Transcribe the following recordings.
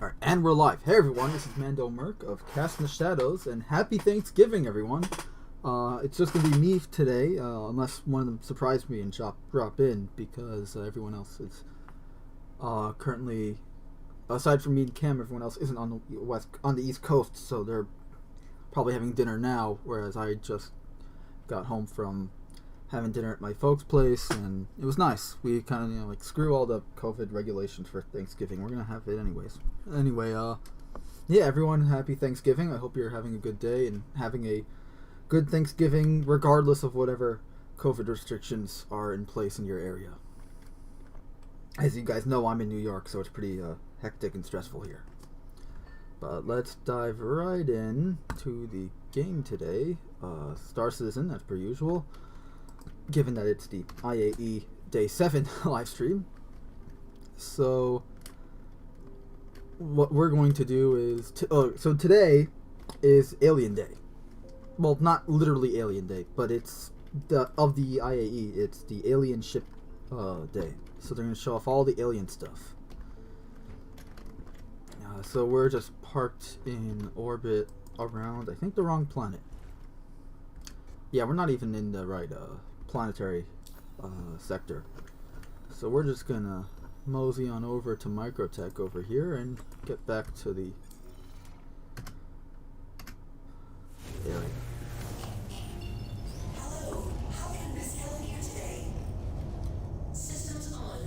Alright, and we're live. Hey everyone, this is Mando Merc of Cast in the Shadows, and happy Thanksgiving, everyone. It's just going to be me today, unless one of them surprised me and drop in, because everyone else is currently, aside from me and Cam, everyone else isn't on the East Coast, so they're probably having dinner now, whereas I just got home from having dinner at my folks' place, and it was nice. We kind of, like, screw all the COVID regulations for Thanksgiving. We're gonna have it anyways. Anyway, yeah, everyone, happy Thanksgiving. I hope you're having a good day and having a good Thanksgiving, regardless of whatever COVID restrictions are in place in your area. As you guys know, I'm in New York, so it's pretty hectic and stressful here. But let's dive right in to the game today. Star Citizen, as per usual. Given that it's the IAE Day 7 live stream. So, what we're going to do is... so today is Alien Day. Well, not literally Alien Day, but it's... of the IAE, it's the Alien Ship Day. So they're going to show off all the alien stuff. So we're just parked in orbit around, I think, the wrong planet. Yeah, we're not even in the right... planetary sector. So we're just gonna mosey on over to Microtech over here and get back to the area. Hello, how can Miss Helen here today? Systems on.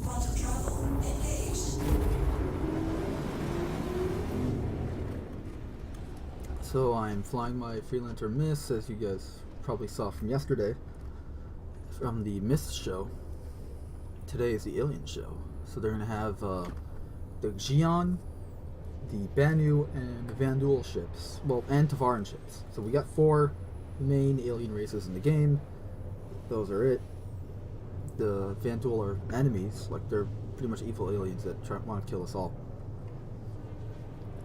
Quantum travel engaged. So I'm flying my Freelancer Miss, as you guys probably saw from yesterday, from the Mist show. Today is the Alien show. So they're gonna have the Xi'an, the Banu, and the Vanduul ships. Well, and Tavaran ships. So we got 4 main alien races in the game. Those are it. The Vanduul are enemies, like they're pretty much evil aliens that want to kill us all.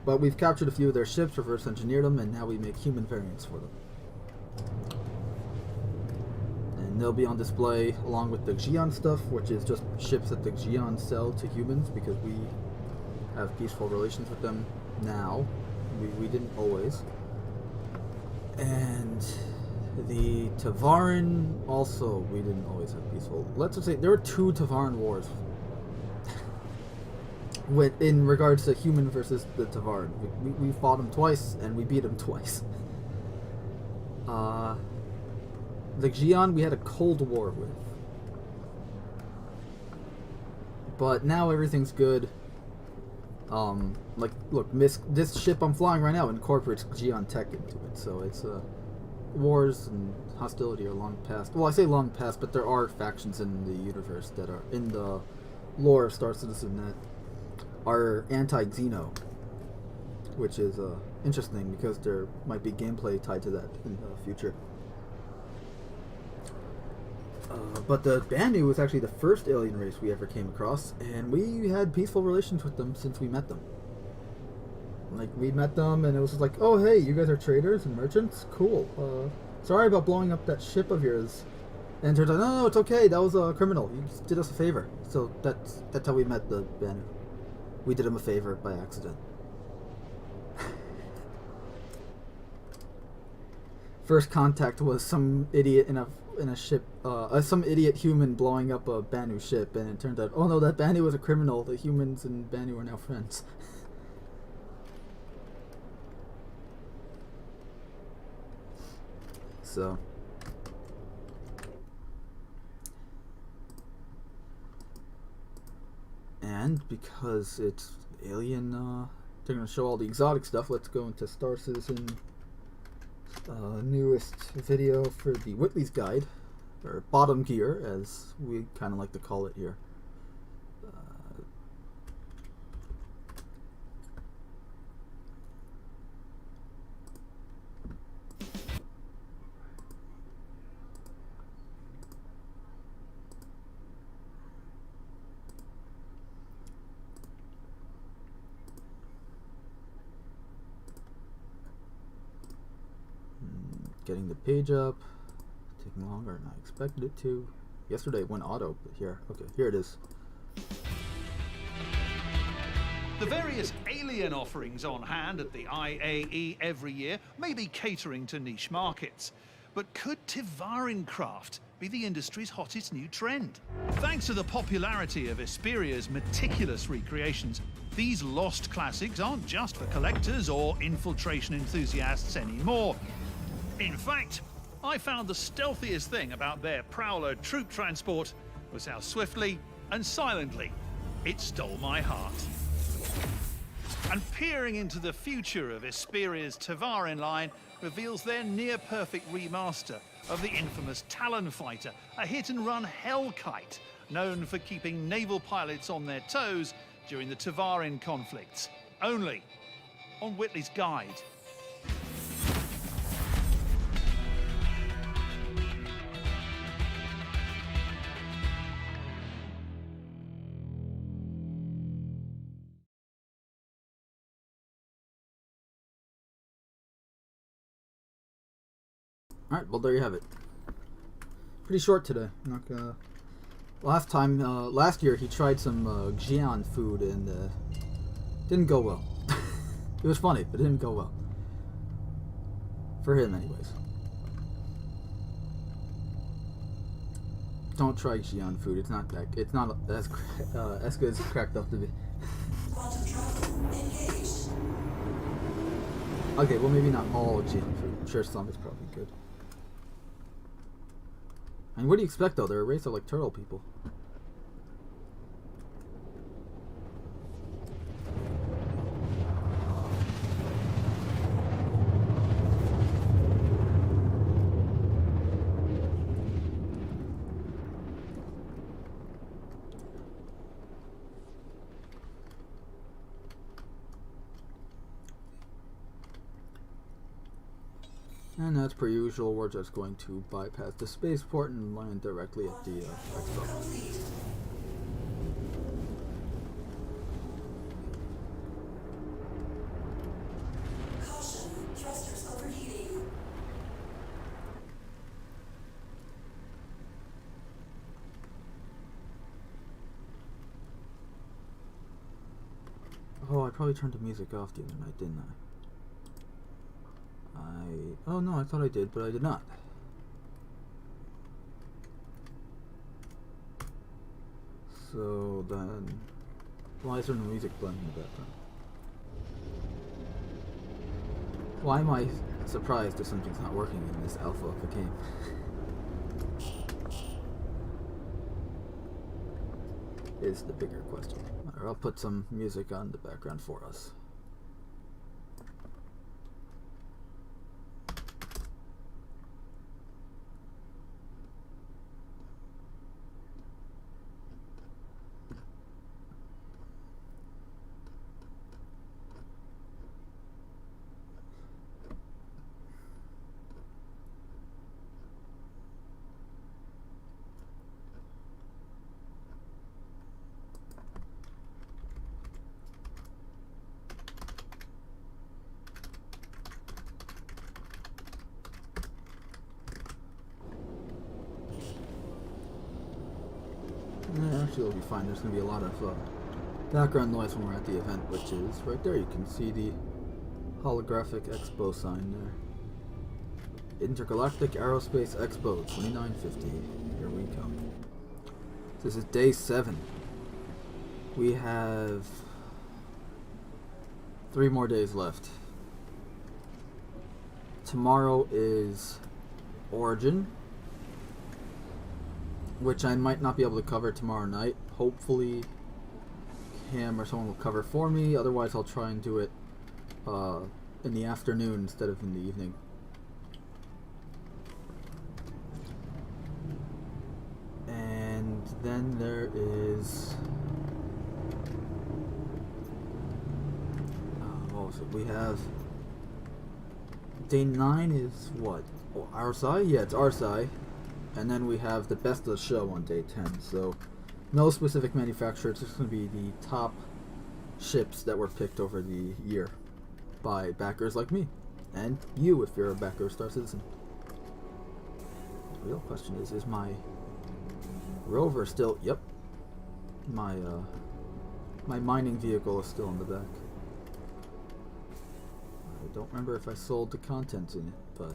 But we've captured a few of their ships, reverse engineered them, and now we make human variants for them. And they'll be on display along with the Xi'an stuff, which is just ships that the Xi'an sell to humans because we have peaceful relations with them now. We didn't always. And the Tavaran also, we didn't always have peaceful. Let's just say there were 2 Tavaran wars. In regards to human versus the Tavaran, we fought them twice and we beat them twice. The Xi'an we had a Cold War with, but now everything's good. Like, look, this ship I'm flying right now incorporates Xi'an tech into it, so it's wars and hostility are long past. Well, I say long past, but there are factions in the universe that are in the lore of Star Citizen that are anti-Xeno, which is interesting because there might be gameplay tied to that in the future. But the Banu was actually the first alien race we ever came across, and we had peaceful relations with them since we met them. Like, we met them, and it was just like, oh hey, you guys are traders and merchants? Cool. Sorry about blowing up that ship of yours. And it turns out, no, it's okay, that was a criminal. You just did us a favor. So that's how we met the Banu. We did him a favor by accident. First contact was some idiot in a ship, some idiot human blowing up a Banu ship, and it turned out, oh no, that Banu was a criminal. The humans and Banu are now friends. So, and because it's Alien, they're going to show all the exotic stuff. Let's go into Star Citizen newest video for the Whitley's Guide, or Bottom Gear, as we kind of like to call it here. Getting the page up, taking longer than I expected it to. Yesterday it went auto, but here, okay, here it is. The various alien offerings on hand at the IAE every year may be catering to niche markets. But could Tivarin craft be the industry's hottest new trend? Thanks to the popularity of Esperia's meticulous recreations, these lost classics aren't just for collectors or infiltration enthusiasts anymore. In fact, I found the stealthiest thing about their Prowler troop transport was how swiftly and silently it stole my heart. And peering into the future of Esperia's Tivarin line reveals their near-perfect remaster of the infamous Talon Fighter, a hit-and-run Hellkite, known for keeping naval pilots on their toes during the Tivarin conflicts. Only on Whitley's Guide. Alright, well there you have it. Pretty short today. I'm not gonna... Last year he tried some Xi'an food and didn't go well. It was funny, but it didn't go well. For him, anyways. Don't try Xi'an food. It's not that. It's not as good as it's cracked up to be. Quantum travel engaged. Okay, well maybe not all Xi'an food. I'm sure some is probably good. And what do you expect though? They're a race of like turtle people. And as per usual, we're just going to bypass the spaceport and land directly at the expo. Complete. Caution, thrusters overheating. Oh, I probably turned the music off the other night, didn't I? Oh no, I thought I did, but I did not. So then, why is there no music playing in the background? Why am I surprised if something's not working in this alpha of the game? Is the bigger question. Or I'll put some music on the background for us. Actually, it'll be fine. There's going to be a lot of background noise when we're at the event, which is right there. You can see the holographic expo sign there. Intergalactic Aerospace Expo 2950. Here we come. This is day 7. We have 3 more days left. Tomorrow is Origin, which I might not be able to cover tomorrow night. Hopefully Cam or someone will cover for me. Otherwise I'll try and do it in the afternoon instead of in the evening. And then there is what was it? We have day 9 is what? Oh, Arsai? Yeah, it's Arsai. And then we have the best of the show on day 10. So no specific manufacturer. It's just going to be the top ships that were picked over the year by backers like me. And you if you're a backer of Star Citizen. real question is my rover still... Yep. My mining vehicle is still in the back. I don't remember if I sold the contents in it, but...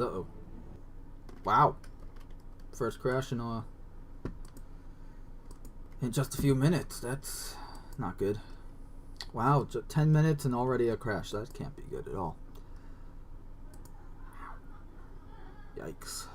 Uh-oh. Wow. First crash in just a few minutes. That's not good. Wow, 10 minutes and already a crash. That can't be good at all. Yikes.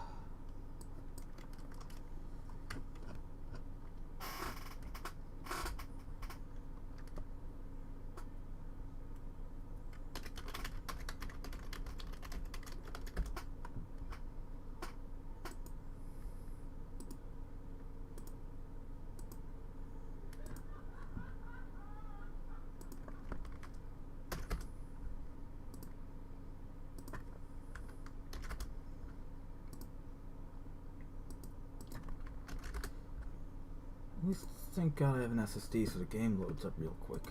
Thank God I have an SSD so the game loads up real quick.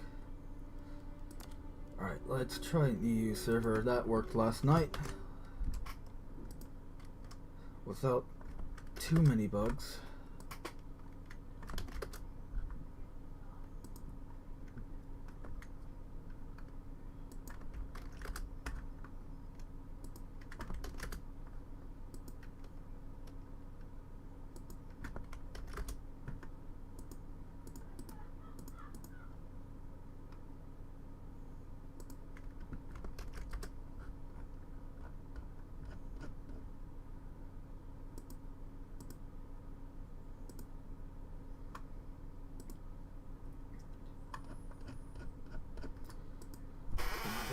Alright, let's try an EU server. That worked last night without too many bugs.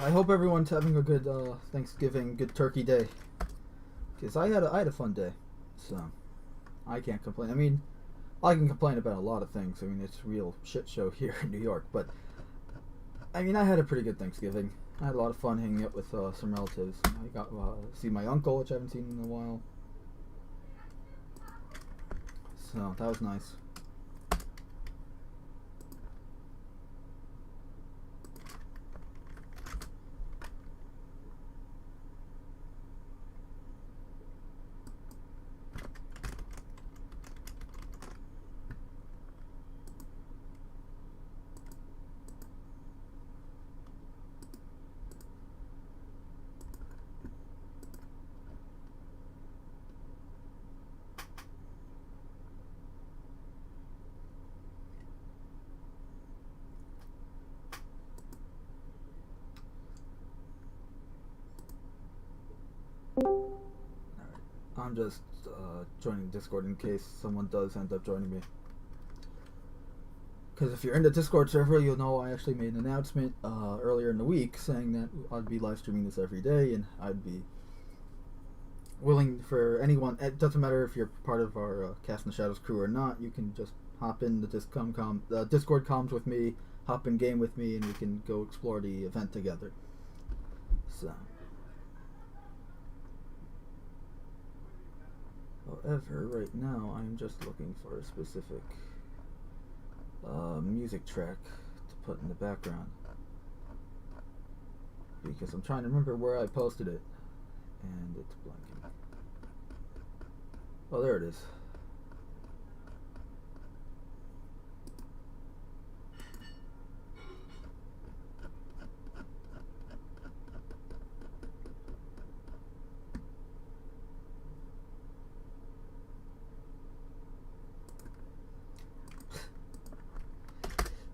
I hope everyone's having a good Thanksgiving, good Turkey Day. Because I had a fun day, so I can't complain. I mean, I can complain about a lot of things. I mean, it's a real shit show here in New York, but I mean, I had a pretty good Thanksgiving. I had a lot of fun hanging out with some relatives. I got to see my uncle, which I haven't seen in a while. So that was nice. I'm just joining Discord in case someone does end up joining me. Because if you're in the Discord server, you'll know I actually made an announcement earlier in the week saying that I'd be live streaming this every day, and I'd be willing for anyone. It doesn't matter if you're part of our Cast in the Shadows crew or not. You can just hop in the Discord comms with me, hop in game with me, and we can go explore the event together. So. However, right now I'm just looking for a specific music track to put in the background, because I'm trying to remember where I posted it and it's blanking. Oh, there it is.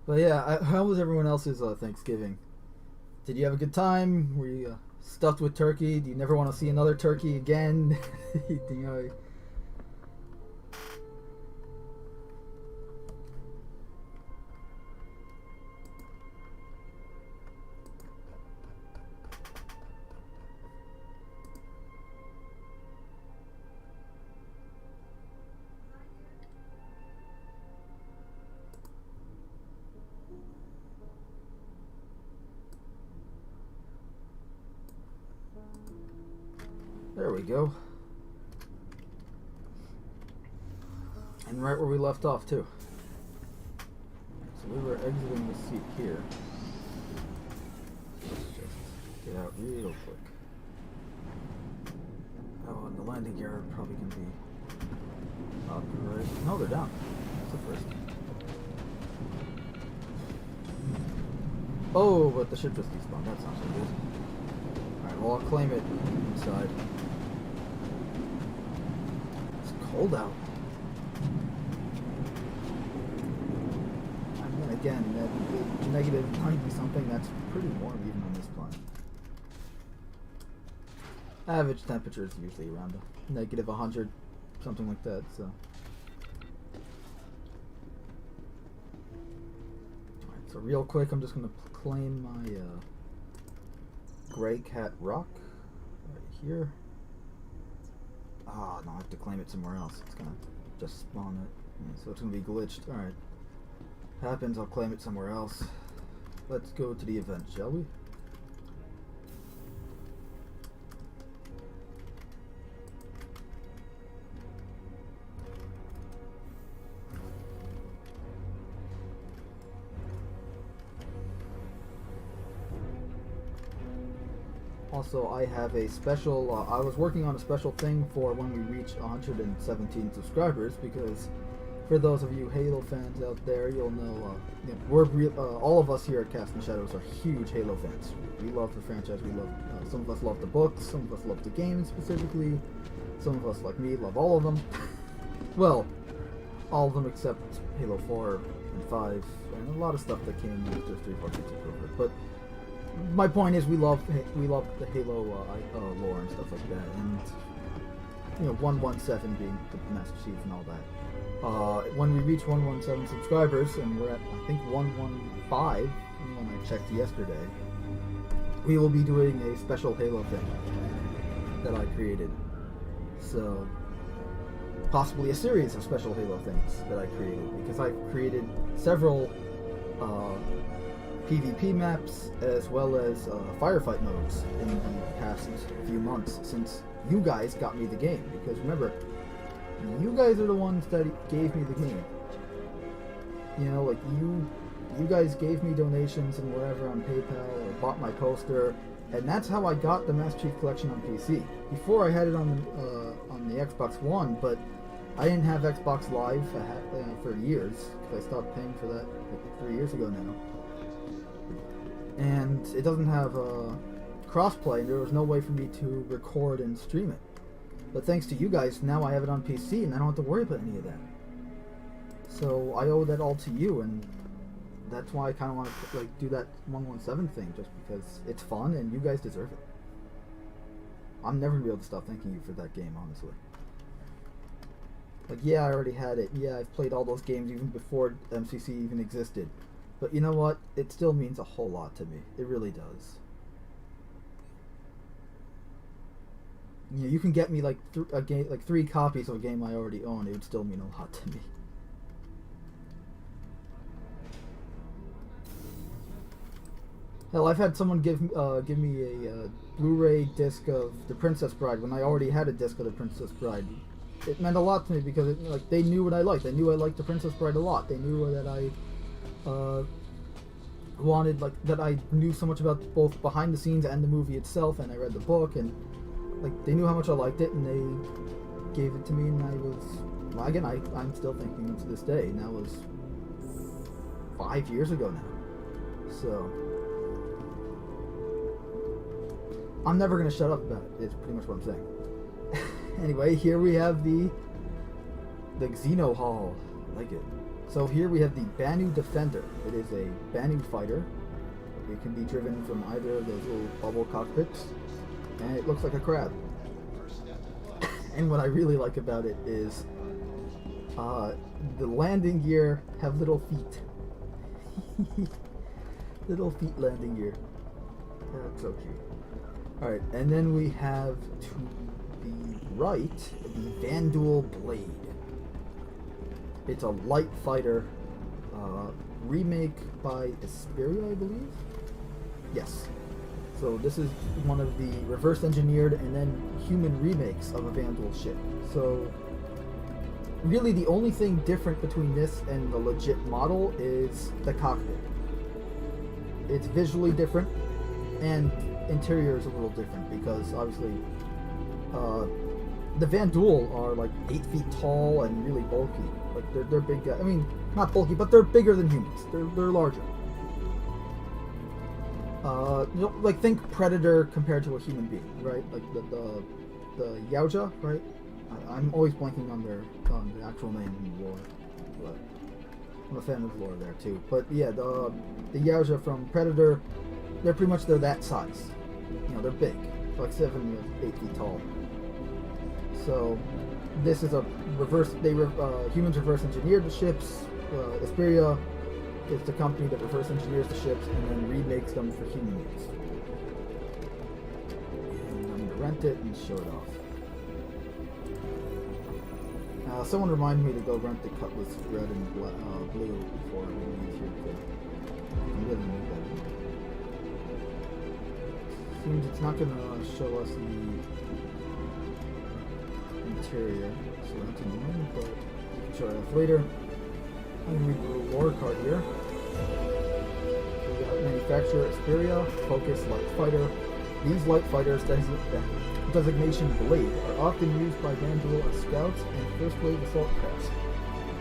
But yeah, how was everyone else's Thanksgiving? Did you have a good time? Were you stuffed with turkey? Do you never want to see another turkey again? Do you know, there we go. And right where we left off too. So we were exiting the seat here. Let's just get out real quick. landing gear are probably going to be up, right? No, they're down. That's the first. Oh, but the ship just despawned. That's not so good. Alright, well, I'll claim it inside. It's cold out. And then again, that negative 90 something, that's pretty warm even on this planet. Average temperature is usually around a negative 100, something like that, so. Alright, so real quick, I'm just going to claim my Gray Cat Rock right here. Ah, no, I have to claim it somewhere else. It's going to just spawn it. Yeah, so it's going to be glitched. Alright. Happens, I'll claim it somewhere else. Let's go to the event, shall we? Also, I have a special, I was working on a special thing for when we reach 117 subscribers, because for those of you Halo fans out there, you'll know, all of us here at Cast and Shadows are huge Halo fans. We love the franchise, we love, some of us love the books, some of us love the games specifically, some of us, like me, love all of them. Well, all of them except Halo 4 and 5, and a lot of stuff that came after 3, 4, 6, and so forth. But my point is, we love the Halo lore and stuff like that, and 117 being the Master Chief and all that. When we reach 117 subscribers, and we're at I think 115 when I checked yesterday, we will be doing a special Halo thing that I created. So possibly a series of special Halo things that I created, because I created several PvP maps as well as firefight modes in the past few months since you guys got me the game. Because remember, you guys are the ones that gave me the game. Like you guys gave me donations and whatever on PayPal, or bought my poster, and that's how I got the Master Chief Collection on PC. Before I had it on the Xbox One, but I didn't have Xbox Live for years, because I stopped paying for that like 3 years ago now. And it doesn't have crossplay, and there was no way for me to record and stream it. But thanks to you guys, now I have it on PC, and I don't have to worry about any of that. So I owe that all to you, and that's why I kind of want to do that 117 thing, just because it's fun and you guys deserve it. I'm never gonna be able to stop thanking you for that game, honestly. Like, yeah, I already had it. Yeah, I've played all those games even before MCC even existed. But you know what? It still means a whole lot to me. It really does. You can get me like 3 copies of a game I already own. It would still mean a lot to me. Hell, I've had someone give me a Blu-ray disc of The Princess Bride when I already had a disc of The Princess Bride. It meant a lot to me because they knew what I liked. They knew I liked The Princess Bride a lot. They knew that I that I knew so much about both behind the scenes and the movie itself, and I read the book, and they knew how much I liked it, and they gave it to me, and I was, again, I'm still thinking them to this day, and that was 5 years ago now. So I'm never gonna shut up about it. It's pretty much what I'm saying. Anyway, here we have the Xeno Hall. I like it. So here we have the Banu Defender. It is a Banu fighter. It can be driven from either of those little bubble cockpits, and it looks like a crab. And what I really like about it is the landing gear have little feet. Little feet landing gear. That's so cute. Alright, and then we have to the right, the Vandal Blade. It's a light fighter remake by Asperia, I believe? Yes. So this is one of the reverse engineered and then human remakes of a Vandal ship. So really the only thing different between this and the legit model is the cockpit. It's visually different, and interior is a little different because obviously the Vandul are like 8 feet tall and really bulky. Like they're big guys. I mean, not bulky, but they're bigger than humans. They're larger. You know, like think Predator compared to a human being, right? Like the Yaoja, right? I'm always blanking on the actual name in the lore, but I'm a fan of the lore there too. But yeah, the Yaoja from Predator, they're that size. You know, they're big, like 7 to 8 feet tall. So this is a reverse. Humans reverse engineered the ships. Asperia is the company that reverse engineers the ships and then remakes them for human use. And I'm gonna rent it and show it off. Someone remind me to go rent the Cutlass red and blue before we leave here. I really need that. Seems it's not gonna show us the interior, so that's annoying, but we can show it off later. I'm gonna read the little lore card here. So we got manufacturer Asperia, Focus Light Fighter. These light fighters, designation Blade, are often used by Vandal as scouts and first wave assault crafts.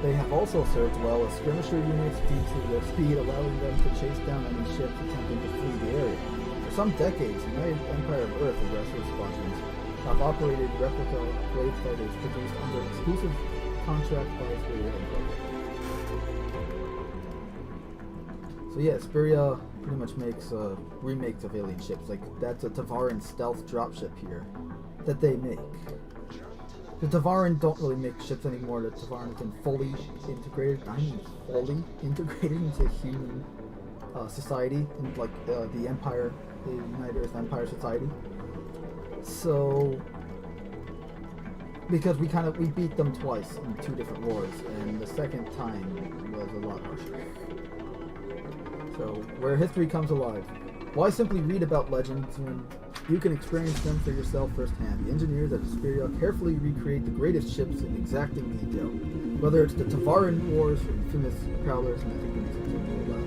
They have also served well as skirmisher units due to their speed, allowing them to chase down enemy ships attempting to flee the area. For some decades, United Empire of Earth aggressor squadrons have operated replica Blade fighters produced under exclusive contract by Asperia Empire. So yeah, Asperia pretty much makes remakes of alien ships. Like that's a Tavaran stealth dropship here that they make. The Tavaran don't really make ships anymore. The Tavaran have been fully integrated into human society, in like the Empire, the United Earth Empire society. So because we beat them twice in 2 different wars, and the second time was a lot harsher. So, where history comes alive. Why simply read about legends when you can experience them for yourself firsthand? The engineers at Asperia carefully recreate the greatest ships in exacting detail. Whether it's the Tavaran Wars or infamous prowlers, and I think we need that.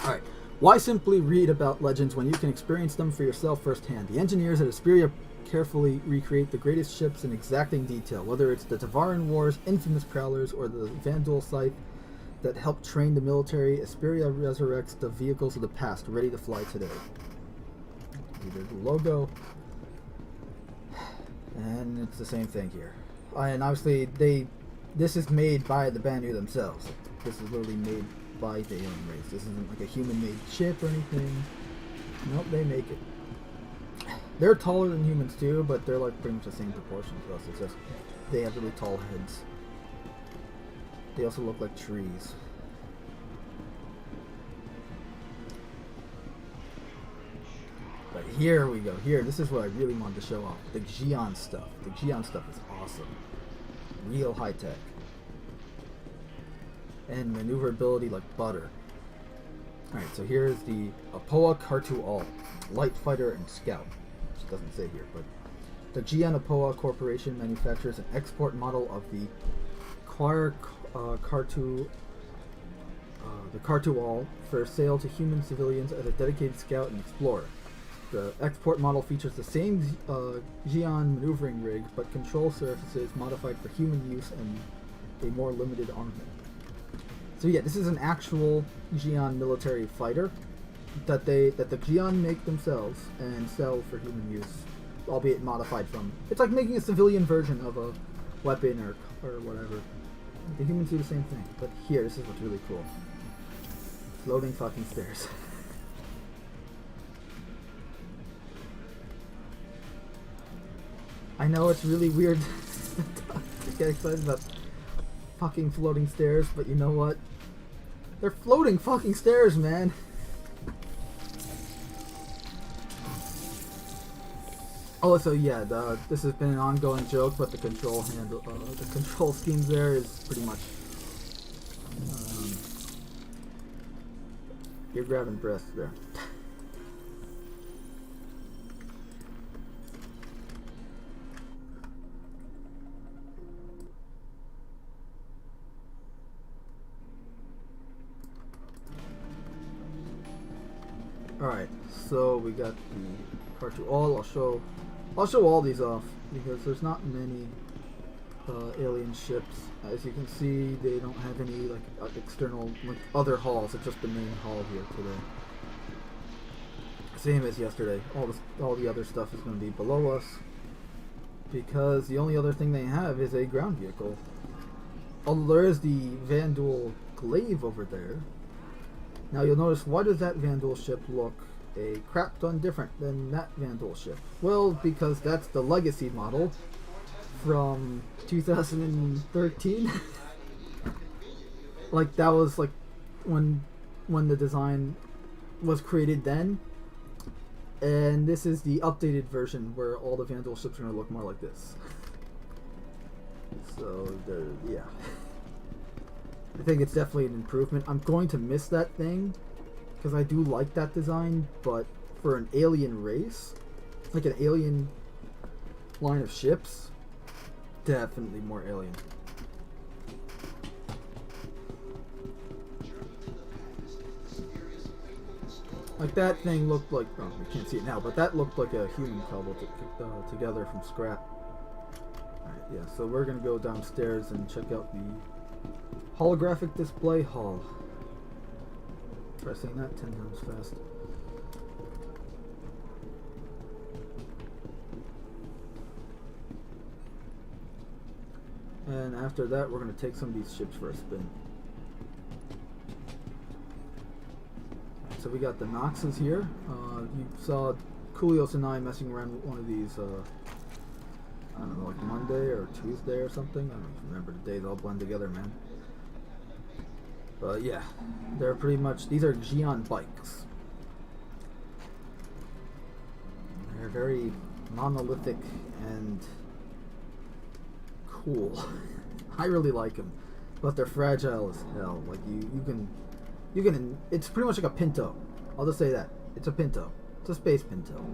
Alright. Why simply read about legends when you can experience them for yourself firsthand? The engineers at Asperia carefully recreate the greatest ships in exacting detail, whether it's the Tavaran Wars, infamous prowlers, or the Vandal scythe that helped train the military. Asperia resurrects the vehicles of the past, ready to fly today. There's the logo, and it's the same thing here. And obviously, this is made by the Banu themselves. This is literally made by the alien race. This isn't like a human-made ship or anything. Nope, they make it. They're taller than humans too, but they're like pretty much the same proportion to us. It's just they have really tall heads. They also look like trees. But here we go. Here, this is what I really wanted to show off. The Xi'an stuff. The Xi'an stuff is awesome. Real high tech. And maneuverability like butter. Alright, so here's the Apoa Kartu-Al, light fighter and scout. Which doesn't say here, but the Xi'an Apoa Corporation manufactures an export model of the Kartu-Al for sale to human civilians as a dedicated scout and explorer. The export model features the same Xi'an maneuvering rig, but control surfaces modified for human use and a more limited armament. So yeah, this is an actual Xi'an military fighter that the Xi'an make themselves and sell for human use, albeit modified from. It's like making a civilian version of a weapon or whatever. The humans do the same thing, but here, this is what's really cool. Floating fucking stairs. I know it's really weird to get excited about fucking floating stairs, but you know what? They're floating fucking stairs, man. Oh, so yeah, this has been an ongoing joke, but the control schemes there is pretty much you're grabbing breasts there. Alright, so we got the part 2 all. I'll show all these off because there's not many alien ships. As you can see, they don't have any like external like other halls. It's just the main hall here today. Same as yesterday. All the other stuff is going to be below us because the only other thing they have is a ground vehicle. Although there is the Vandal Glaive over there. Now you'll notice, why does that Vandal ship look a crap ton different than that Vandal ship? Well, because that's the legacy model from 2013. Like that was like when the design was created then. And this is the updated version where all the Vandal ships are going to look more like this. So, yeah. I think it's definitely an improvement. I'm going to miss that thing because I do like that design, but for an alien race, like an alien line of ships, definitely more alien. Like that thing looked like, oh, you can't see it now, but that looked like a human cobbled together from scrap. Alright, yeah, so we're gonna go downstairs and check out the holographic display hall. Try saying that 10 times fast. And after that, we're gonna take some of these ships for a spin. So we got the Noxes here. You saw Kulios and I messing around with one of these, I don't know, like Monday or Tuesday or something. I don't remember the days all blend together, man. But yeah, they're pretty much, these are Geon bikes. They're very monolithic and cool. I really like them, but they're fragile as hell. Like you can, it's pretty much like a Pinto. I'll just say that. It's a Pinto. It's a space Pinto.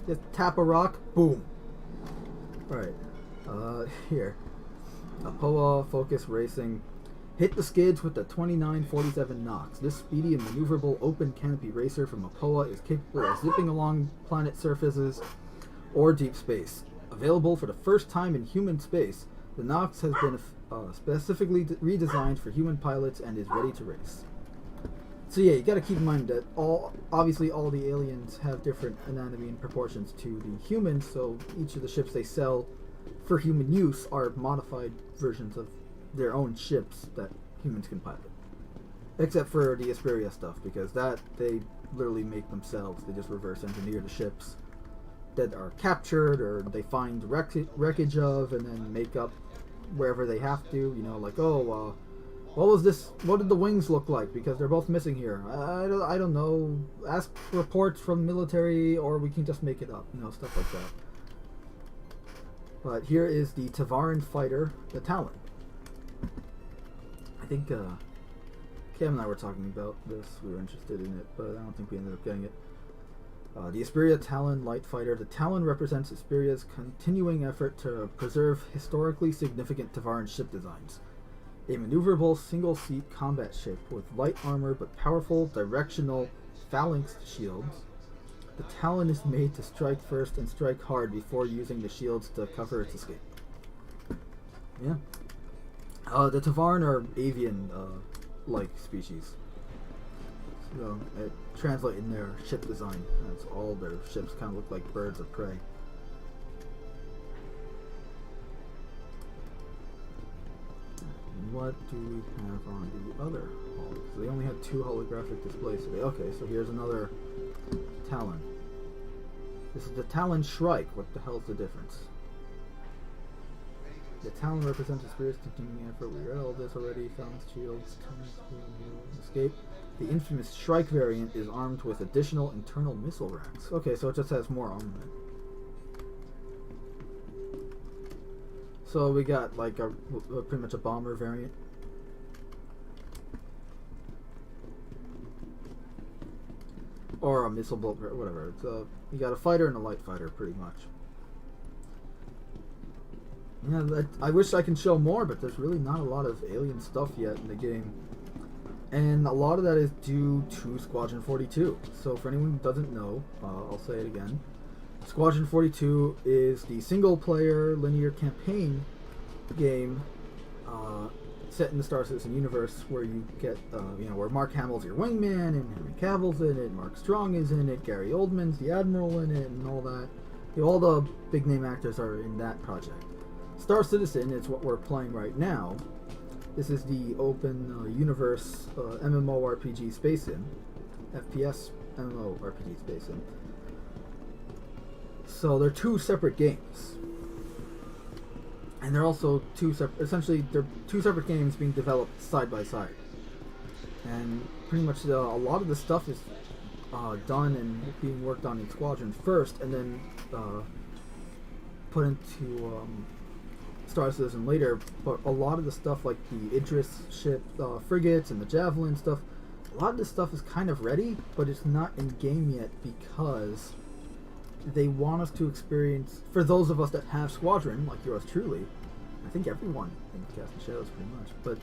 Just tap a rock, boom. Alright. Here. Apoa Focus Racing. Hit the skids with the 2947 Nox. This speedy and maneuverable open canopy racer from Apoa is capable of zipping along planet surfaces or deep space. Available for the first time in human space, the Nox has been specifically redesigned for human pilots and is ready to race. So yeah, you gotta keep in mind that obviously all the aliens have different anatomy and proportions to the humans, so each of the ships they sell for human use are modified versions of their own ships that humans can pilot. Except for the Asperia stuff, because that they literally make themselves. They just reverse engineer the ships that are captured or they find wreckage of and then make up wherever they have to. You know, like, oh, what was this? What did the wings look like? Because they're both missing here. I don't know. Ask reports from military, or we can just make it up. You know, stuff like that. But here is the Tavaran fighter, the Talon. I think Cam and I were talking about this. We were interested in it, but I don't think we ended up getting it. The Asperia Talon light fighter. The Talon represents Asperia's continuing effort to preserve historically significant Tavaran ship designs. A maneuverable single-seat combat ship with light armor but powerful directional phalanx shields. The Talon is made to strike first and strike hard before using the shields to cover its escape. Yeah. The Tavaran are avian-like species. So it translates in their ship design. That's all their ships kind of look like birds of prey. What do we have on the other hall? So they only had 2 holographic displays today. Okay, so here's another Talon. This is the Talon Shrike. What the hell's the difference? The Talon represents a spirit's continuing effort. We read all this already. Phalanx shields. Escape. The infamous Shrike variant is armed with additional internal missile racks. Okay, so it just has more armament. So we got like a pretty much a bomber variant. Or a missile bolt, whatever. It's you got a fighter and a light fighter, pretty much. Yeah, I wish I can show more, but there's really not a lot of alien stuff yet in the game. And a lot of that is due to Squadron 42. So for anyone who doesn't know, I'll say it again. Squadron 42 is the single-player linear campaign game set in the Star Citizen universe, where you get, where Mark Hamill's your wingman, and Henry Cavill's in it, Mark Strong is in it, Gary Oldman's the Admiral in it, and all that. All the big-name actors are in that project. Star Citizen is what we're playing right now. This is the open universe MMORPG space sim, FPS MMORPG space sim. So they're two separate games, and they're also two separate. Essentially, they're two separate games being developed side by side, and pretty much a lot of the stuff is done and being worked on in Squadron first, and then put into Star Citizen later. But a lot of the stuff, like the Idris ship frigates and the Javelin stuff, a lot of this stuff is kind of ready, but it's not in game yet because they want us to experience, for those of us that have Squadron, like yours truly, I think everyone in Cast and Shadows pretty much, but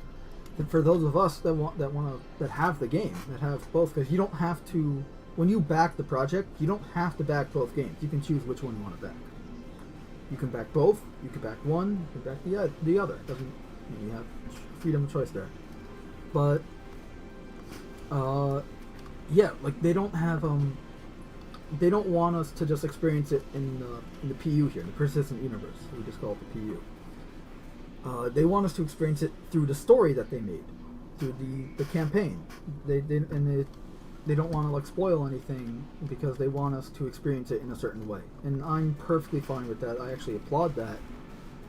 for those of us that have the game, that have both, because you don't have to, when you back the project, you don't have to back both games. You can choose which one you want to back. You can back both, you can back one, you can back the other. You have freedom of choice there. But like they don't have they don't want us to just experience it in the PU here, the persistent universe. We just call it the PU. They want us to experience it through the story that they made, through the campaign. They don't want to like spoil anything because they want us to experience it in a certain way, and I'm perfectly fine with that. I actually applaud that.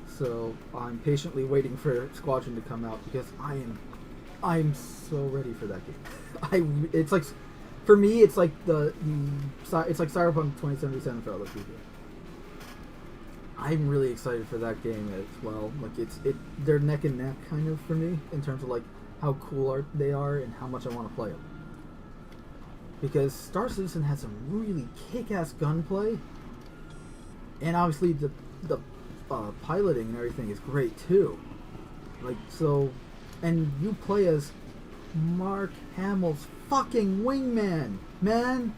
So I'm patiently waiting for Squadron to come out because I'm so ready for that game. It's like, for me, it's like it's like Cyberpunk 2077 for other people. I'm really excited for that game as well. Like they're neck and neck kind of for me in terms of like how cool they are and how much I want to play them. Because Star Citizen has some really kick-ass gunplay, and obviously the piloting and everything is great too. Like so, and you play as Mark Hamill's fucking wingman, man.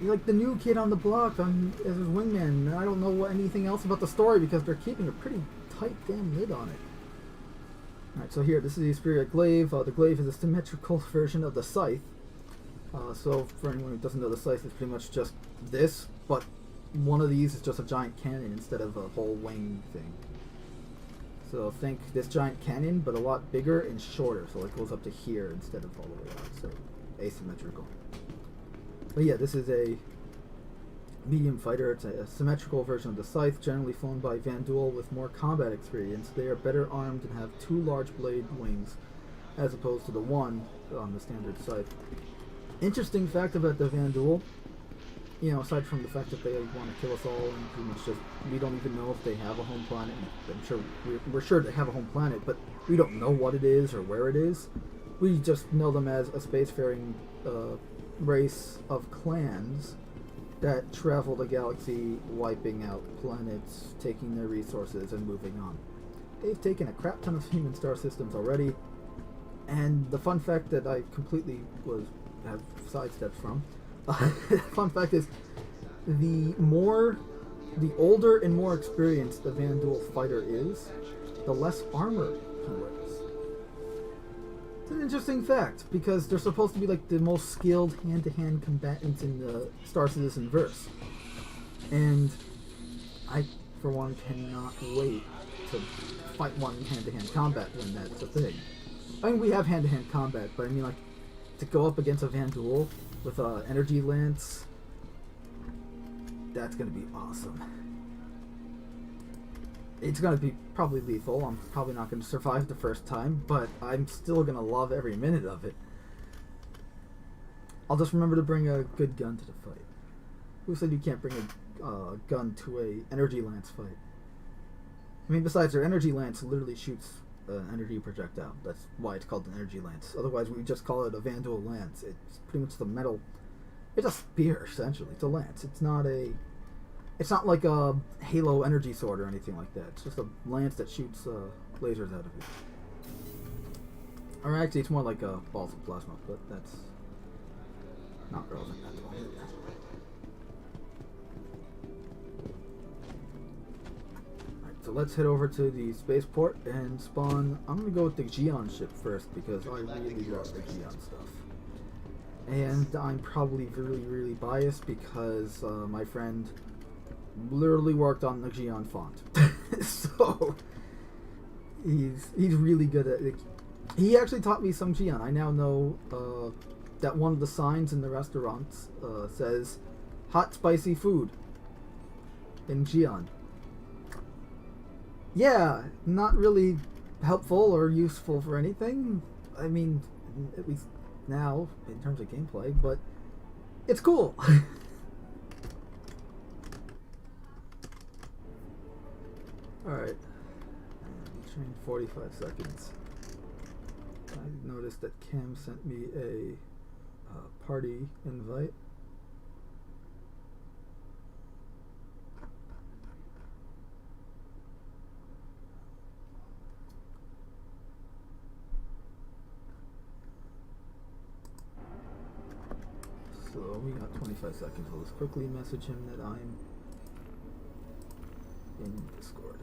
You're like the new kid on the block as his wingman, and I don't know anything else about the story because they're keeping a pretty tight damn lid on it. Alright, so here, this is the Superior Glaive. The Glaive is a symmetrical version of the Scythe. So for anyone who doesn't know, the Scythe is pretty much just this, but one of these is just a giant cannon instead of a whole wing thing. So think this giant cannon, but a lot bigger and shorter, so it goes up to here instead of all the way out, so asymmetrical. But yeah, this is a medium fighter. It's a symmetrical version of the Scythe, generally flown by Vanduul with more combat experience. They are better armed and have two large blade wings, as opposed to the one on the standard Scythe. Interesting fact about the Vanduul, aside from the fact that they want to kill us all and pretty much just, we don't even know if they have a home planet. I'm sure we're sure they have a home planet, but we don't know what it is or where it is. We just know them as a spacefaring race of clans that travel the galaxy, wiping out planets, taking their resources, and moving on. They've taken a crap ton of human star systems already, and the fun fact that I completely have sidestepped from, fun fact is, the older and more experienced the Vanduul fighter is, the less armor he wears. It's an interesting fact, because they're supposed to be like the most skilled hand-to-hand combatants in the Star Citizen verse. And I, for one, cannot wait to fight one in hand-to-hand combat when that's a thing. I mean, we have hand-to-hand combat, but I mean, like, to go up against a Vanduul with an energy lance, that's gonna be awesome. It's gonna be probably lethal. I'm probably not gonna survive the first time, but I'm still gonna love every minute of it. I'll just remember to bring a good gun to the fight. Who said you can't bring a gun to a energy lance fight? I mean, besides, their energy lance literally shoots an energy projectile. That's why it's called an energy lance. Otherwise, we just call it a Vanduul lance. It's pretty much the metal. It's a spear, essentially. It's a lance. It's not a It's not like a Halo energy sword or anything like that. It's just a lance that shoots lasers out of it. Or actually, it's more like balls of plasma, but that's not relevant at all. Alright, so let's head over to the spaceport and spawn. I'm gonna go with the Geon ship first because I really love the Geon stuff. And I'm probably really biased because my friend literally worked on the Geon font. So he's really good at it. He actually taught me some Geon. I now know that one of the signs in the restaurants says hot spicy food in Geon. Yeah, not really helpful or useful for anything. I mean, at least now in terms of gameplay, but it's cool. Alright. Train 45 seconds. I noticed that Cam sent me a party invite. So we got 25 seconds. I'll just quickly message him that I'm in Discord.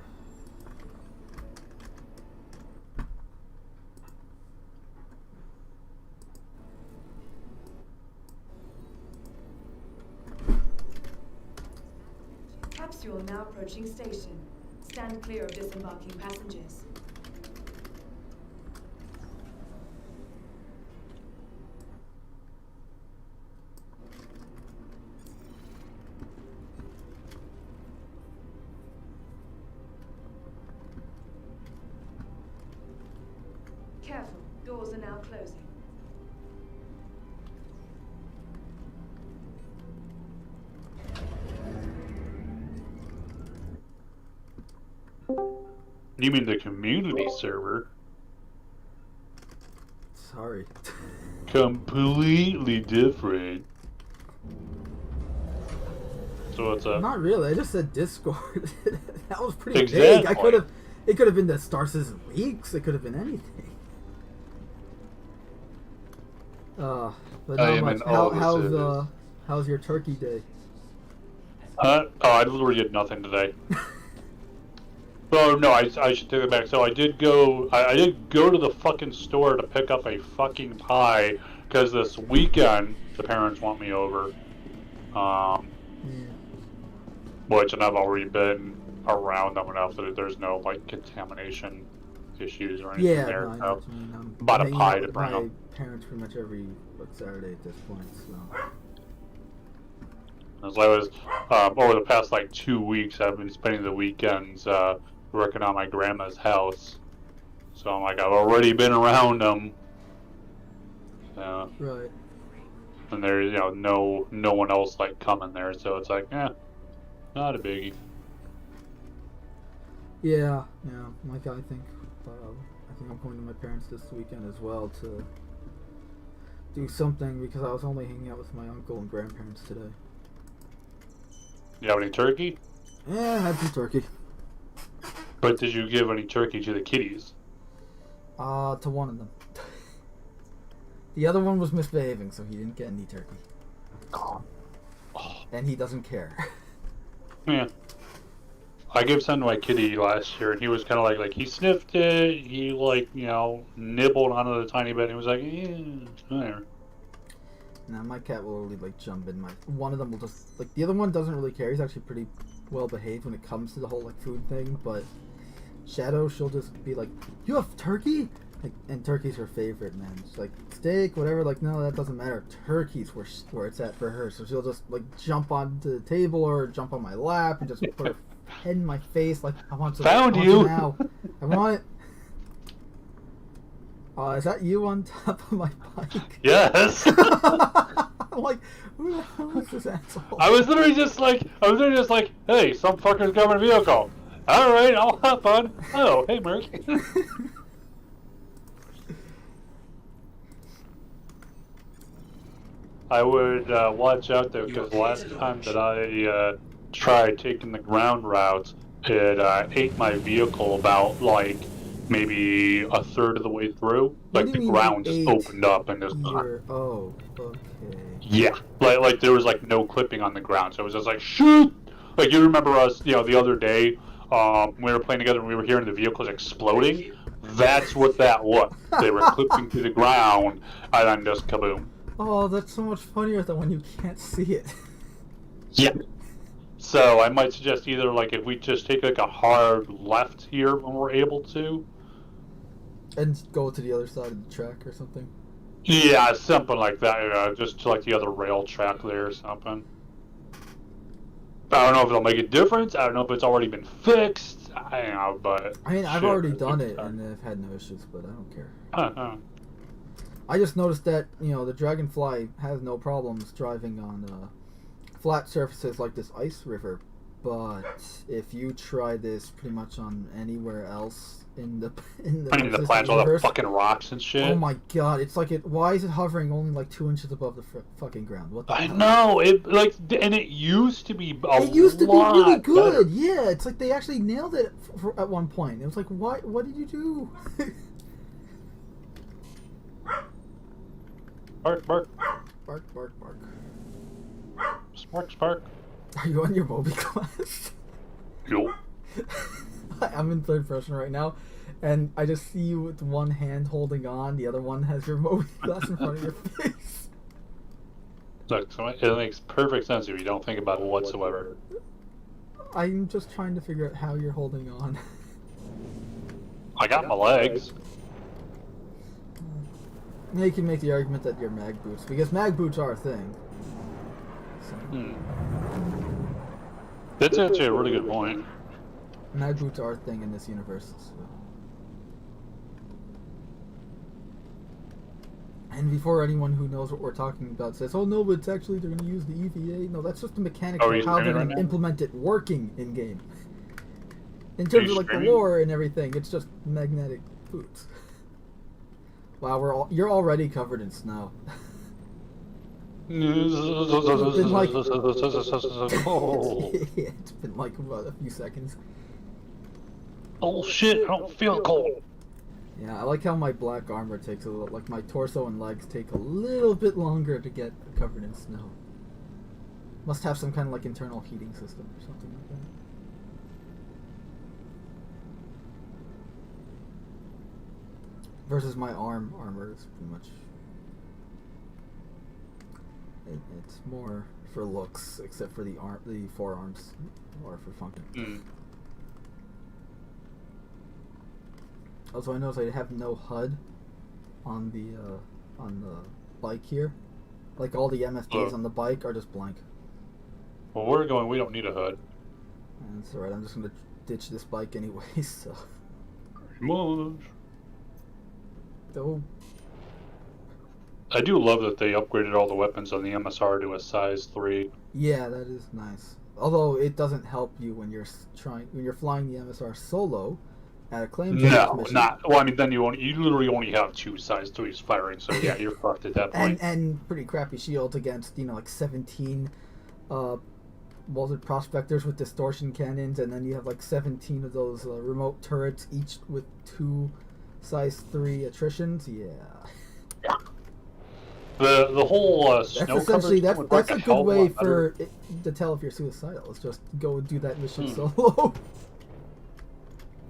Capsule now approaching station. Stand clear of disembarking passengers. Careful, doors are now closing. You mean the community server? Sorry. Completely different. So what's up? Not really. I just said Discord. That was pretty Exactly. vague. I could have. It could have been the Star Citizen Leaks. It could have been anything. But I not am much. in all the service. How's your turkey day? Oh, I literally did nothing today. Oh no, I should take it back. So I did go. I did go to the fucking store to pick up a fucking pie because this weekend the parents want me over. Yeah. Which, and I've already been around them enough that there's no like contamination issues or anything Yeah, there. no, I know So what you mean. I'm bought a hanging pie out to with bring my them. parents pretty much every Saturday at this point. So. As I was over the past like 2 weeks, I've been spending the weekends working on my grandma's house. So I'm like, I've already been around them. Right. And there's no one else like coming there, so it's like, not a biggie. Yeah. Like I think I'm going to my parents this weekend as well to do something because I was only hanging out with my uncle and grandparents today. You have any turkey? Yeah, I had some turkey. But did you give any turkey to the kitties? To one of them. The other one was misbehaving, so he didn't get any turkey. Oh. And he doesn't care. Yeah. I gave some to my kitty last year, and he was kind of like he sniffed it, he nibbled on it a tiny bit, and he was like, there. Now my cat will really like jump in. One of them will just the other one doesn't really care. He's actually pretty well behaved when it comes to the whole like food thing. But Shadow, she'll just be like, "You have turkey?" And turkey's her favorite, man. She's like steak, whatever. Like, no, that doesn't matter. Turkey's where it's at for her. So she'll just like jump onto the table or jump on my lap and just put her head in my face. Like, I want to. Found I want you it now. I want it. Is that you on top of my bike? Yes. I'm like, who the hell is this asshole? I was literally just like, hey, some fucker's coming a vehicle. All right, I'll hop on. Oh, hey, Merc. I would watch out though, because last time that I tried taking the ground route, it ate my vehicle about like maybe a third of the way through. What Like do the you mean ground just ate opened up and just your... Oh, okay. yeah, like there was like no clipping on the ground, so it was just like shoot. Like you remember us, you know, the other day we were playing together and we were hearing the vehicles exploding. That's what that was. They were clipping to the ground and then just kaboom. Oh, that's so much funnier than when you can't see it. Yeah. So I might suggest either like if we just take like a hard left here when we're able to. And go to the other side of the track or something. Yeah, something like that. Just to like the other rail track there or something. I don't know if it'll make a difference. I don't know if it's already been fixed. I don't know, but I mean, I've shit, already done it and I've had no issues, but I don't care. Uh-huh. I just noticed that, you know, the Dragonfly has no problems driving on flat surfaces like this ice river, but if you try this pretty much on anywhere else in the plants, all the fucking rocks and shit. Oh my god, it's like why is it hovering only like 2 inches above the fucking ground? What the I hell? know it and it used to be It used to be really good. Better. Yeah, it's like they actually nailed it at one point. It was like, what did you do? Bark, bark. Bark, bark, bark. Spark, spark. Are you on your Moby class? Yo. I'm in third person right now, and I just see you with one hand holding on, the other one has your Moby glass in front of your face. Look, it makes perfect sense if you don't think about it whatsoever. I'm just trying to figure out how you're holding on. I got my legs. Now you can make the argument that you're mag boots, because mag boots are a thing. So. That's actually a really good point. Mag boots are a thing in this universe. So. And before anyone who knows what we're talking about says, oh no, but it's actually they're going to use the EVA. No, that's just the mechanics of how they're going to implement it working in game. In terms of like the lore and everything, it's just magnetic boots. Wow, you're already covered in snow. It's been like it's been like about a few seconds. Oh shit! I don't feel cold. Yeah, I like how my black armor takes a little, like my torso and legs take a little bit longer to get covered in snow. Must have some kind of like internal heating system or something like that. Versus my armor is pretty much... It's more for looks, except for the forearms are for function. Also, I noticed I have no HUD on the bike here. Like all the MFDs on the bike are just blank. Well, we're going. We don't need a HUD. And it's alright. I'm just gonna ditch this bike anyway. So. Much. Oh. I do love that they upgraded all the weapons on the MSR to a size 3. Yeah, that is nice. Although it doesn't help you when you're flying the MSR solo at a claim mission. No, not. Well, I mean, then you literally only have 2 size 3s firing, so yeah, you're fucked at that point. And pretty crappy shields against, like 17 prospectors with distortion cannons, and then you have like 17 of those remote turrets, each with 2 size 3 attritions. Yeah. The whole snow essentially that's a good way to tell if you're suicidal. Is just go do that mission solo.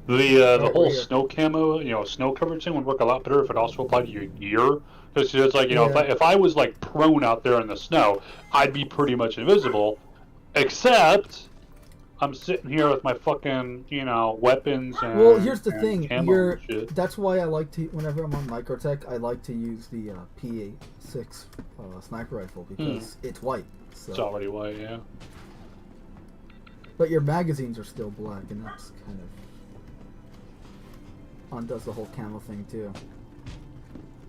The whole snow camo, snow coverage thing would work a lot better if it also applied to your gear. Because it's like, if I was like prone out there in the snow, I'd be pretty much invisible. Except I'm sitting here with my fucking, weapons and well, here's the thing. That's why I like to, whenever I'm on Microtech, I like to use the PA6 sniper rifle because it's white. So. It's already white, yeah. But your magazines are still black, and that's kind of undoes the whole camo thing too.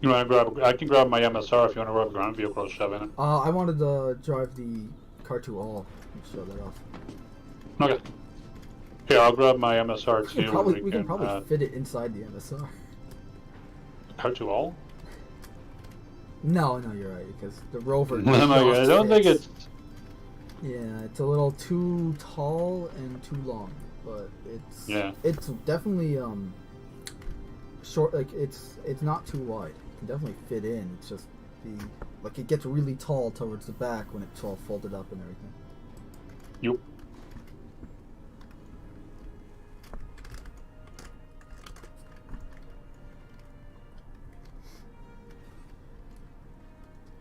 You want to grab? I can grab my MSR if you want to grab a ground vehicle to shove in it. I wanted to drive the Car2 All and show that off. Okay. Here, I'll grab my MSR too. We can probably fit it inside the MSR. Car2 All? No, you're right, because the Rover. I don't think it's. Yeah, it's a little too tall and too long, but it's definitely short. Like it's not too wide. It can definitely fit in. It's just like it gets really tall towards the back when it's all folded up and everything. Yep.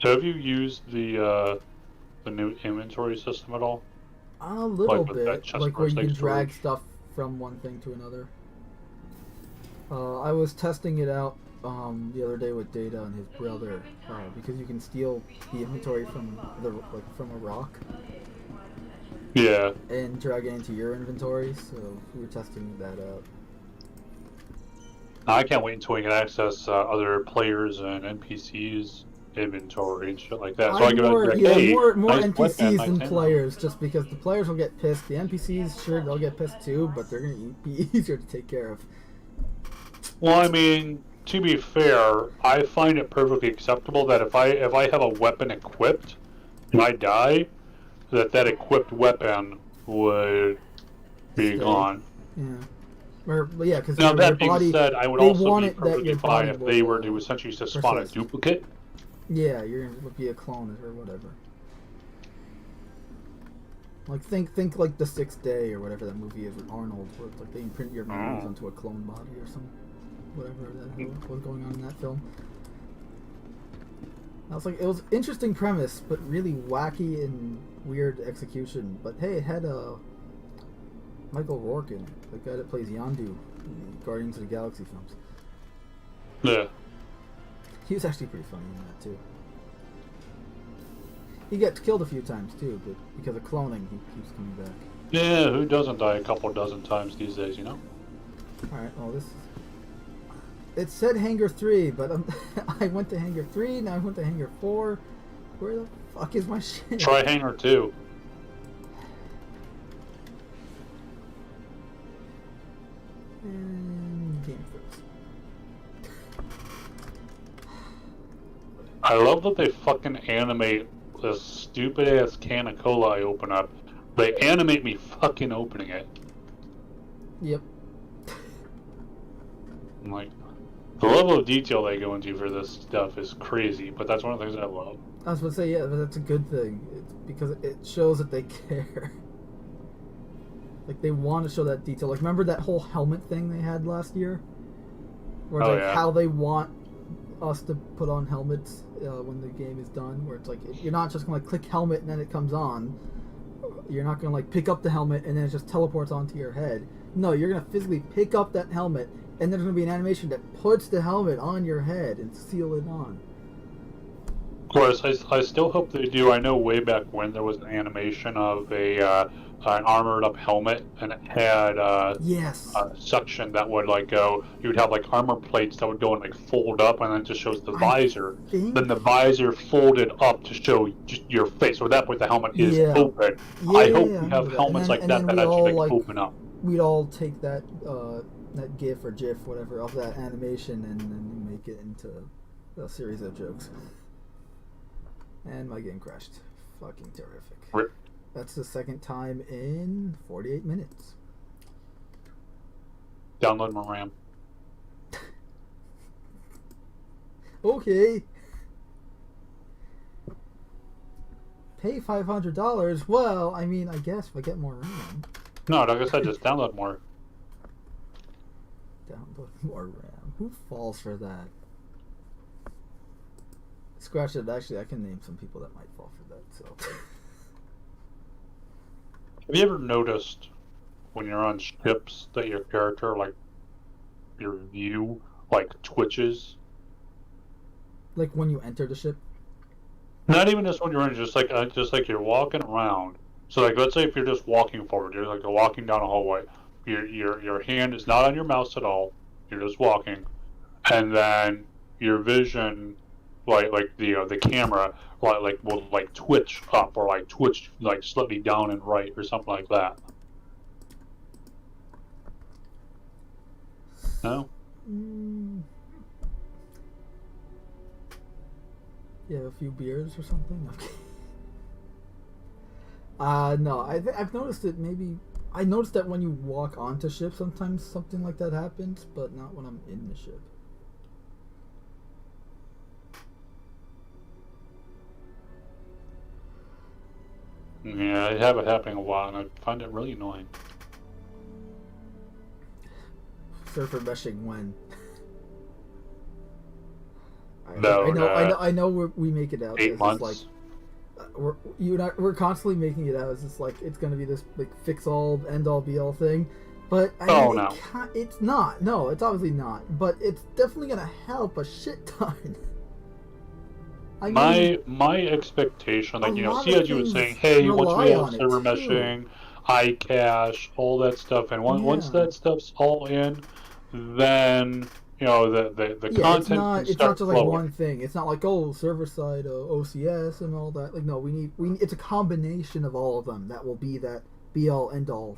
So have you used the new inventory system at all? A little Like with that bit, chest like where burst, you like can drag storage? stuff from one thing to another. I was testing it out the other day with Data and his brother because you can steal the inventory from from a rock Yeah. and drag it into your inventory. So we were testing that out. I can't wait until we can access other players and NPCs inventory and shit like that. So I I'm can more, be like, yeah, hey, more nice weapon, NPCs nice than ammo. players, just because the players will get pissed. The NPCs, sure, they'll get pissed too, but they're gonna be easier to take care of. Well, I mean, to be fair, I find it perfectly acceptable that if I have a weapon equipped and I die, that equipped weapon would be Stay. gone. Yeah. Or, yeah, because Now your that being body, said, I would they also want be it that perfectly your fine body if will they were to essentially just spawn a persist. duplicate. Yeah, you're gonna be a clone or whatever. Like think like The Sixth Day or whatever that movie is with Arnold, where it's like they imprint your memories onto a clone body or some whatever that hell was going on in that film. I was like, it was interesting premise, but really wacky and weird execution. But hey, it had Michael Rourke in it, the guy that plays Yondu in the Guardians of the Galaxy films. Yeah. He was actually pretty funny in that too. He gets killed a few times too, but because of cloning, he keeps coming back. Yeah, who doesn't die a couple dozen times these days, you know? Alright, well, it said Hangar 3, but I went to Hangar 3, now I went to Hangar 4. Where the fuck is my shit? Try Hangar 2. And game first. I love that they fucking animate this stupid ass can of cola I open up. They animate me fucking opening it. Yep. I'm like, the level of detail they go into for this stuff is crazy, but that's one of the things I love. I was going to say, yeah, but that's a good thing. It's because it shows that they care. Like, they want to show that detail. Like, remember that whole helmet thing they had last year? Where it's like how they want us to put on helmets when the game is done. Where it's like, you're not just going to click helmet and then it comes on. You're not going to, like, pick up the helmet and then it just teleports onto your head. No, you're going to physically pick up that helmet and there's going to be an animation that puts the helmet on your head and seal it on. Of course, I still hope they do. I know way back when there was an animation of an armored up helmet, and it had yes. a section that would like go. You would have like armor plates that would go and like fold up, and then it just shows the visor. Then the visor folded up to show just your face. So at that point, the helmet is open. Yeah, I hope we have helmets like that actually like open up. We'd all take that that GIF or GIF, whatever, of that animation and then make it into a series of jokes. And my game crashed. Fucking terrific. Rip. That's the second time in 48 minutes. Download more RAM. Okay. Pay $500. Well, I mean, I guess if I get more RAM. No, like I said, just download more. Download more RAM. Who falls for that? Scratch it. Actually, I can name some people that might fall for that. So. Have you ever noticed when you're on ships that your character, like, your view, like, twitches? Like when you enter the ship? Not even just when you're in, just like you're walking around. So, like, let's say if you're just walking forward, you're like walking down a hallway. Your hand is not on your mouse at all. You're just walking, and then your vision. Like the camera like will like twitch up or like twitch like slightly down and right or something like that. No? You have a few beers or something? Okay. No, I've noticed it. Maybe I noticed that when you walk onto ships, sometimes something like that happens, but not when I'm in the ship. Yeah, I have it happening a lot, and I find it really annoying. Surfer meshing when. I know we make it out 8 as months. like we're constantly making it out as just like it's gonna be this like fix all end all be all thing, but No. It's not. No, it's obviously not. But it's definitely gonna help a shit ton. My expectation, like, see, as you were saying, hey, once we have server meshing, iCache, all that stuff, and once that stuff's all in, then the content it's not just like one thing. It's not like server side OCS and all that. Like no, we need it's a combination of all of them that will be that be all end all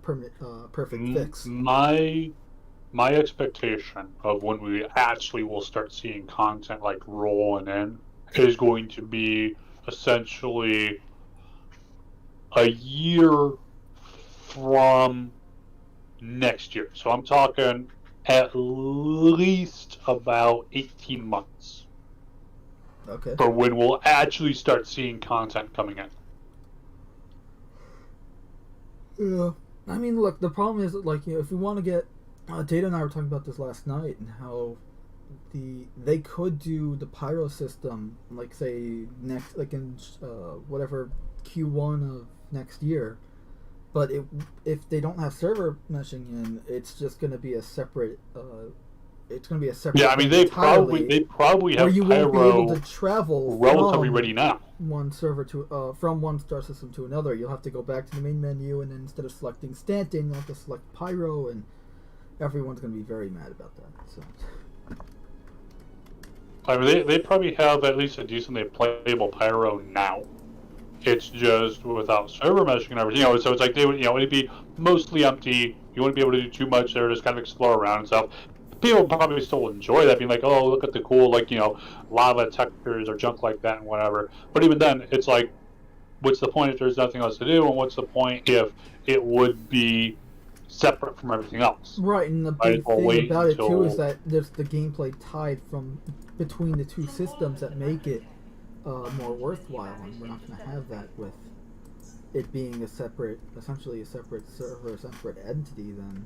perfect fix. My expectation of when we actually will start seeing content like rolling in is going to be essentially a year from next year. So I'm talking at least about 18 months. Okay. For when we'll actually start seeing content coming in. Yeah. I mean, look, the problem is, like, if we want to get... Data and I were talking about this last night, and how they could do the pyro system, like, say, next, like, in whatever Q1 of next year, but if they don't have server meshing in, it's just going to be a separate... it's going to be a separate... Yeah, I mean, they probably have you pyro won't be able to travel relatively ready now. One server to from one star system to another. You'll have to go back to the main menu, and then instead of selecting Stanton, you'll have to select Pyro, and everyone's going to be very mad about that. So. I mean, they probably have at least a decently playable Pyro now. It's just without server meshing and everything. So it's like they would, it'd be mostly empty. You wouldn't be able to do too much there. Just kind of explore around and stuff. People probably still enjoy that, being like, oh, look at the cool, like, lava textures or junk like that and whatever. But even then, it's like, what's the point if there's nothing else to do, and what's the point if it would be separate from everything else? Right, and the big thing about it, too, is that there's the gameplay tied from between the two systems that make it more worthwhile, and we're not going to have that with it being essentially a separate server, a separate entity than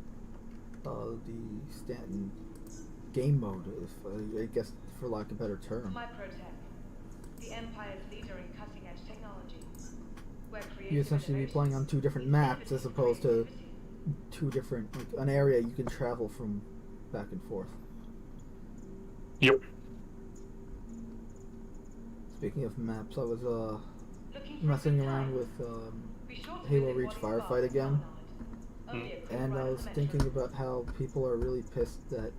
the Stanton game mode, I guess, for lack of a better term. My protect. The Empire's leader in cutting-edge technology. You essentially be playing on two different maps as opposed to two different, like, an area you can travel from back and forth. Yep. Speaking of maps, I was messing around with Halo Reach Firefight again. And I was thinking about how people are really pissed that,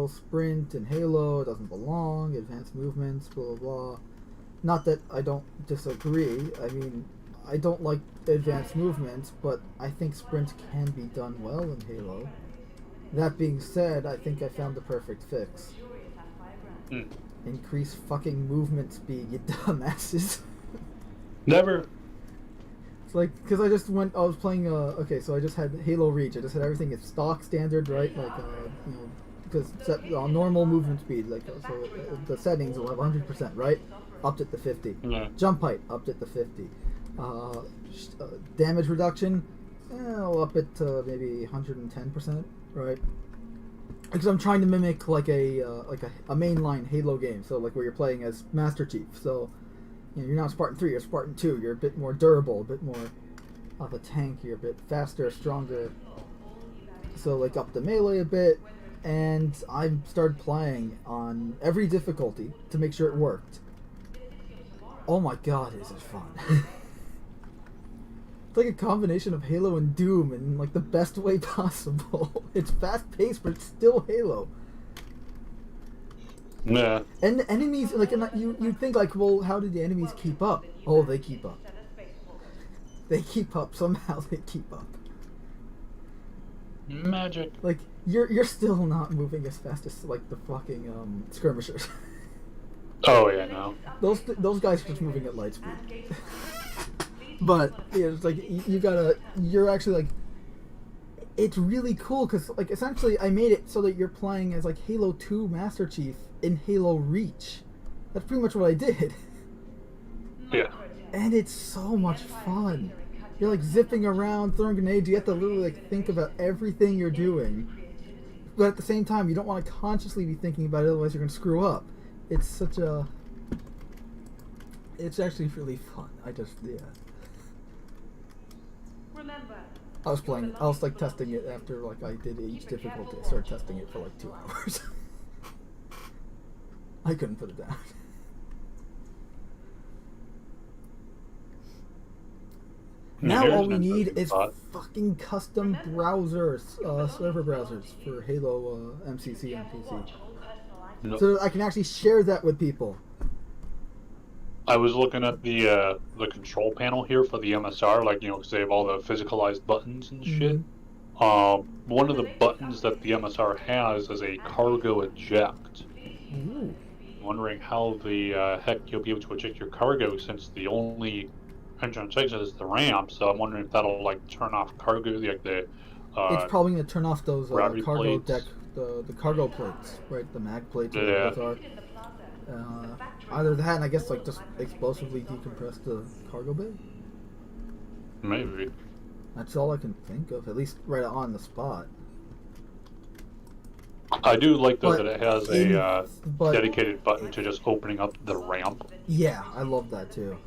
sprint and Halo, it doesn't belong, advanced movements, blah, blah, blah. Not that I don't disagree. I mean, I don't like advanced movements, but I think sprint can be done well in Halo. That being said, I think I found the perfect fix. Increase fucking movement speed, you dumbasses. Never. It's like, because I was playing, so I just had Halo Reach, I just had everything at stock standard, right, like, because normal movement speed, like, so the settings will have 100%, right, upped it to 50, jump height, upped it to 50, damage reduction, I'll up it to maybe 110%, right, because I'm trying to mimic, like a mainline Halo game, so, like, where you're playing as Master Chief, so... You're not Spartan 3, you're Spartan 2. You're a bit more durable, a bit more of a tank. You're a bit faster, stronger. So, like, up the melee a bit. And I started playing on every difficulty to make sure it worked. Oh my god, is it fun. It's like a combination of Halo and Doom in, like, the best way possible. It's fast-paced, but it's still Halo. Yeah. And the enemies, like, you think, like, well, how did the enemies keep up? Oh, they keep up. They keep up. Somehow they keep up. Magic. Like, you're still not moving as fast as, like, the fucking skirmishers. Oh yeah, no. Those guys are just moving at light speed. But yeah, it's like you gotta. You're actually like. It's really cool because like essentially I made it so that you're playing as like Halo 2 Master Chief in Halo Reach. That's pretty much what I did. Yeah. And it's so much fun. You're like zipping around, throwing grenades. You have to literally like think about everything you're doing. But at the same time, you don't want to consciously be thinking about it, otherwise you're going to screw up. It's such a... It's actually really fun. Yeah. I was like testing it after like I did each difficulty. I started testing it for like 2 hours. I couldn't put it down. Now all we need is fucking custom browsers, server browsers for Halo MCC on PC. Nope. So that I can actually share that with people. I was looking at the control panel here for the MSR, like, you know, because they have all the physicalized buttons and shit. One of the buttons that the MSR has is a cargo eject. Ooh. I'm wondering how the heck you'll be able to eject your cargo, since the only entrance exit is the ramp. So I'm wondering if that'll like turn off cargo, like the. It's probably gonna turn off those cargo plates. deck, the cargo plates, right? The mag plates. Or Yeah. those are. Either that, and I guess like just explosively decompress the cargo bay. Maybe. That's all I can think of, at least right on the spot. I do like though But that it has a dedicated button to just opening up the ramp. Yeah, I love that too.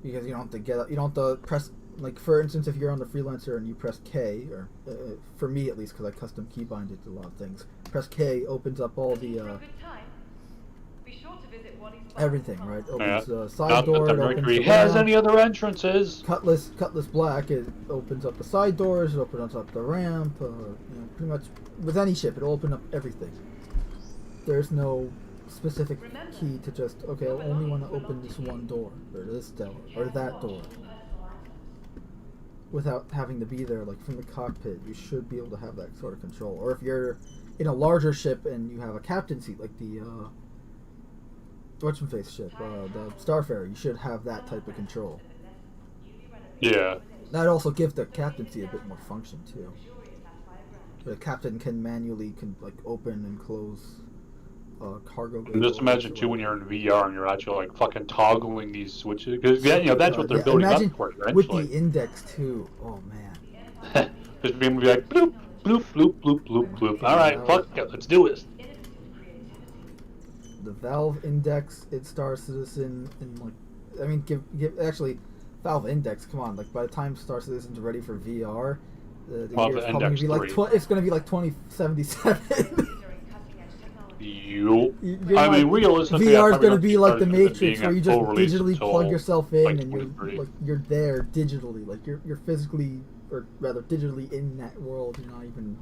Because you don't have to you don't have to press, like for instance, if you're on the freelancer and you press K, or for me at least, because I custom keybind it to a lot of things, press K opens up all the everything, right? Opens side Not door. that the It opens Mercury the has ramp. any other entrances. Cutlass Black. It opens up the side doors. It opens up the ramp. You know, pretty much with any ship, it'll open up everything. There's no specific key to just okay. I only want to open this one door, or this door, or that door, without having to be there. Like from the cockpit, you should be able to have that sort of control. Or if you're in a larger ship and you have a captain seat, like the what's-face ship, the Starfarer, you should have that type of control. Yeah. That also gives the captaincy a bit more function too. The captain can manually like open and close cargo. And just imagine too when you're in VR and you're actually like fucking toggling these switches, because you know that's what they're building up for eventually. With the index too. Oh man. Just being like bloop bloop bloop bloop bloop bloop. All right, fuck it, let's do this. The Valve Index, its Star Citizen, and like, I mean, actually, Valve Index. Come on, like by the time Star Citizen's ready for VR, the year's probably gonna be like it's gonna be like 2077. I mean, realistically, VR is gonna be like the Matrix, where you just release digitally plug yourself in like and you're there digitally, like you're physically, or rather digitally in that world. You're not even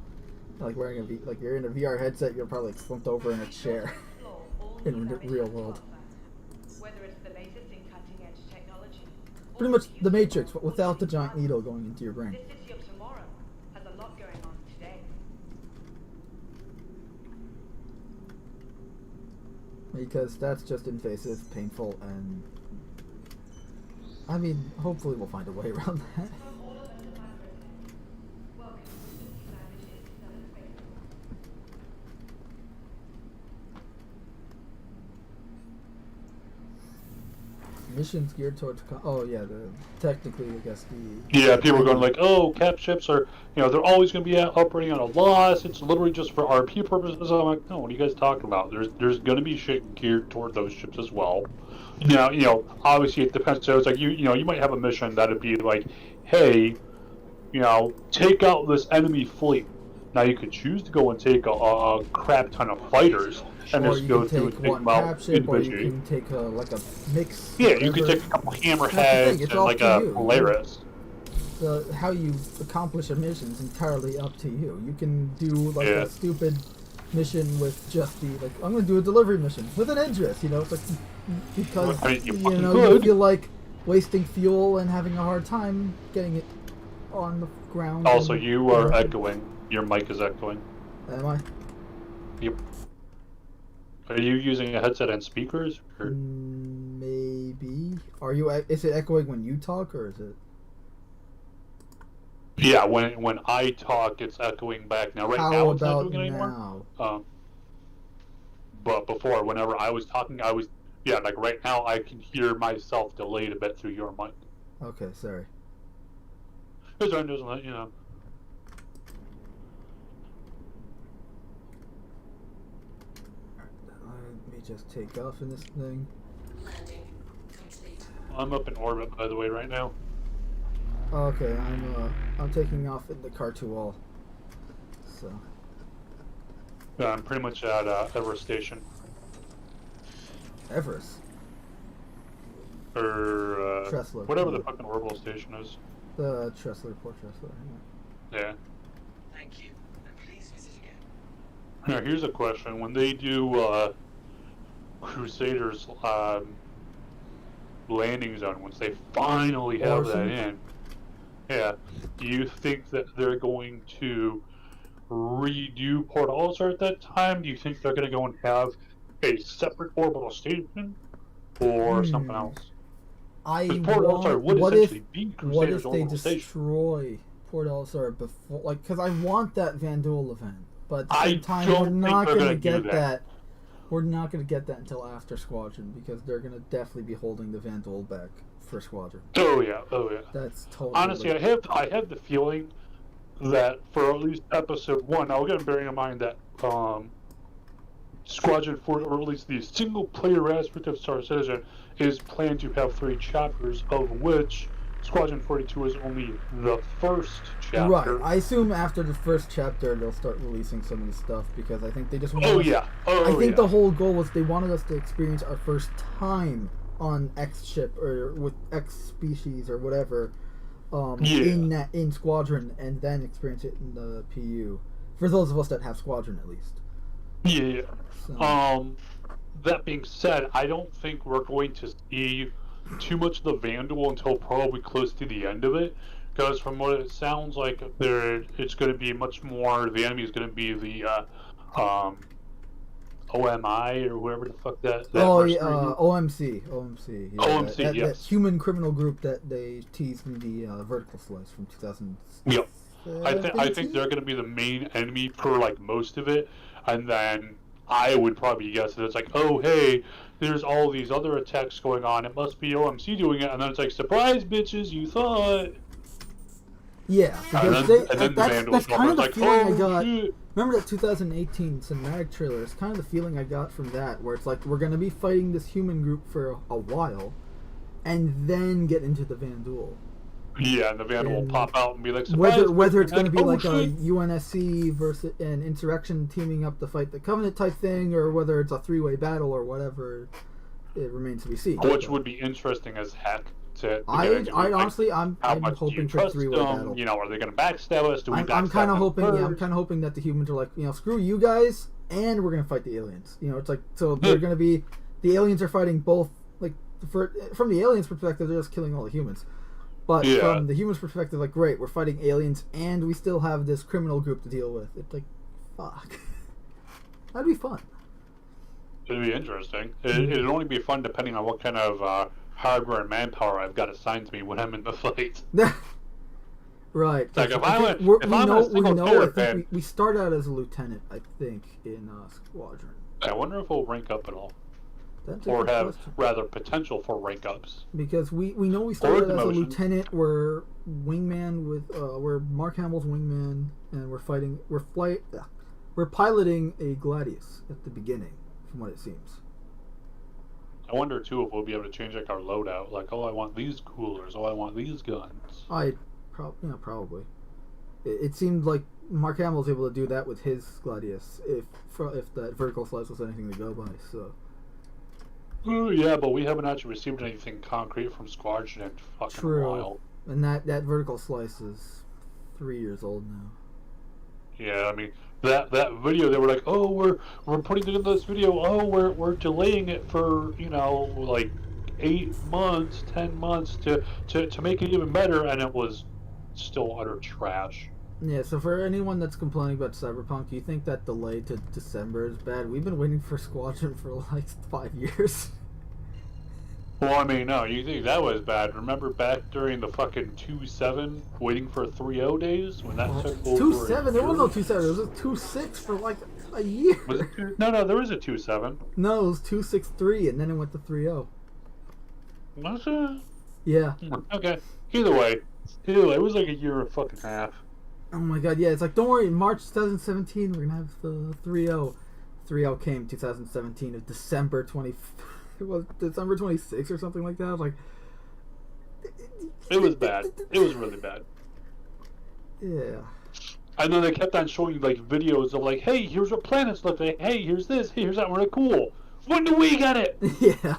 like wearing like you're in a VR headset. You're probably like slumped over in a chair. In the real world. Pretty much the Matrix, but without the giant needle going into your brain. Because that's just invasive, painful, and I mean, hopefully we'll find a way around that. Missions geared towards technically I guess people are going like, oh, cap ships are, you know, they're always going to be operating on a loss, it's literally just for RP purposes. I'm like, no, what are you guys talking about? There's going to be shit geared toward those ships as well. Now, you know, obviously it depends. So it's like you know, you might have a mission that'd be like, hey, you know, take out this enemy fleet. Now you could choose to go and take a crap ton of fighters and just go through and take them out individually. Or you can take like a mix. Yeah, you could take a couple hammerheads and like a Polaris. How you accomplish a mission is entirely up to you. You can do like a stupid mission with just I'm going to do a delivery mission with an Idris. You know, it's like because you feel like wasting fuel and having a hard time getting it on the ground. Also, you are echoing. Your mic is echoing. Am I? Yep. Are you using a headset and speakers? Or? Maybe. Are you? Is it echoing when you talk, or is it? Yeah, when I talk, it's echoing back. Now, right How now, it's not about doing it anymore. now? But before, whenever I was talking, like right now, I can hear myself delayed a bit through your mic. Okay, sorry. Because I'm just letting you know. Let me just take off in this thing. Landing complete. I'm up in orbit, by the way, right now. Okay, I'm taking off in the Car2All. So. Yeah, I'm pretty much at Everest Station. Everest. Or Tressler. whatever the fucking orbital station is. The Tressler, Port Tressler. Yeah. Thank you. And please visit again. Now, here's a question: when they do Crusaders landing zone, once they finally have that in, yeah, do you think that they're going to redo Port Olisar at that time? Do you think they're going to go and have a separate orbital station or something else? Because Port Olisar would essentially be Crusaders' orbital station. Destroy Port Olisar before, like, because I want that Vandul event, but at the I same time, don't we're think not they're going to gonna do get that. that. We're not going to get that until after Squadron, because they're going to definitely be holding the Vandul back for Squadron. Oh yeah. That's totally. Honestly, I have the feeling that for at least episode 1, now again, bearing in mind that Squadron 4, or at least the single-player aspect of Star Citizen, is planned to have 3 chapters, of which Squadron 42 is only the first chapter. Right. I assume after the first chapter, they'll start releasing some of the stuff, because I think they just want I think the whole goal was they wanted us to experience our first time on X ship, or with X species, or whatever, in Squadron, and then experience it in the PU. For those of us that have Squadron, at least. Yeah. So. That being said, I don't think we're going to see too much of the Vandal until probably close to the end of it, because from what it sounds like, it's going to be much more. The enemy is going to be the OMI, or whoever the fuck that OMC. Yeah, OMC, yes. That human criminal group that they teased in the Vertical Slice from 2000. Yep. I think they're going to be the main enemy for like most of it, and then I would probably guess that it's like, oh hey, there's all these other attacks going on. It must be OMC doing it, and then it's like, surprise, bitches, you thought. Yeah, because that's kind of the like, feeling I got. Shit. Remember that 2018 cinematic trailer? It's kind of the feeling I got from that, where it's like we're gonna be fighting this human group for a while, and then get into the Vandul. Yeah, and the Vandal will pop out and be like, surprise, whether it's going to be like shit. a UNSC versus an insurrection teaming up to fight the Covenant type thing, or whether it's a 3-way battle or whatever, it remains to be seen. Which would be interesting as heck. I'm hoping for a 3-way battle. You know, are they going to backstab us? Do we I'm kind of hoping. first? Yeah, I'm kind of hoping that the humans are like, screw you guys, and we're going to fight the aliens. It's like, so they're going to be, the aliens are fighting both. Like, from the aliens' perspective, they're just killing all the humans. But from the humans' perspective, like, great, we're fighting aliens, and we still have this criminal group to deal with. It's like, fuck. That'd be fun. It'd be interesting. It'd only be fun depending on what kind of hardware and manpower I've got assigned to me when I'm in the fight. Right. Like, if I'm we start out as a lieutenant, I think, in Squadron. I wonder if we'll rank up at all. That's a or good have question. rather potential for rank ups. Because we know we started as a demotion. lieutenant. We're wingman with we're Mark Hamill's wingman, and we're piloting a Gladius at the beginning, from what it seems. I wonder too if we'll be able to change like our loadout. Like, oh, I want these coolers. Oh, I want these guns. Probably. It seemed like Mark Hamill was able to do that with his Gladius, if that Vertical Slice was anything to go by. So. Yeah, but we haven't actually received anything concrete from Squadron in fucking a while. And that Vertical Slice is 3 years old now. Yeah, I mean that video, they were like, oh, we're putting together this video. Oh, we're delaying it for like 8 months, 10 months to make it even better, and it was still utter trash. Yeah, so for anyone that's complaining about Cyberpunk, you think that delay to December is bad? We've been waiting for Squadron for like 5 years. Well, I mean, no, you think that was bad. Remember back during the fucking 2.7, waiting for 3.0 days when that took over 2.7? There was no a 2.7. There was a 2.6 for like a year. Was it no, there was a 2.7. No, it was 2.6.3, and then it went to 3.0. Was it? Yeah. Okay. Either way, it was like a year and a fucking half. Oh my god, yeah, it's like, don't worry, in March 2017, we're gonna have the 3.0. 3.0 came 2017 of December 20... It was December 26th or something like that. Like, it was bad. It was really bad. Yeah. And then they kept on showing like videos of like, hey, here's what planets look like. Hey, here's this. Hey, here's that. We're like, cool. When do we get it? Yeah.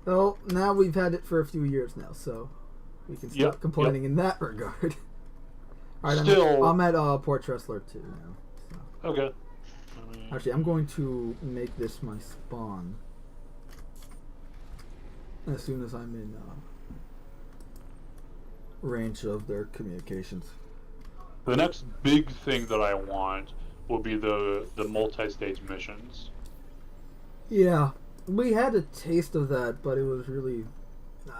Well, now we've had it for a few years now, so we can stop complaining in that regard. All right, Still, I'm at Port Tressler too now. So. Okay. Actually, I'm going to make this my spawn as soon as I'm in range of their communications. The next big thing that I want will be the multi-stage missions. Yeah, we had a taste of that, but it was really,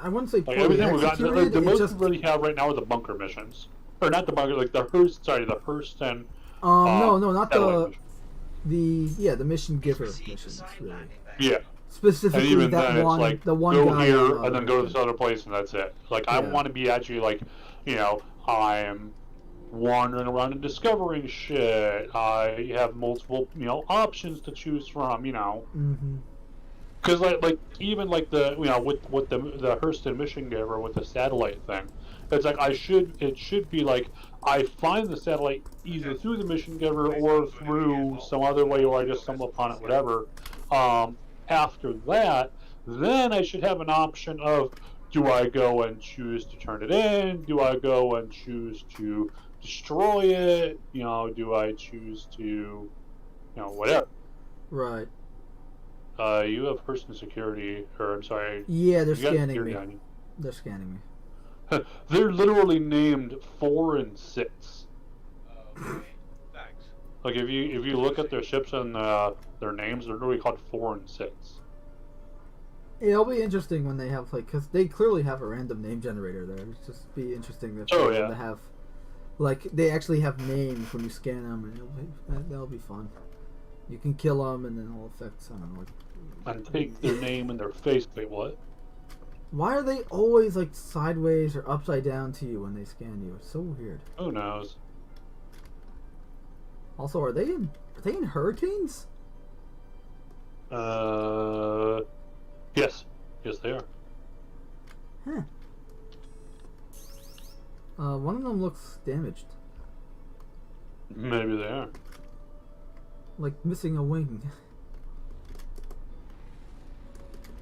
I wouldn't say Like poorly everything we got, executed. the most just, we really have right now are the bunker missions, or not the bunker, like the Hearst. Sorry, the Hearst and no, not satellite the mission giver missions. Really. Yeah. Specifically, And even that then, one, it's like, the one go guy here on, and then go to this other place, and that's it. Like, I Yeah. want to be actually, like, you know, I'm wandering around and discovering shit. I have multiple, you know, options to choose from, you know. Mm-hmm. Because, like even, like, the, you know, with the Hurston mission giver with the satellite thing, it's like, it should be, like, I find the satellite either through the mission giver or through some other way, or I just stumble upon it, whatever. After that, then I should have an option of, do I go and choose to turn it in? Do I go and choose to destroy it? You know, do I choose to, you know, whatever. Right. You have person security, or I'm sorry. Yeah, they're you got scanning security me. on you. They're scanning me. They're literally named 4 and 6. Thanks. Like if you look at their ships and their names, they're literally called 4 and 6. It'll be interesting when they have, like, because they clearly have a random name generator there. It'll just be interesting if Oh, they yeah. to have, like, they actually have names when you scan them, and that'll be fun. You can kill them, and then it'll affect, I don't know, like, And take their name and their face. Wait, what? why are they always, like, sideways or upside down to you when they scan you? It's so weird. Who knows? Also, are they in hurricanes? Yes. Yes, they are. Huh. One of them looks damaged. Maybe they are. Like missing a wing.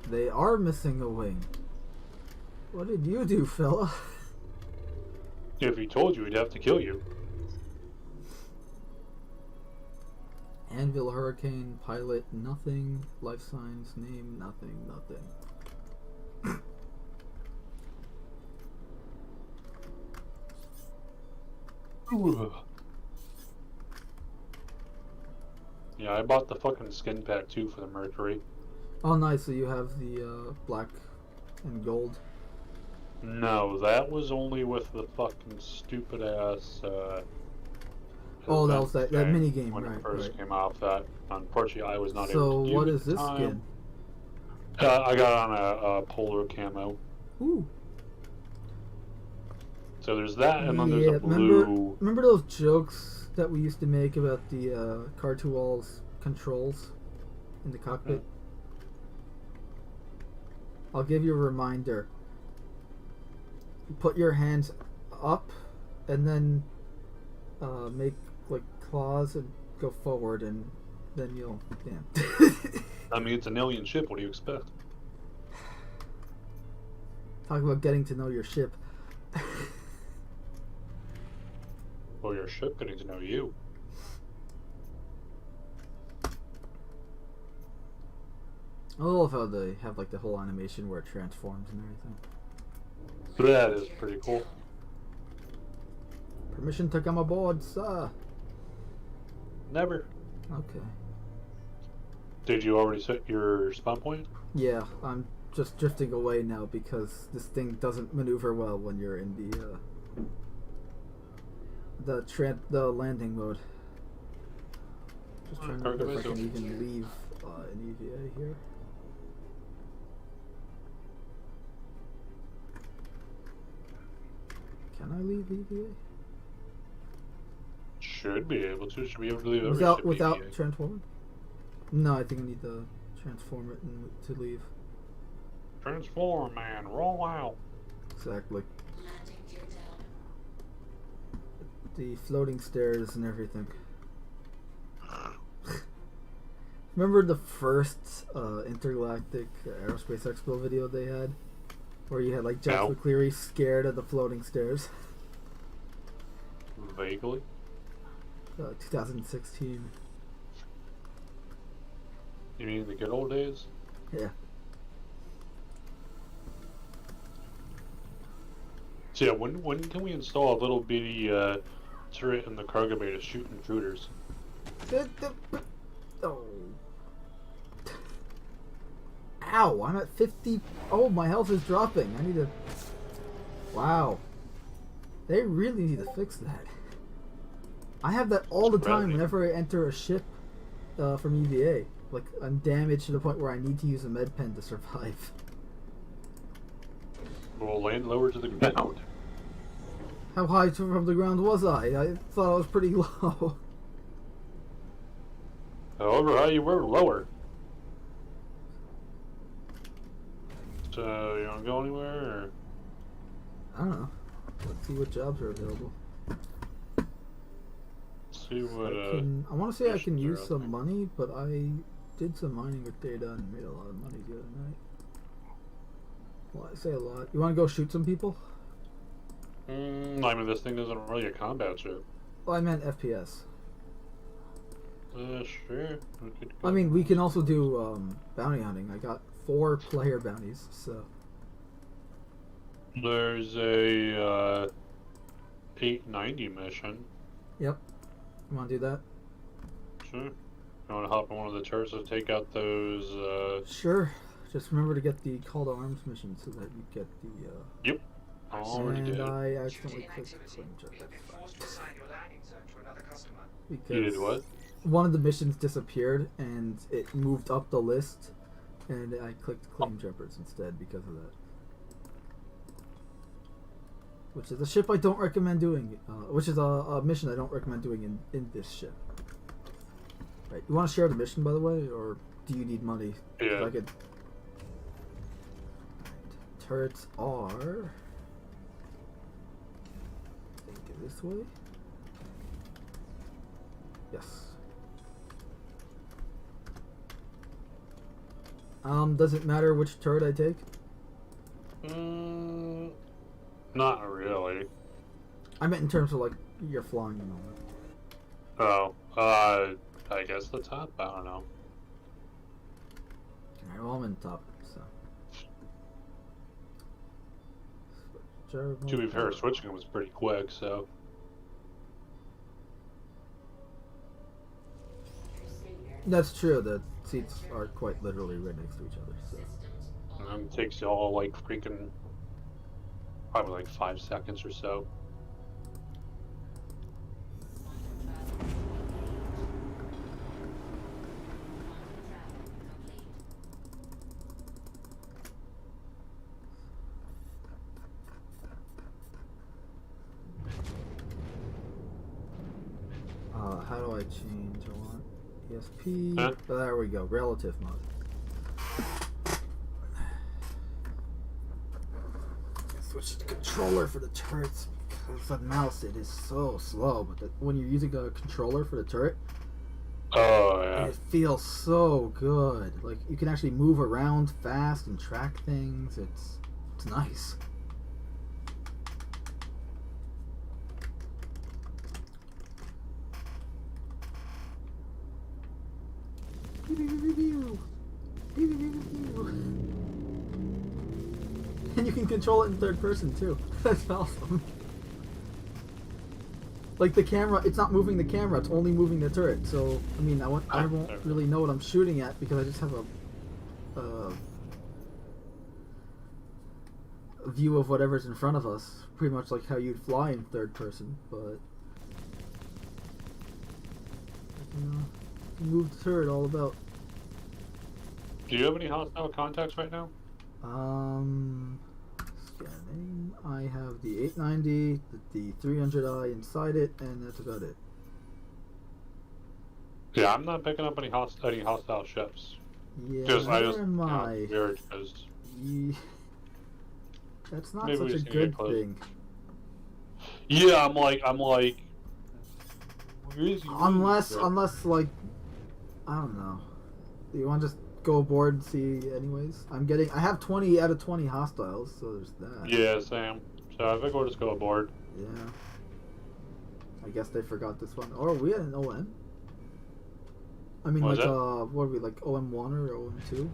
They are missing a wing. What did you do, fella? If he told you, he'd have to kill you. Anvil, Hurricane, Pilot, nothing. Life Signs, name, nothing. Yeah, I bought the fucking skin pack too for the Mercury. Oh, nice. So you have the black and gold. No, that was only with the fucking stupid ass. Oh, that was that mini game, when right? it first Right. came out. That unfortunately I was not So able to do what at is the this time. skin? I got on a polar camo. Ooh. So there's that, and then Yeah, there's a blue. remember those jokes that we used to make about the Car2Wall's controls in the cockpit? I'll give you a reminder. Put your hands up, and then make like claws and go forward, and then you'll. Yeah. I mean, it's an alien ship. What do you expect? Talk about getting to know your ship. Or your ship getting to know you. I love how they have like the whole animation where it transforms and everything. That is pretty cool. Permission to come aboard, sir. Never. Okay. Did you already set your spawn point? Yeah, I'm just drifting away now because this thing doesn't maneuver well when you're in the landing mode. Just trying to remember if I can even leave an EVA here. Can I leave EVA? Should be able to. Should be able to leave every Without ship EVA. transforming? No, I think I need to transform it to leave. Transform, man. Roll out. Exactly. Landing gear down. The floating stairs and everything. Remember the first intergalactic aerospace expo video they had? Where you had like Jack No. McCleary scared of the floating stairs? Vaguely. 2016. You mean the good old days? Yeah. So yeah, when can we install a little bitty turret in the cargo bay to shoot intruders? Oh. Ow, I'm at 50. Oh, my health is dropping. I need to... Wow. They really need to fix that. I have that all the time whenever I enter a ship from EVA. Like, I'm damaged to the point where I need to use a med pen to survive. We'll land lower to the ground. How high from the ground was I? I thought I was pretty low. However high you were, lower. So, you wanna go anywhere, or? I don't know. Let's see what jobs are available. See what, I want to say I can missions are use out some there. money, but I did some mining with data and made a lot of money the other night. Well, I say a lot. You want to go shoot some people? I mean, this thing isn't really a combat ship. Well, I meant FPS. Sure. We could I go. mean, we can also do bounty hunting. I got 4 player bounties, so... There's a 890 mission. Yep. You want to do that? Sure. You want to hop on one of the turrets to take out those? Sure. Just remember to get the call to arms mission so that you get the... Yep. I already and did. I accidentally clicked claim check. Because You did what? one of the missions disappeared and it moved up the list, and I clicked claim jumpers instead because of that. Which is a ship I don't recommend doing. Which is a mission I don't recommend doing in this ship. Right. You want to share the mission, by the way, or do you need money? 'Cause Yeah. I could. Right. Turrets are. I think this way. Yes. Does it matter which turret I take? Not really. I meant in terms of like you're flying and all that. Oh, I guess the top. I don't know. Alright, well I'm in top, so. To be fair, switching was pretty quick, so. That's true. The seats are quite literally right next to each other. So. And it takes you all like freaking probably like 5 seconds or so. How do I change? I want ESP. Huh? Oh, there we go. Relative mode. Switch to controller for the turrets because the mouse it is so slow. But when you're using a controller for the turret, Oh yeah. it feels so good. Like you can actually move around fast and track things. It's nice. And you can control it in third person too. That's awesome. Like the camera, it's not moving the camera, it's only moving the turret. So, I mean, I won't really know what I'm shooting at because I just have a view of whatever's in front of us. Pretty much like how you'd fly in third person, but move the turret all about. Do you have any hostile contacts right now? Scanning. I have the 890, the 300i inside it, and that's about it. Yeah, I'm not picking up any hostile ships. Yeah, Weird, that's not maybe such a good thing. Yeah, I'm like, where is he? Unless, like, I don't know. Do you want to just go aboard and see anyways? I have 20 out of 20 hostiles, so there's that. Yeah, Sam. So I think we'll just go aboard. Yeah. I guess they forgot this one. Or we had an OM. I mean, What like, was what are we, like, OM1 or OM2?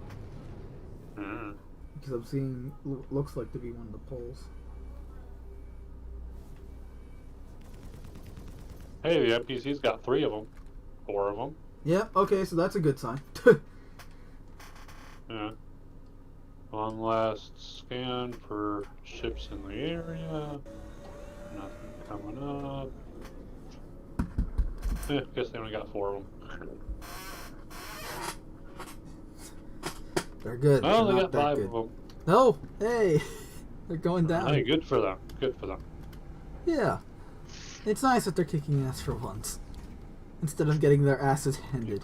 Mm-hmm. Because I'm seeing, looks like to be one of the polls. Hey, the NPC's got 3 of them. 4 of them. Yeah, okay, so that's a good sign. Yeah. One last scan for ships in the area. Nothing coming up. Guess they only got 4 of them. They're good. Oh, They're they not got 5 that of good. them. No, hey, they're going down. Hey, good for them. Good for them. Yeah, it's nice that they're kicking ass for once, instead of getting their asses handed.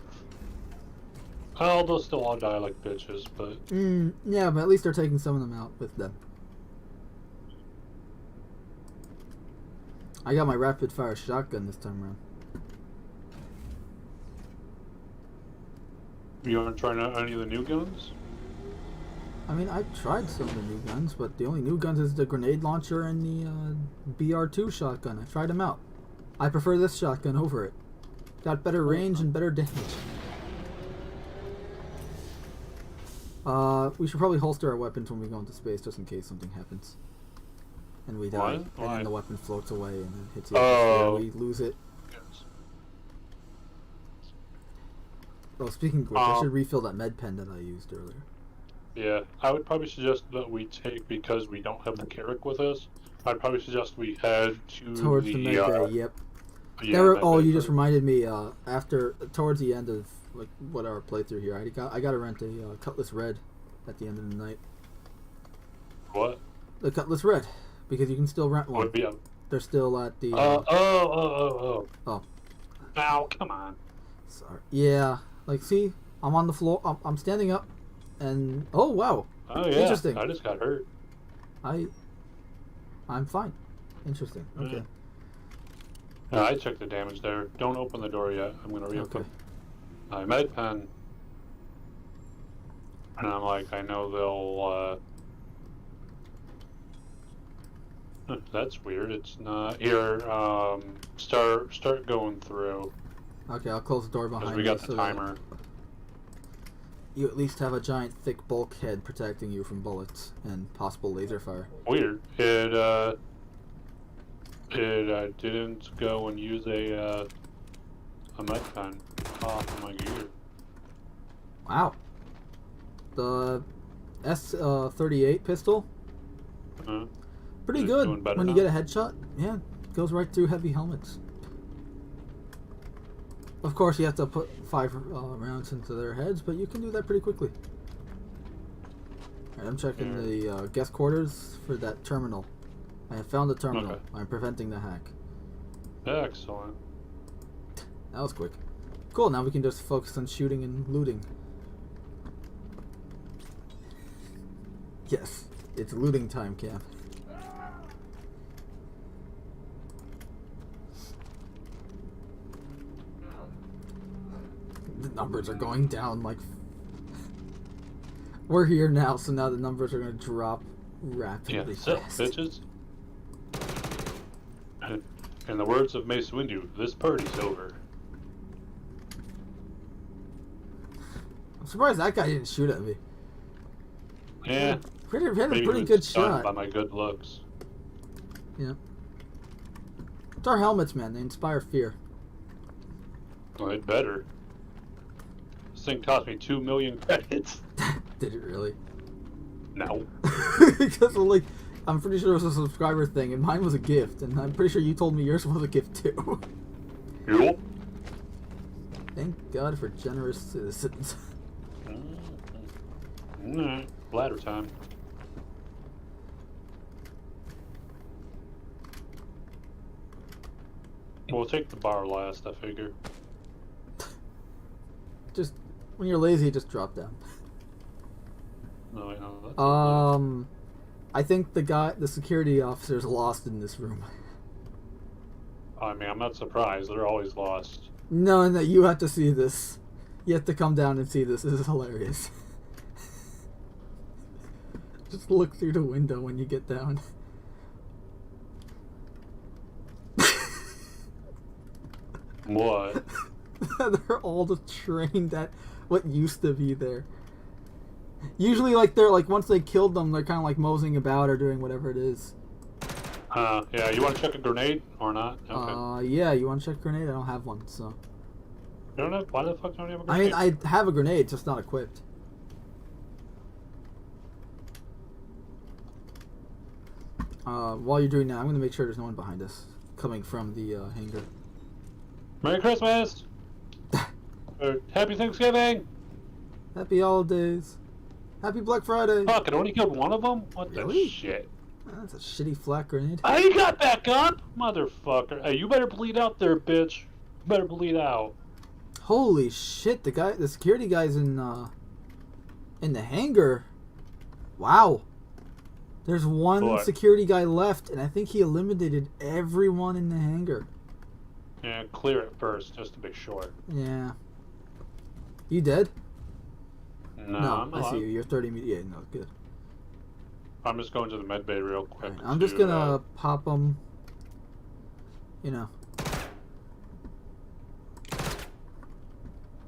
Oh, they'll still all die like bitches, but... Yeah, but at least they're taking some of them out with them. I got my rapid fire shotgun this time around. You want to try any of the new guns? I mean, I've tried some of the new guns, but the only new guns is the grenade launcher and the BR2 shotgun. I tried them out. I prefer this shotgun over it. Got better range and better damage. We should probably holster our weapons when we go into space, just in case something happens. And we die, and then the weapon floats away and then hits the atmosphere, and we lose it. Yes. Oh, speaking of which, I should refill that med pen that I used earlier. Yeah, I would probably suggest that we take, because we don't have the Carrick with us, I'd probably suggest we head to towards the med bay, yep. Yeah, you just reminded me, towards the end of, like, what our playthrough here, I got to rent a Cutlass Red at the end of the night. What? The Cutlass Red, because you can still rent one. They're still at the... Oh. Oh. Now, come on. Sorry. Yeah, like, see, I'm on the floor, I'm standing up, and... Oh, wow. Oh, yeah. Interesting. I just got hurt. I'm fine. Interesting. Okay. Yeah. Yeah, I checked the damage there. Don't open the door yet. I'm going to re-equip my med pen. And I'm like, I know they'll... That's weird. It's not... Here, start going through. Okay, I'll close the door behind we me. got the timer. You at least have a giant, thick bulkhead protecting you from bullets and possible laser fire. Weird. It didn't go and use a med pen off my gear. Wow. The S38 pistol? Pretty good when you get a headshot. Yeah, goes right through heavy helmets. Of course, you have to put 5 rounds into their heads, but you can do that pretty quickly. Alright, I'm checking the guest quarters for that terminal. I have found the terminal. Okay. I'm preventing the hack. Excellent. That was quick. Cool, now we can just focus on shooting and looting. Yes, it's looting time, Cam. The numbers are going down like... We're here now, so now the numbers are going to drop rapidly fast. Bitches. In the words of Mace Windu, this party's over. I'm surprised that guy didn't shoot at me. Yeah. Had a pretty good shot. By my good looks. Yeah. It's our helmets, man. They inspire fear. Well, it better. This thing cost me 2 million credits. Did it really? No. Because like, I'm pretty sure it was a subscriber thing, and mine was a gift, and I'm pretty sure you told me yours was a gift too. Yep. Thank God for generous citizens. Alright, bladder time. We'll take the bar last, I figure. Just when you're lazy, just drop down. No, I know. That's I think the security officer's lost in this room. I mean, I'm not surprised. They're always lost. No, you have to see this. You have to come down and see this. This is hilarious. Just look through the window when you get down. What? They're all just trained at what used to be there. Usually, like, they're like, once they killed them, they're kind of like moseying about or doing whatever it is. Yeah, you want to check a grenade or not? Okay. Yeah, you want to check a grenade? I don't have one, so. You don't have? Why the fuck don't you have a I grenade? mean, I have a grenade, just not equipped. While you're doing that, I'm going to make sure there's no one behind us coming from the hangar. Merry Christmas! Happy Thanksgiving! Happy holidays. Happy Black Friday. Fuck, it only killed one of them? What Really? the shit? That's a shitty flak grenade. I got back up! Motherfucker. Hey, you better bleed out there, bitch. You better bleed out. Holy shit, the security guy's in the hangar. Wow. There's one What? security guy left, and I think he eliminated everyone in the hangar. Yeah, clear it first, just to be sure. Yeah. You dead? No, I'm I see alive. you. You're 30 meters. Yeah, no, good. I'm just going to the med bay real quick. Alright, I'm just gonna pop them. You know.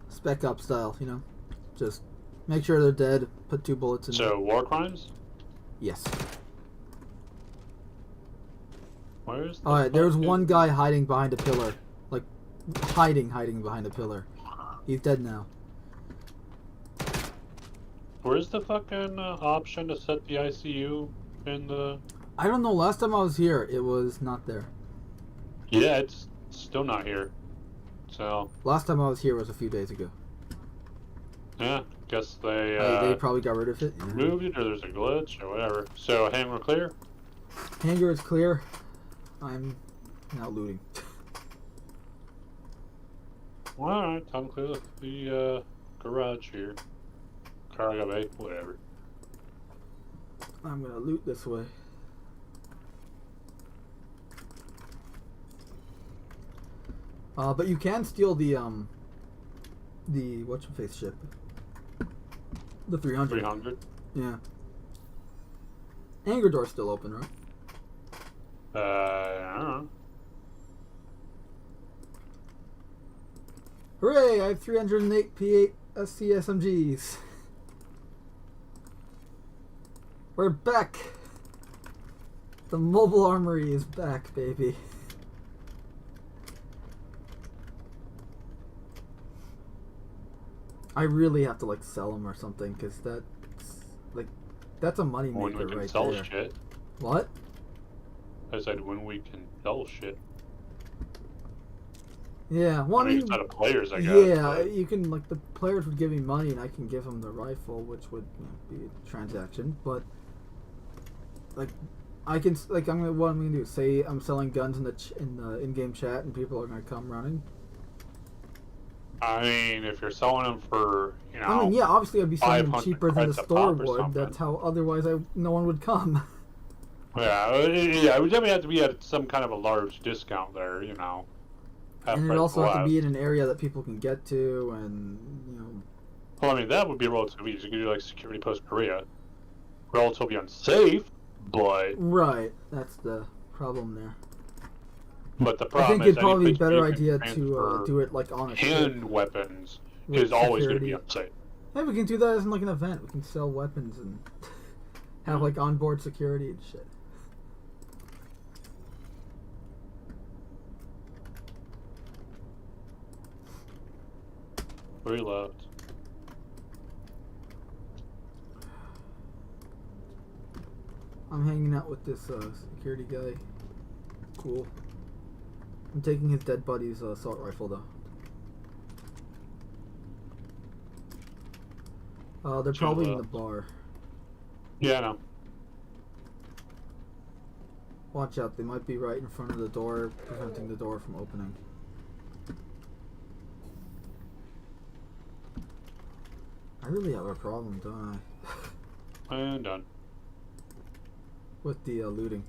Spec up style, you know. Just make sure they're dead. Put 2 bullets in. So, war crimes? Yes. Where's the Alright, there's fucking- one guy hiding behind a pillar. Like, hiding behind a pillar. He's dead now. Where's the fucking option to set the ICU in the... I don't know, last time I was here, it was not there. Yeah, it's still not here. So, Last time I was here was a few days ago. yeah, guess they They probably got rid of it. Yeah. moved it, or there's a glitch, or whatever. So, hangar clear? Hangar is clear. I'm now looting. Alright, time to clear the garage here. Cargo bay, whatever. I'm gonna loot this way. But you can steal the what's-your-face ship. The 300. 300? Yeah. Hangar door's still open, right? I don't know. Hooray! I have 308 P8 SCSMGs. We're back! The mobile armory is back, baby. I really have to like sell them or something, because that's a money When we maker can right sell there. shit. What? I said when we can sell shit. Yeah, well, I mean, instead of players, I guess. yeah, but- you can, like, the players would give me money and I can give them the rifle, which would, you know, be a transaction, but, like, I can, like, what I'm gonna do, say I'm selling guns in the in-game chat and people are gonna come running. I mean, if you're selling them for, you know, I mean, yeah, obviously I'd be selling them 500 cheaper than the credits a store pop or would, something. that's how, otherwise no one would come. yeah, it would definitely have to be at some kind of a large discount there, you know. And it price also has to less. be in an area that people can get to, and, you know. Well, I mean, that would be relatively easy. You could do like security post Korea. Relatively unsafe, but That's the problem there. the I problem think is it'd probably be a anything better you can idea to transfer do it, like, on a ship. hand weapons with is always going to be security. unsafe. Hey, we can do that as like an event. We can sell weapons and have like onboard security and shit. Where he left. I'm hanging out with this security guy. Cool. I'm taking his dead buddy's assault rifle though. They're probably in the bar. Yeah, I know. Watch out, they might be right in front of the door, preventing the door from opening. I really have a problem, don't I? And done. With the looting.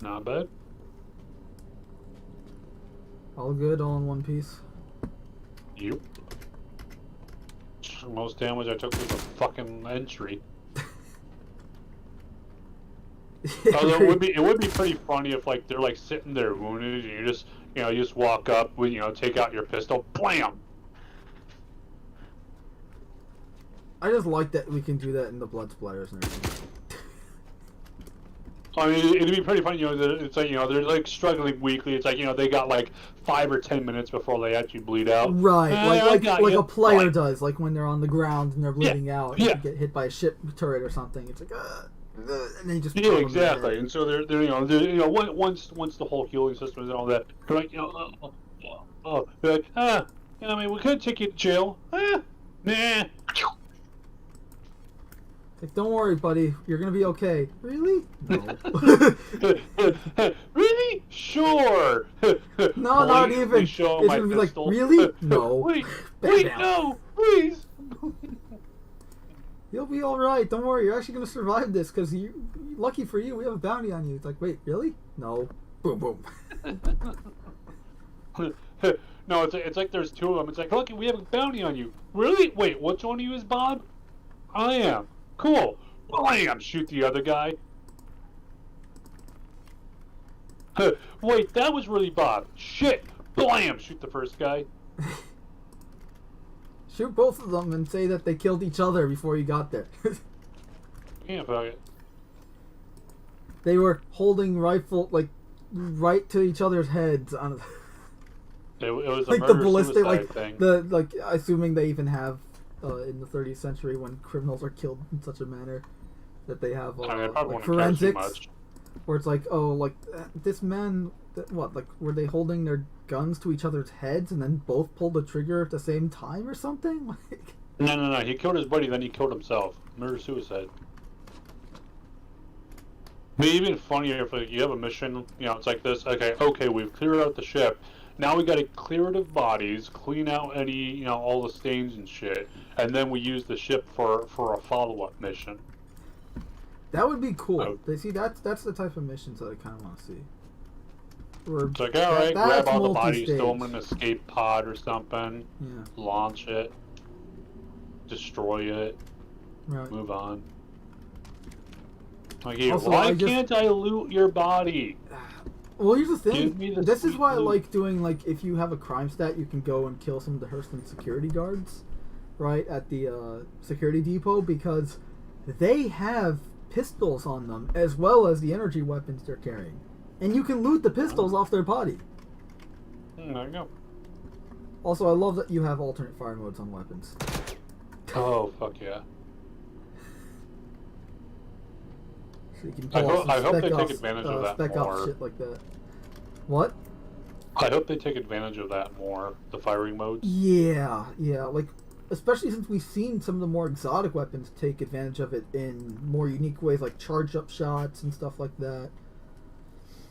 Not bad. All good, all in one piece. Yep. Most damage I took was a fucking entry. Although it would be pretty funny if like they're like sitting there wounded and you just you just walk up, take out your pistol, blam. I just like that we can do that in the blood splatters and everything. I mean, it'd be pretty funny, it's like, they're like struggling weakly. It's like, they got like 5 or 10 minutes before they actually bleed out. Right, like a player like, does, like when they're on the ground and they're bleeding out, and yeah. you get hit by a ship turret or something. It's like, and then you just yeah, exactly. And so they're once the whole healing system and all that, they're like, they're like, I mean, we could take you to jail. Nah. Like, don't worry, buddy. You're gonna be okay. Really? No. Really? Sure. No, not even. It's gonna be like, really? No. Wait, Down. no, please. You'll be all right. Don't worry. You're actually gonna survive this because lucky for you, we have a bounty on you. It's like, wait, really? No. Boom, boom. No, it's like there's 2 of them. It's like, look, we have a bounty on you. Really? Wait, which one of you is Bob? I am. Cool. Blam! Shoot the other guy. Wait, that was really Bob. Shit! Blam! Shoot the first guy. Shoot both of them and say that they killed each other before you got there. Yeah, fuck it. They were holding rifle like right to each other's heads on It was a like the murder ballistic, suicide like thing. assuming they even have in the 30th century when criminals are killed in such a manner that they have I mean, I probably like wouldn't care too forensics, much. where it's like, oh, like this man, what, like were they holding their guns to each other's heads and then both pulled the trigger at the same time or something? Like, No. He killed his buddy, then he killed himself. Murder suicide. But even funnier if like, you have a mission, it's like this. Okay, we've cleared out the ship. Now we got to clear it of bodies, clean out any, all the stains and shit, and then we use the ship for a follow-up mission. that would be cool. Oh. See, that's the type of missions that I kind of want to see. It's like, all right, grab all the bodies, multi-stage. throw them in an escape pod or something, Yeah, launch it, destroy it, right. move on. Like, hey, Also, why can't I loot your body? Well, here's the Give me thing. the This is sweet why I loot. like doing, like, if you have a crime stat, you can go and kill some of the Hurston security guards, right, at the security depot, because they have pistols on them, as well as the energy weapons they're carrying. And you can loot the pistols off their body. There you go. Also, I love that you have alternate fire modes on weapons. Oh, fuck yeah. So you can I pull hope- off some I hope they spec take off, advantage of that spec off more. shit like that. What? I hope they take advantage of that more, the firing modes. Yeah, like, especially since we've seen some of the more exotic weapons take advantage of it in more unique ways, like charge-up shots and stuff like that.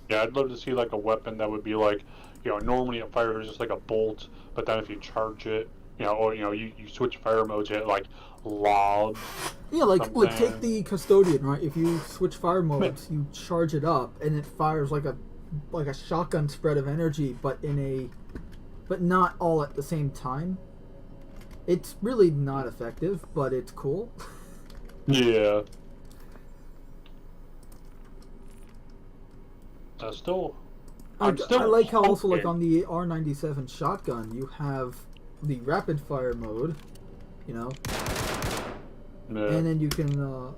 Yeah, I'd love to see like a weapon that would be like, normally it fires just like a bolt, but then if you charge it, or you switch fire modes, it like lobs. Yeah, like something. take the custodian, right? If you switch fire modes, you charge it up, and it fires like a shotgun spread of energy, but not all at the same time. It's really not effective, but it's cool. Yeah. I like how also, like, hoping- on the R97 shotgun, you have the rapid fire mode, Yeah. and then you can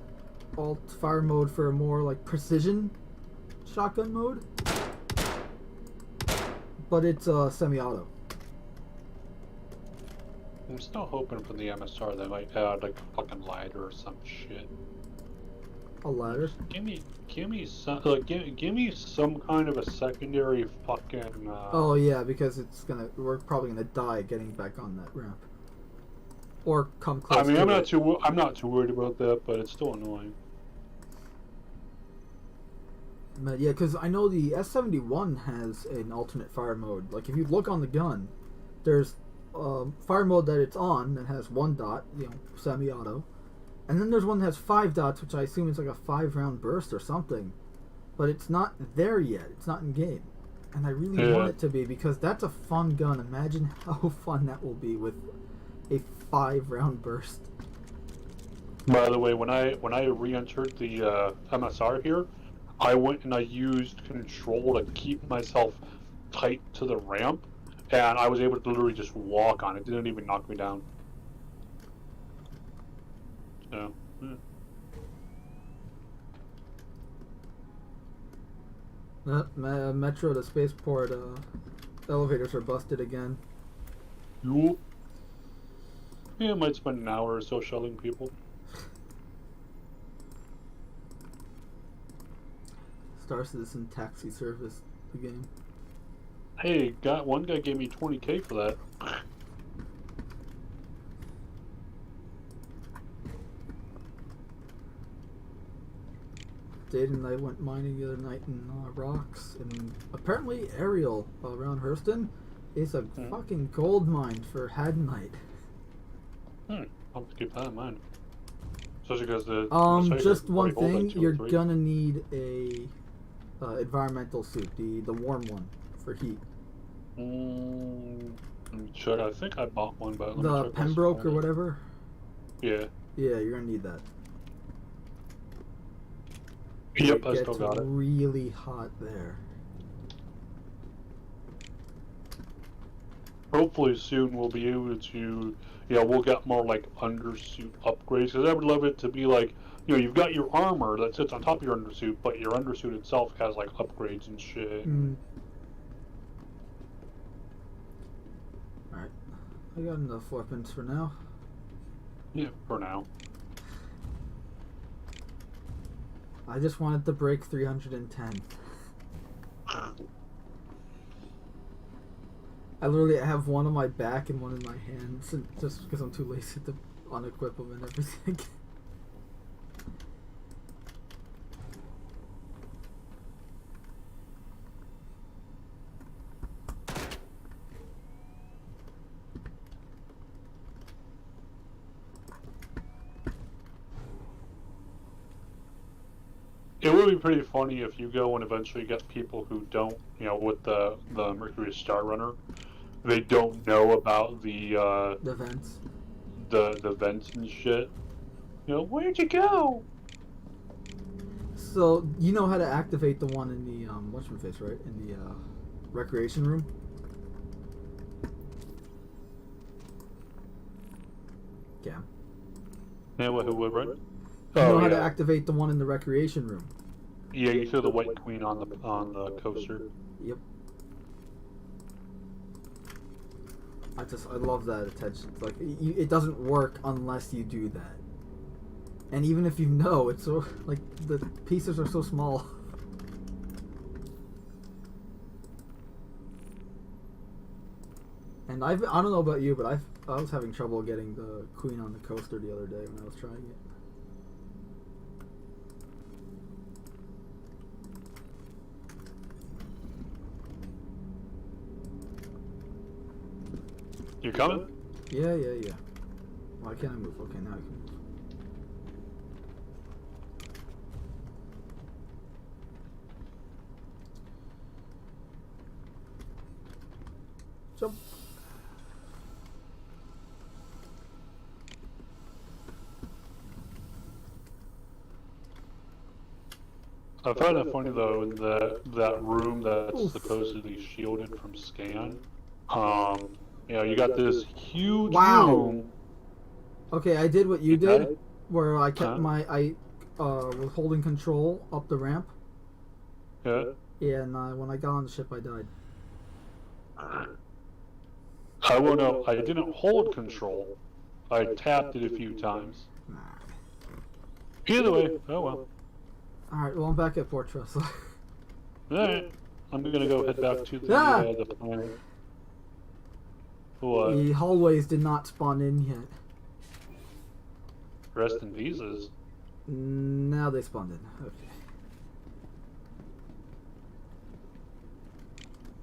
alt fire mode for a more like precision shotgun mode, but it's semi-auto. I'm still hoping for the MSR they might add like a fucking ladder or some shit. A ladder. Give me some give me some kind of a secondary fucking. Oh yeah, because we're probably gonna die getting back on that ramp, or come close. I mean, to I'm it. not too worried about that, but it's still annoying. But yeah, because I know the S71 has an alternate fire mode. Like if you look on the gun, there's fire mode that it's on that has 1 dot, semi-auto, and then there's one that has 5 dots, which I assume is like a 5-round burst or something, but it's not there yet. It's not in game, and I really want it to be because that's a fun gun. Imagine how fun that will be with a 5-round burst. By the way, when I re-entered the MSR here, I went and I used control to keep myself tight to the ramp, and I was able to literally just walk on it. It didn't even knock me down. So, Metro to spaceport elevators are busted again. Yup. Yeah, I might spend an hour or so shelling people. Star Citizen taxi service, the game. Hey, one guy gave me 20K for that. Dade and I went mining the other night in rocks, and apparently Ariel around Hurston is a fucking gold mine for Haddonite. I'll have to keep that in mind. Especially because the just one thing, you're gonna need a environmental suit, the warm one for heat. Let me check. I think I bought one, but let me The check Pembroke or whatever. Yeah. Yeah, you're gonna need that. Yep, It I still got gets it. really hot there. Hopefully soon we'll be able to, we'll get more like undersuit upgrades. Because I would love it to be like, you've got your armor that sits on top of your undersuit, but your undersuit itself has like upgrades and shit. Alright. I got enough weapons for now. Yeah, for now. I just wanted to break 310. I literally have one on my back and one in my hands, and just because I'm too lazy to unequip them and everything. It would be pretty funny if you go and eventually get people who don't, with the Mercury Star Runner, they don't know about the vents. The vents and shit. Where'd you go? So you know how to activate the one in the whatchamacallit, right? In the recreation room. Yeah. Yeah, who would, right? You know how to activate the one in the recreation room. Yeah, you threw the White Queen on the coaster. Yep. I love that attention. It's like it doesn't work unless you do that. And even if you know, it's so like the pieces are so small. And I don't know about you, but I was having trouble getting the Queen on the coaster the other day when I was trying it. You coming? Yeah. Why can't I move? Okay, now I can move. Jump. I find it funny though in that room that's supposedly shielded from scan. You got this huge room. Okay, I did what you did, where I kept was holding control up the ramp. Yeah. And when I got on the ship, I died. I won't know. I didn't hold control. I tapped it a few times. Nah. Either way, oh well. Alright, well, I'm back at Fortress. Alright. I'm gonna go head back to the planet. What? The hallways did not spawn in yet. Rest in pieces. Now they spawned in. Okay.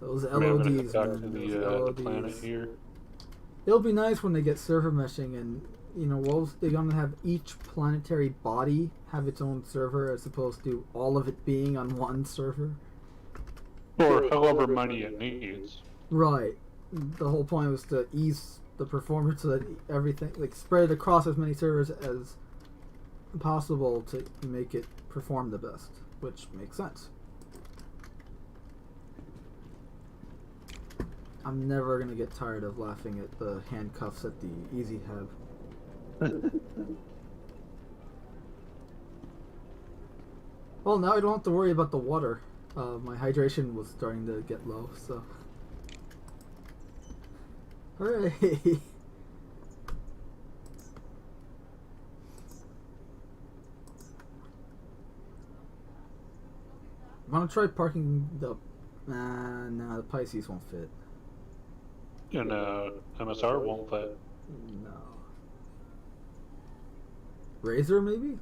Those I'm gonna head LODs, back man. to Those the planet LODs. here. It'll be nice when they get server meshing and, you know, they're gonna have each planetary body have its own server as opposed to all of it being on one server. Or however many it needs. Right. The whole point was to ease the performance so that everything, like, spread it across as many servers as possible to make it perform the best, which makes sense. I'm never gonna get tired of laughing at the handcuffs at the Easy Hub. Well, now I don't have to worry about the water. My hydration was starting to get low, so. Hooray! Wanna try parking the. Nah, the Pisces won't fit. And MSR won't fit. No. Razor, maybe?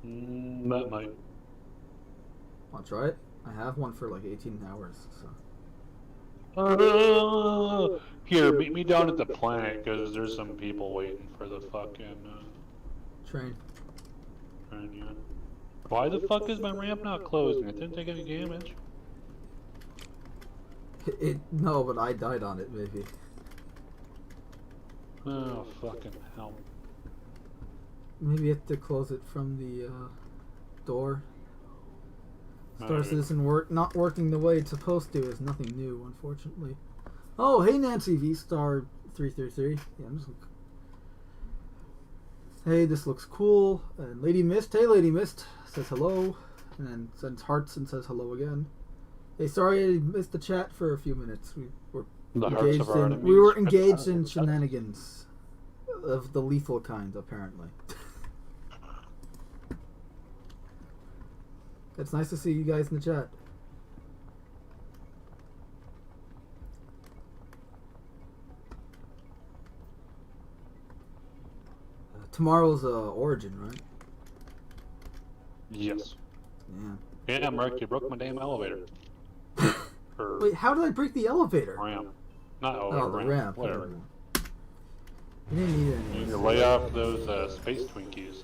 That might. I'll try it. I have one for like 18 hours, so. Here, meet me down at the planet, because there's some people waiting for the fucking Train. train, yeah. Why the fuck is my ramp not closing? It didn't take any damage. No, but I died on it, maybe. Oh, fucking hell. Maybe you have to close it from the door. Star Alright. Citizen not working the way it's supposed to is nothing new, unfortunately. Oh, hey Nancy V-Star 333. Yeah, I'm just. Hey, this looks cool. And Lady Mist, hey Lady Mist, says hello, and then sends hearts and says hello again. Hey, sorry I missed the chat for a few minutes. We were The hearts of our enemies. we were engaged in shenanigans of the lethal kind, apparently. It's nice to see you guys in the chat. Tomorrow's Origin, right? Yes. Yeah. Yeah, Merc, you broke my damn elevator. Or Wait, how did I break the elevator? ramp. Not elevator, Oh, the ramp. Whatever. You didn't need You any. need to lay off those space Twinkies.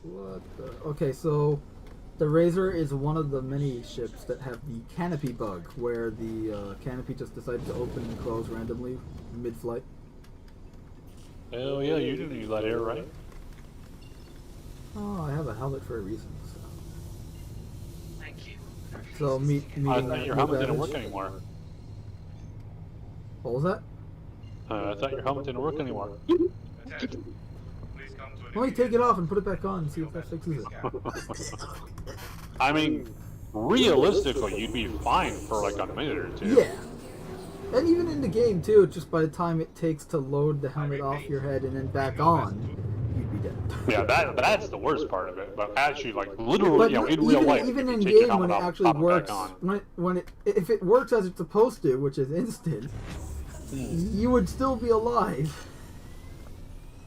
What the? Okay, so the Razor is one of the many ships that have the canopy bug, where the canopy just decides to open and close randomly mid-flight. Hell yeah, you didn't need that air, right? Oh, I have a helmet for a reason. So, Thank you. so meeting. I thought your helmet didn't advantage. work anymore. What was that? I thought your helmet didn't work anymore. Attention. Please come to an Let me take it off and put it back on and see if that fixes it. I mean, realistically, you'd be fine for like a minute or two. Yeah. And even in the game too, just by the time it takes to load the helmet off your head and then back on, you'd be dead. Yeah, that's the worst part of it. But actually, like literally, But you know, in even, real life, even if in you take your game when helmet it off, actually pop it works, back on. if it works as it's supposed to, which is instant, you would still be alive.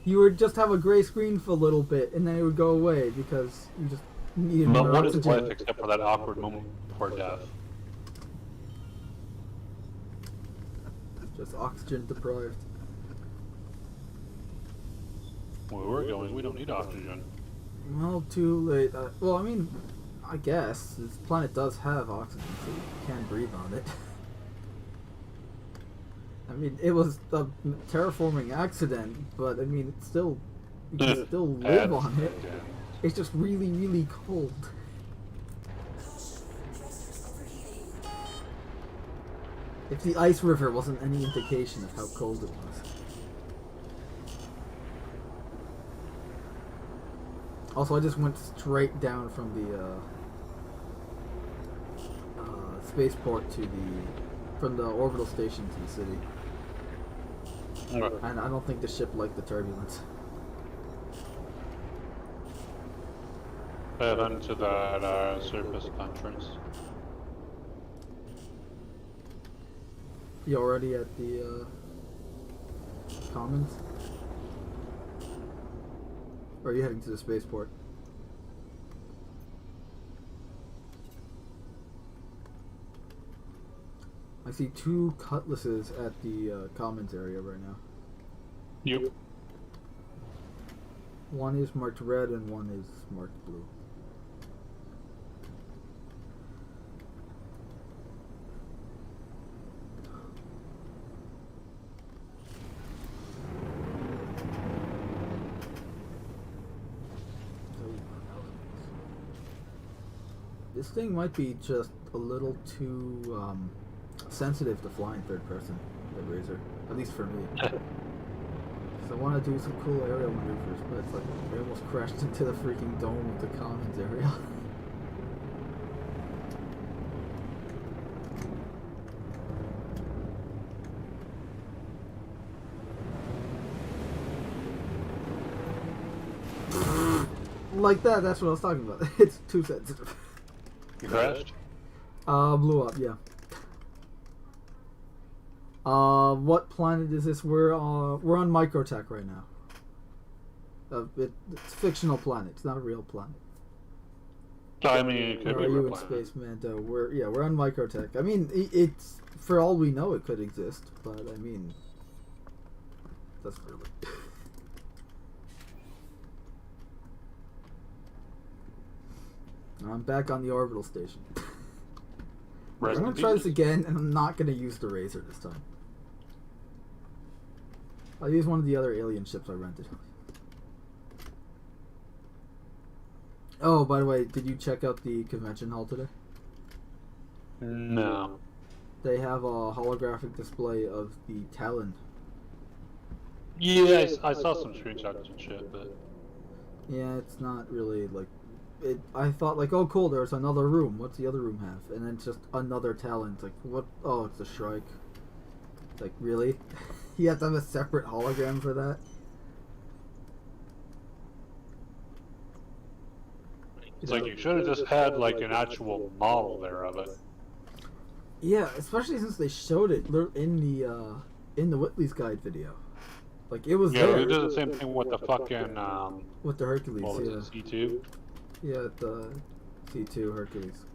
You would just have a gray screen for a little bit, and then it would go away because you just needed But more what is oxygen. life except for that awkward moment before death? Just oxygen deprived. Where we're going, we don't need oxygen. Well, too late. Well, I mean, I guess this planet does have oxygen, so you can breathe on it. I mean, it was a terraforming accident, but I mean, it's still you can still live on it. It's just really, really cold. Caution, thrusters overheating. If the ice river wasn't any indication of how cold it was. Also, I just went straight down from the spaceport to from the orbital station to the city. Okay. And I don't think the ship liked the turbulence. Head into that surface entrance. You already at the commons? Or are you heading to the spaceport? I see 2 cutlasses at the commons area right now. Yep. One is marked red and one is marked blue. This thing might be just a little too sensitive to flying third person, the Razor. At least for me. So I want to do some cool aerial maneuvers, but it's like I almost crashed into the freaking dome of the commons area. Like that, that's what I was talking about. It's too sensitive. You crashed? Blew up, yeah. What planet is this? We're on Microtech right now. It's a fictional planet. It's not a real planet. I mean, it could Or be are you in real planet. space, Mando? We're on Microtech. I mean, it's for all we know, it could exist, but I mean, that's really. I'm back on the orbital station. Rest I'm in gonna try this peace. again, and I'm not gonna use the Razor this time. I'll use one of the other alien ships I rented. Oh, by the way, did you check out the convention hall today? No. They have a holographic display of the Talon. Yeah, I saw some screenshots and shit, but Yeah, it's not really like it. I thought like, oh, cool, there's another room. What's the other room have? And then it's just another Talon. It's like, what? Oh, it's a Shrike. It's like, really? You have to have a separate hologram for that? it's like you should have just had like an actual model there of it. Yeah, especially since they showed it in the Whitley's Guide video. Like it was Yeah, there they did the same thing with the fucking with the Hercules. what was Yeah, it, C2? yeah, the C2 Hercules.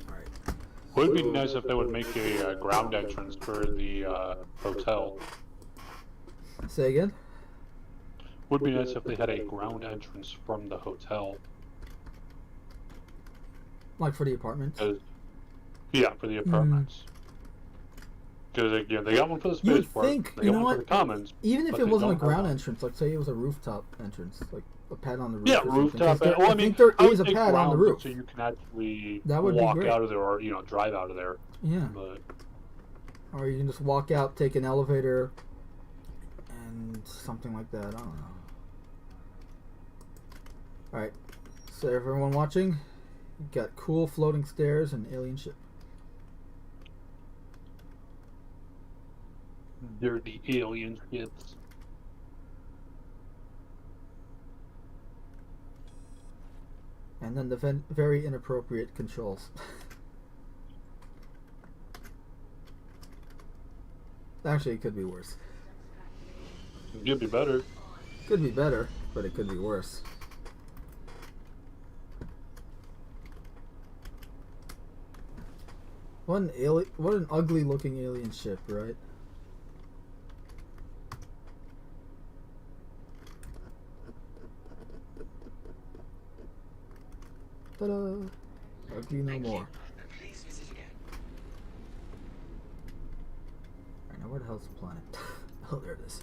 All right. Would be nice if they would make a ground entrance for the hotel. Say again. Would be nice if they had a ground entrance from the hotel. Like for the apartments. Yeah, for the apartments. Because they got one for the You would spaceport, think, they you got know one for what? the commons. Even if but it they wasn't a don't have ground one. entrance, like say it was a rooftop entrance, like a pad on the roof. Yeah, or something, rooftop. 'cause Well, I I mean, think there I would is a say pad on the ground roof. so you can actually That would be walk great. out of there, or drive out of there. Yeah. But Or you can just walk out, take an elevator, and something like that. I don't know. Alright, so everyone watching, you got cool floating stairs and alien ship. they're the alien ships. And then the very inappropriate controls. Actually, it could be worse. It'd be better. Could be better, but it could be worse. What an ugly looking alien ship, right? Ta-da! Ugly no more. Please visit again. Alright, now where the hell's the planet? Oh, there it is.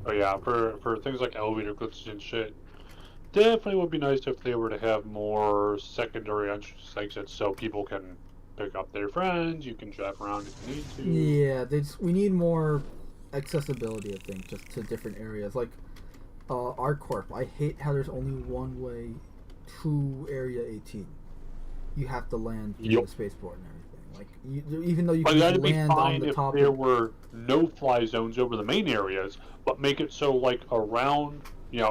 But yeah, for things like elevator glitches and shit, definitely would be nice if they were to have more secondary entrance exits so people can pick up their friends. You can drive around if you need to. Yeah, we need more accessibility, I think, just to different areas. Like, ArcCorp, I hate how there's only one way to Area 18. You have to land through Yep. the spaceport and everything. Like, even though you But can that'd be land on fine the if top there of... were no fly zones over the main areas, but make it so like around,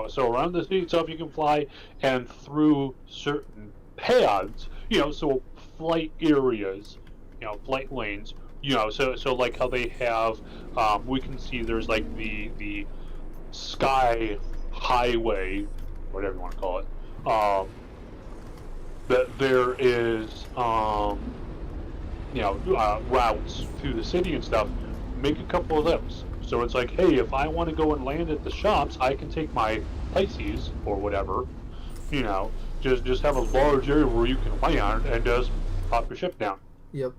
so around the city itself you can fly, and through certain paths, so flight areas, flight lanes, so like how they have, we can see there's like the sky highway, whatever you want to call it, that there is routes through the city and stuff. Make a couple of those, so it's like, hey, if I want to go and land at the shops, I can take my Pisces or whatever, just have a large area where you can land and just pop your ship down. Yep.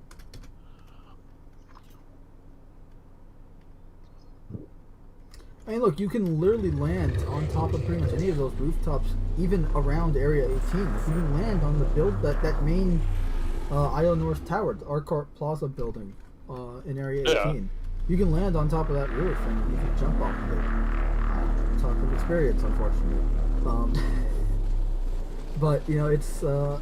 I mean, look, you can literally land on top of pretty much any of those rooftops, even around Area 18. Like, you can land on that main Isle North Tower, the ArcCorp Plaza building in Area 18. Yeah. You can land on top of that roof and you can jump off of it. Talk of experience, unfortunately. But, it's... the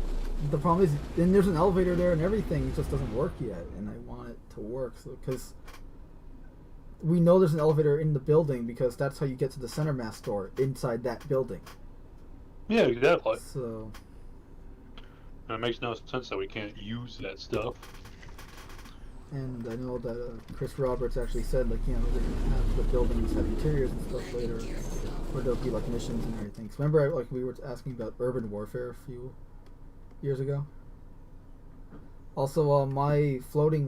problem is, then there's an elevator there and everything, it just doesn't work yet, and I want it to work, because... We know there's an elevator in the building because that's how you get to the Center Mass store inside that building. Yeah, exactly. So... It makes no sense that we can't use that stuff. And I know that Chris Roberts actually said, like, they're going to have the buildings have interiors and stuff later, where there'll be, like, missions and everything. So remember, we were asking about urban warfare a few years ago? Also, my floating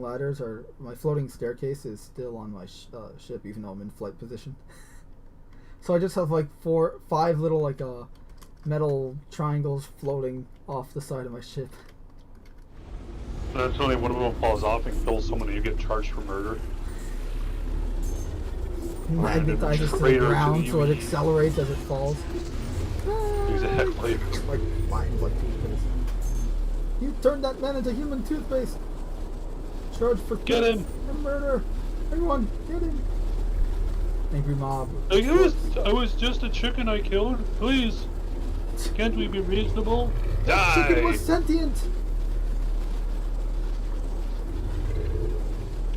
staircase is still on my ship, even though I'm in flight position. So I just have, 5 little, metal triangles floating off the side of my ship. That's only one of them falls off and kills someone, and you get charged for murder. Magnetizes to the ground so it accelerates as it falls. Exactly. Like toothpaste. You turned that man into human toothpaste. Charged for Get him! and murder. Everyone, get him. Angry mob. I was just a chicken I killed. Please, can't we be reasonable? Die! Chicken was sentient.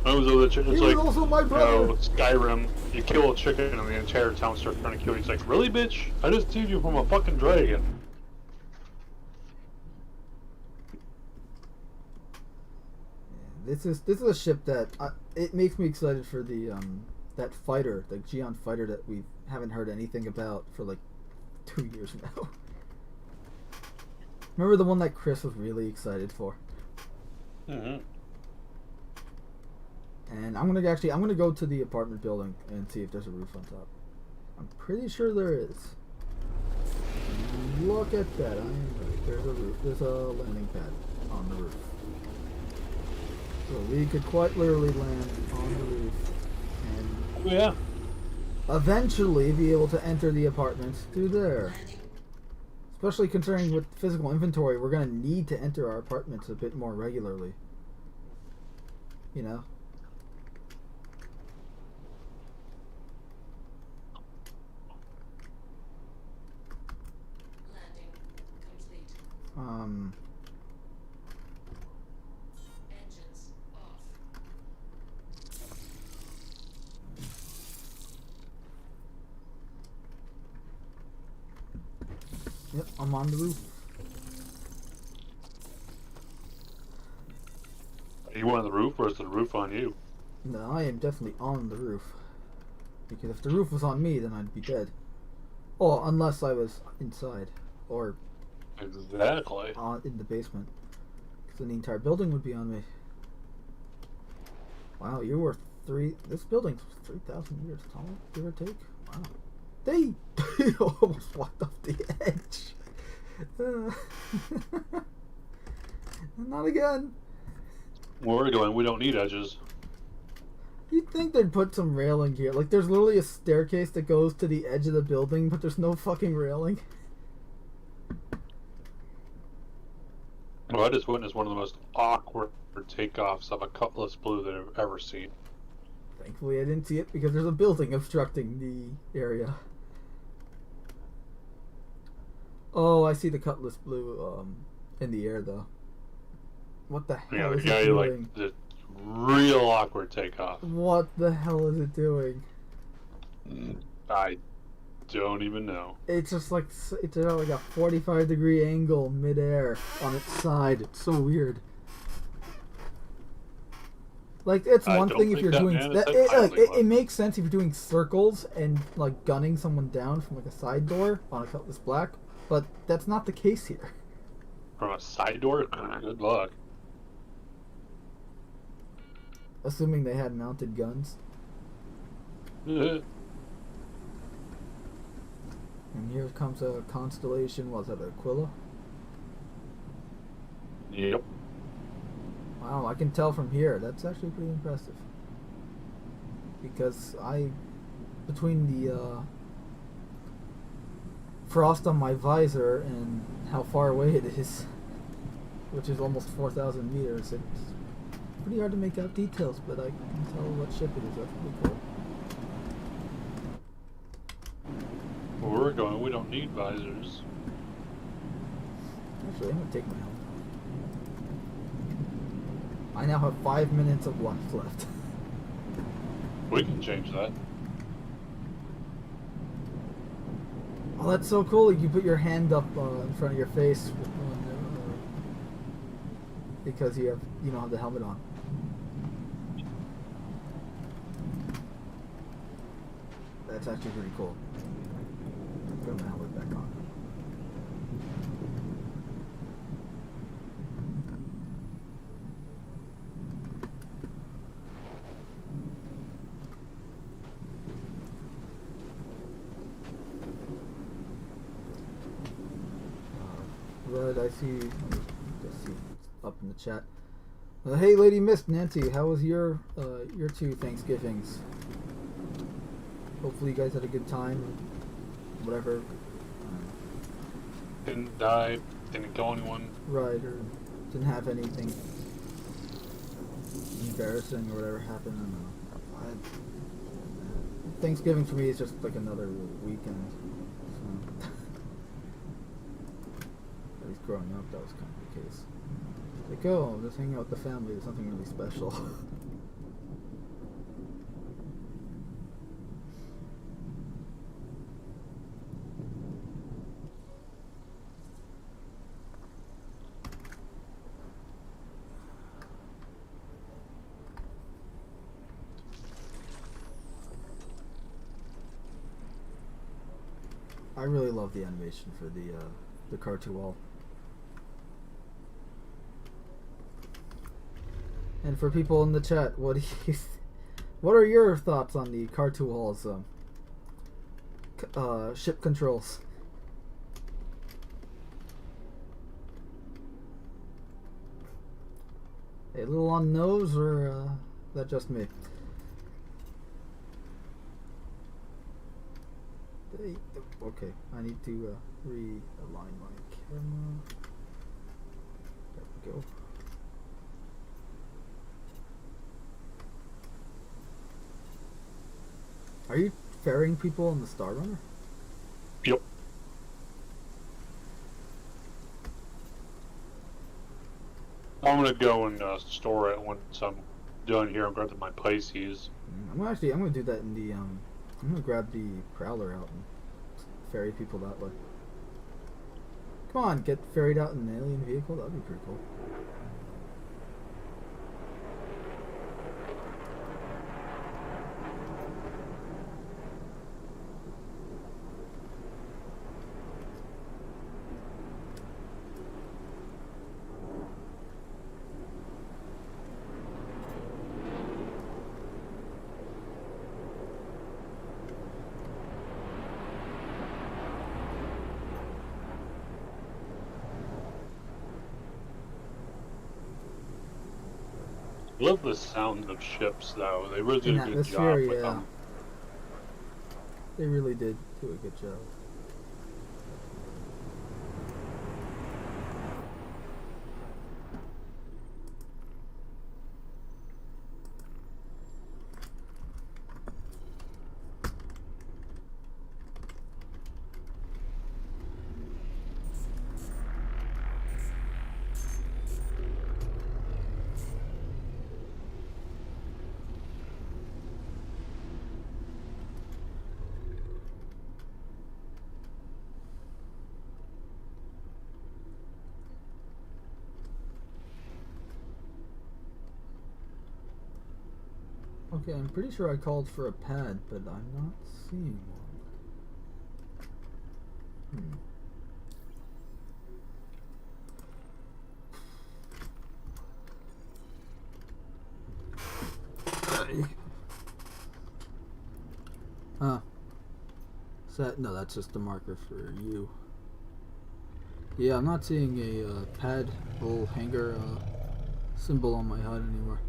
I was the chicken. It's He was like, also my brother. Skyrim. You kill a chicken and the entire town starts trying to kill you. It's like, really, bitch? I just saved you from a fucking dragon. This is a ship that it makes me excited for the that fighter, the Geon fighter that we haven't heard anything about for 2 years now. Remember the one that Chris was really excited for? Mm-hmm. And I'm gonna go to the apartment building and see if there's a roof on top. I'm pretty sure there is. And look at that! I am right. There's a roof. There's a landing pad on the roof. So we could quite literally land on the roof and Yeah. eventually be able to enter the apartments through there. Especially considering with physical inventory, we're gonna need to enter our apartments a bit more regularly. You know? Landing complete. Engines off. Yep, I'm on the roof. Are you on the roof, or is the roof on you? No, I am definitely on the roof. Because if the roof was on me, then I'd be dead. Oh, unless I was inside. Or Exactly. in the basement. Because then the entire building would be on me. Wow, you were this building's 3,000 years tall, give or take. Wow. They almost walked off the edge. Not again. Where we're going, we don't need edges. You'd think they'd put some railing here. Like, there's literally a staircase that goes to the edge of the building, but there's no fucking railing. Well, I just witnessed one of the most awkward takeoffs of a Cutlass Blue that I've ever seen. Thankfully, I didn't see it because there's a building obstructing the area. Oh, I see the Cutlass Blue in the air, though. What the hell is it doing? Like, the real awkward takeoff. What the hell is it doing? I don't even know. It's just like, it's at like a 45-degree angle midair on its side. It's so weird. Like, it's one thing if you're doing that. It makes sense if you're doing circles and like gunning someone down from like a side door on a Cutlass Black, but that's not the case here. From a side door? Good luck. Assuming they had mounted guns. And here comes a Constellation. Was that, a Aquila? Yep. Wow, I can tell from here. That's actually pretty impressive. Because between the frost on my visor and how far away it is, which is almost 4,000 meters, it's pretty hard to make out details, but I can tell what ship it is. That's pretty cool. Where we're going, we don't need visors. Actually, I'm gonna take my helmet off. I now have 5 minutes of life left. We can change that. Oh, that's so cool! You put your hand up in front of your face because you don't have the helmet on. That's actually pretty cool. Put my helmet back on. Red, I see. Just see up in the chat. Hey, Lady Mist, Nancy, how was your 2 Thanksgivings? Hopefully, you guys had a good time. Whatever. Didn't die, didn't kill anyone. Right, or didn't have anything embarrassing or whatever happened. I don't know. Thanksgiving for me is just like another weekend. So. At least growing up, that was kind of the case. Like, oh, just hanging out with the family is something really special. I really love the animation for the cartoon wall. And for people in the chat, what are your thoughts on the cartoon wall's ship controls? A little on nose, or is that just me? Okay, I need to realign my camera. There we go. Are you ferrying people on the Star Runner? Yep. I'm gonna go and store it once I'm done here and grab my Pisces. I'm gonna do that in the I'm gonna grab the Prowler out and ferry people that way. Come on, get ferried out in an alien vehicle. That'd be pretty cool. love the sound of ships, though. They really did In a good job atmosphere, with yeah. them. They really did do a good job. Okay, I'm pretty sure I called for a pad, but I'm not seeing one. Hey. No, that's just a marker for you. Yeah, I'm not seeing a pad, little hanger symbol on my HUD anymore.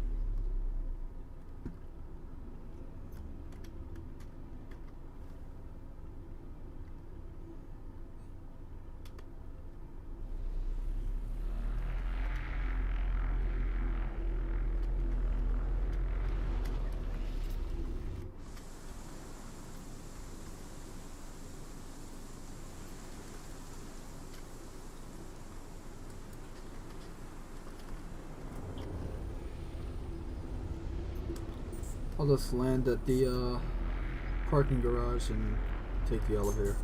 I'll just land at the parking garage and take the elevator.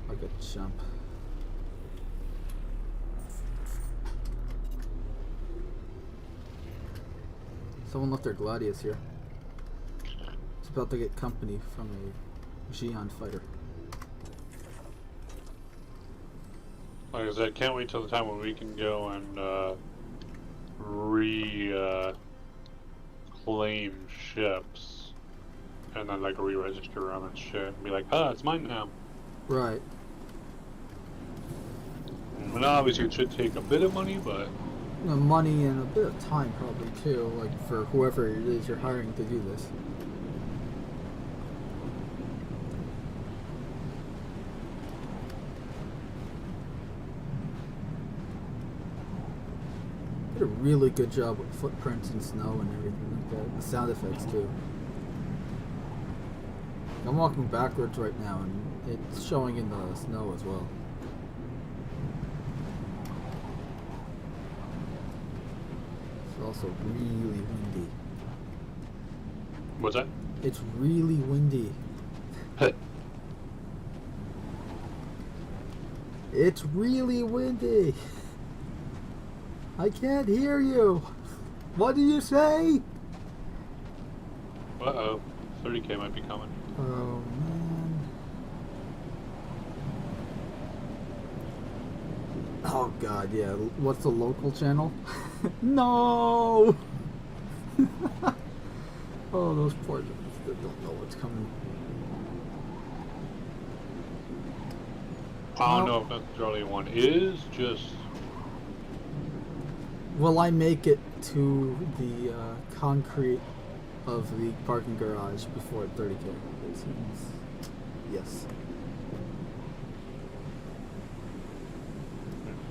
I got jump. Someone left their Gladius here. It's about to get company from a Xi'an fighter. Like I said, can't wait till the time when we can go and claim ships and then like re-register them and shit and be like, it's mine now. Right. And obviously it should take a bit of money, but Money and a bit of time probably too, like for whoever it is you're hiring to do this. Did a really good job with footprints and snow and everything like that. The sound effects too. I'm walking backwards right now and it's showing in the snow as well. It's also really windy. what's that? It's really windy. It's really windy. I can't hear you. What do you say? Uh-oh. 30k might be coming. Oh man. Oh god, yeah. What's the local channel? No! Oh, those poor guys that don't know what's coming. I don't know if necessarily one is, just... Will I make it to the concrete of the parking garage before 30k? It seems... Yes.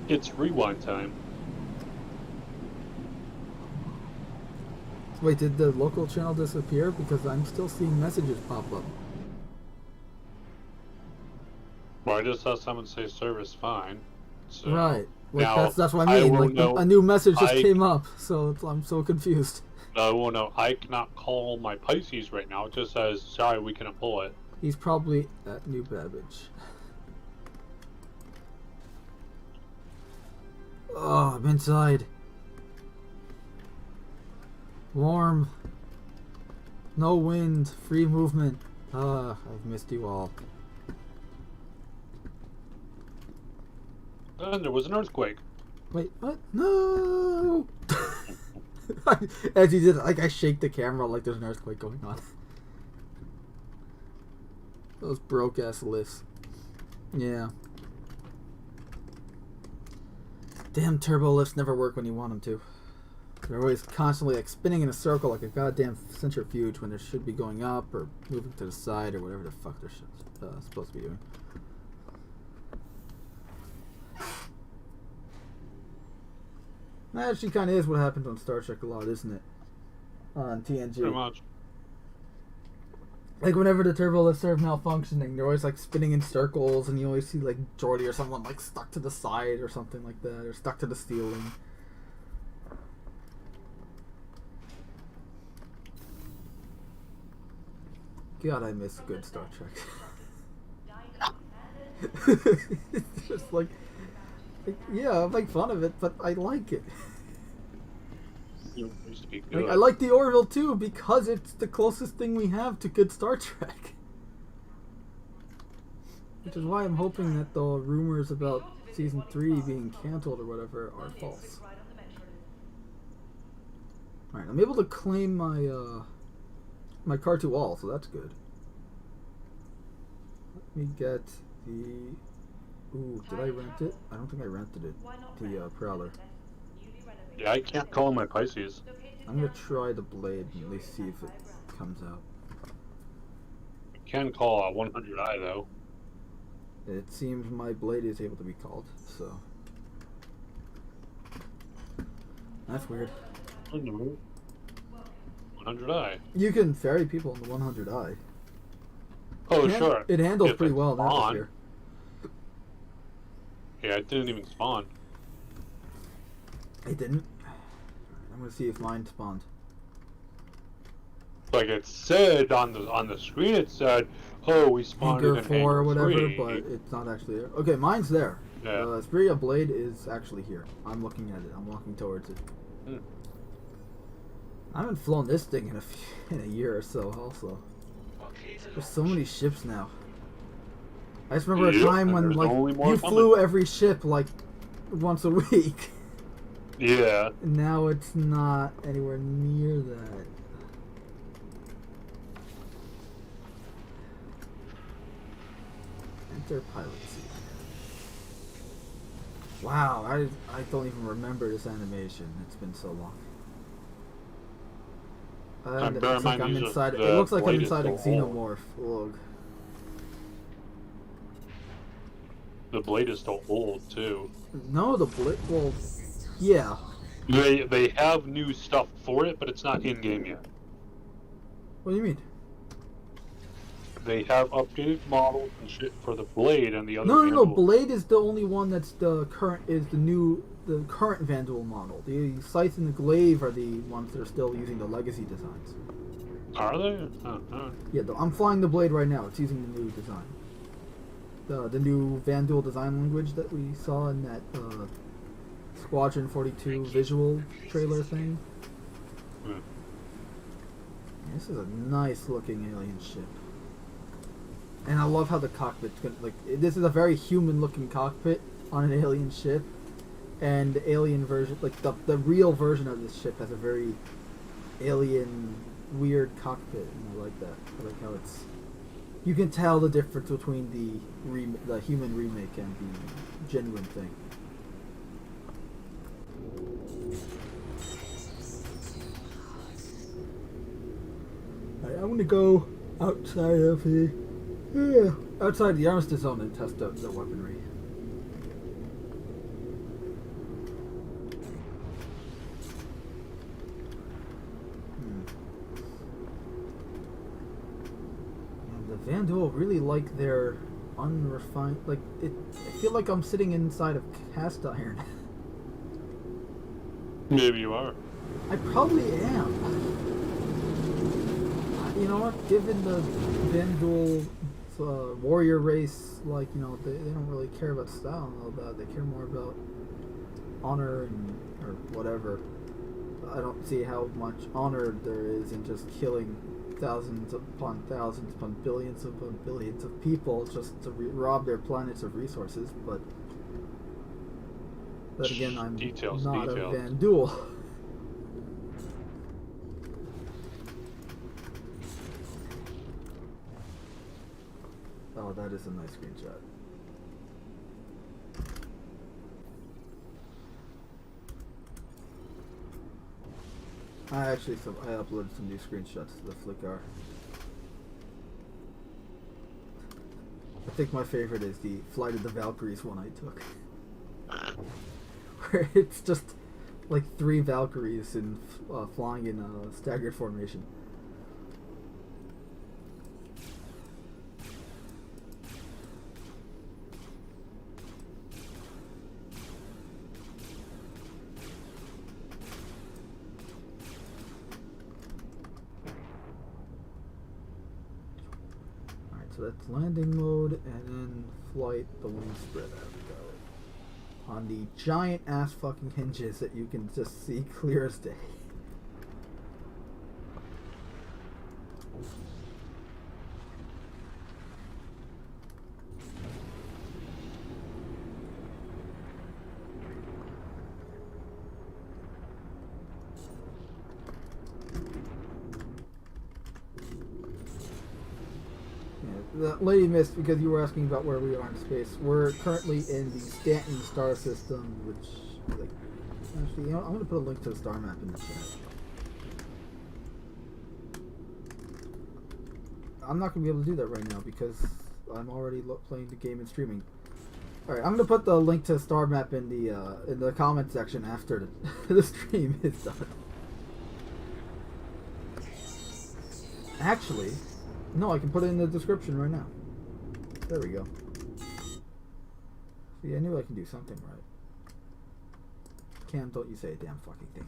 It's rewind time. Wait, did the local channel disappear? Because I'm still seeing messages pop up. Well, I just saw someone say service fine. So Right. Like now, that's what I mean. will Like know- a new message just came up, so I'm so confused. well, no, I cannot call my Pisces right now. It just says, sorry, we cannot pull it. He's probably at New Babbage. Oh, I'm inside. Warm. No wind. Free movement. Ah, I've missed you all. And there was an earthquake. Wait, what? No! As he did, like I shake the camera like there's an earthquake going on. Those broke ass lifts. Yeah. Damn turbo lifts never work when you want them to. They're always constantly like spinning in a circle like a goddamn centrifuge when they should be going up or moving to the side or whatever the fuck they're supposed to be doing. That actually kind of is what happens on Star Trek a lot, isn't it? On TNG. Pretty much. Like whenever the turbo lifts are malfunctioning, they're always like spinning in circles, and you always see like Geordi or someone like stuck to the side or something like that, or stuck to the ceiling. God, I miss good Star Trek. It's just like, yeah, I make fun of it, but I like it. It used to be good. Like, I like the Orville too because it's the closest thing we have to good Star Trek. Which is why I'm hoping that the rumors about season 3 being canceled or whatever are false. Alright, I'm able to claim my my car to all, so that's good. Let me get the... Ooh, did I rent it? I don't think I rented it. The Prowler. Yeah, I can't call him my Pisces. I'm gonna try the Blade and at least see if it comes out. I can call a 100i though. It seems my Blade is able to be called, so... That's weird. I don't know. 100i. You can ferry people in the 100i. Oh, sure. It handles If pretty it's well in on. atmosphere. Yeah, it didn't even spawn. It didn't. I'm gonna see if mine spawned. Like it said on the screen, it said, "Oh, we spawned Hangar in 4 Hangar or whatever, 3. but it's not actually there. Okay, mine's there. Yeah. Spiria Blade is actually here. I'm looking at it. I'm walking towards it. Hmm. I haven't flown this thing in a year or so. Also, there's so many ships now. I just remember a Yep, time and when there's like only more you coming. flew every ship like once a week. Yeah. And now it's not anywhere near that. Enter pilot seat. Wow, I don't even remember this animation. It's been so long. And It bear in looks like mind I'm these are- inside. It the looks like I'm blade is inside a still old. xenomorph. Ugh. The Blade is still old too. No, the blade. Well, yeah. They have new stuff for it, but it's not in game yet. What do you mean? They have updated models and shit for the Blade and the other. No. Vandal. Blade is the only one that's the current. Is the current Vandal model. The Scythe and the Glaive are the ones that are still using the legacy designs. Are they? Oh, alright. Yeah, I'm flying the Blade right now. It's using the new design. The new Vandal design language that we saw in that Squadron 42 visual trailer thing. Hmm. This is a nice looking alien ship. And I love how the cockpit's gonna, like, this is a very human looking cockpit on an alien ship. And the alien version, like the real version of this ship has a very alien, weird cockpit, and I like that. I like how it's, you can tell the difference between the human remake and the genuine thing. Alright, I'm gonna go outside of outside the armistice zone and test out the weaponry. The Vandal really like their unrefined, like it. I feel like I'm sitting inside of cast iron. Maybe you are. I probably am. You know what? Given the Vandal warrior race, like, you know, they don't really care about style and all that. They care more about honor and or whatever. I don't see how much honor there is in just killing thousands upon billions upon billions of people just to rob their planets of resources. But again, I'm not a Vandal. Oh, that is a nice screenshot. I uploaded some new screenshots to the Flickr. I think my favorite is the Flight of the Valkyries one I took. Where it's just like 3 Valkyries in flying in a staggered formation. So that's landing mode, and then flight, the wing spread. There we go. On the giant ass fucking hinges that you can just see clear as day. The lady missed because you were asking about where we are in space. We're currently in the Stanton star system, which, like, actually, you know, I'm going to put a link to the star map in the chat. I'm not going to be able to do that right now because I'm already playing the game and streaming. All right, I'm going to put the link to the star map in the comment section after the stream is done. Actually, no, I can put it in the description right now. There we go. See, I knew I can do something right. Cam, don't you say a damn fucking thing.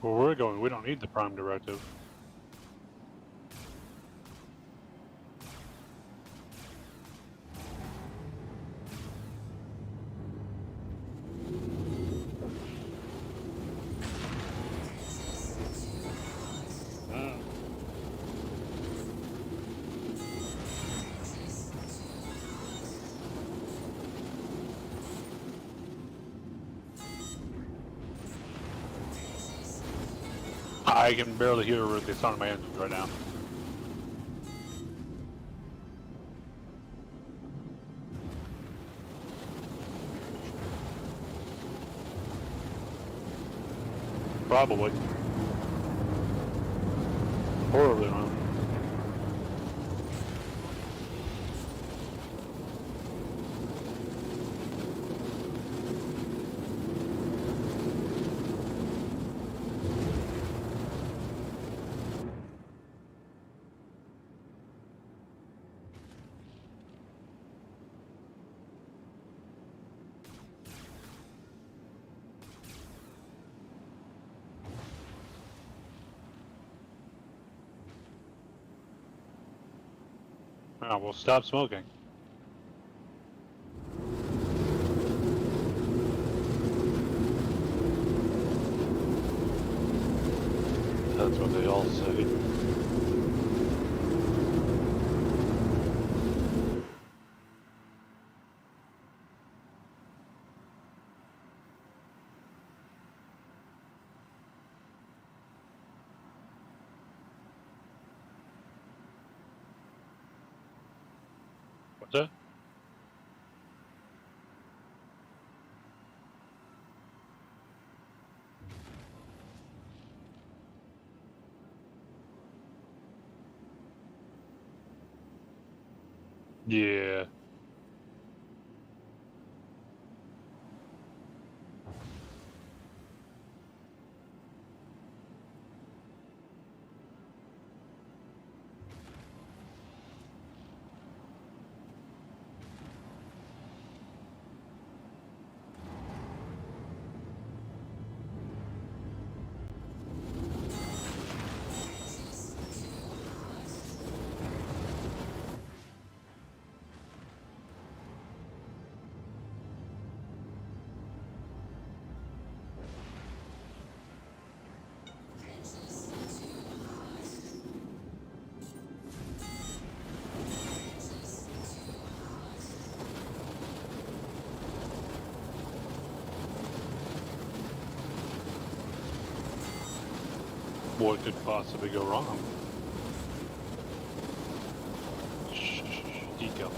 Where we're going, we don't need the Prime Directive. I can barely hear the sound of my engines right now. Probably. Horribly wrong. Oh, well, stop smoking. That's what they all say. What's that? Yeah. What could possibly go wrong? Shh, decal.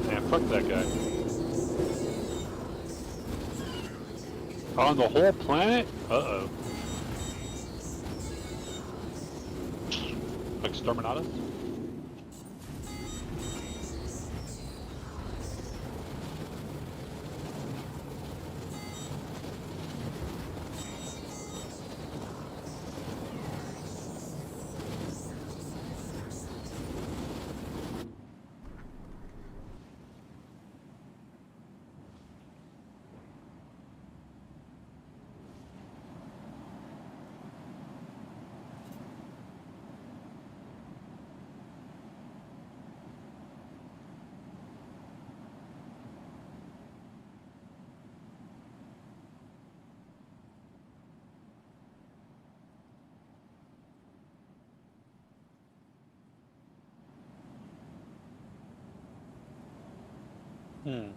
Man, fuck that guy. On the whole planet? Uh-oh. Exterminatus? Hmm.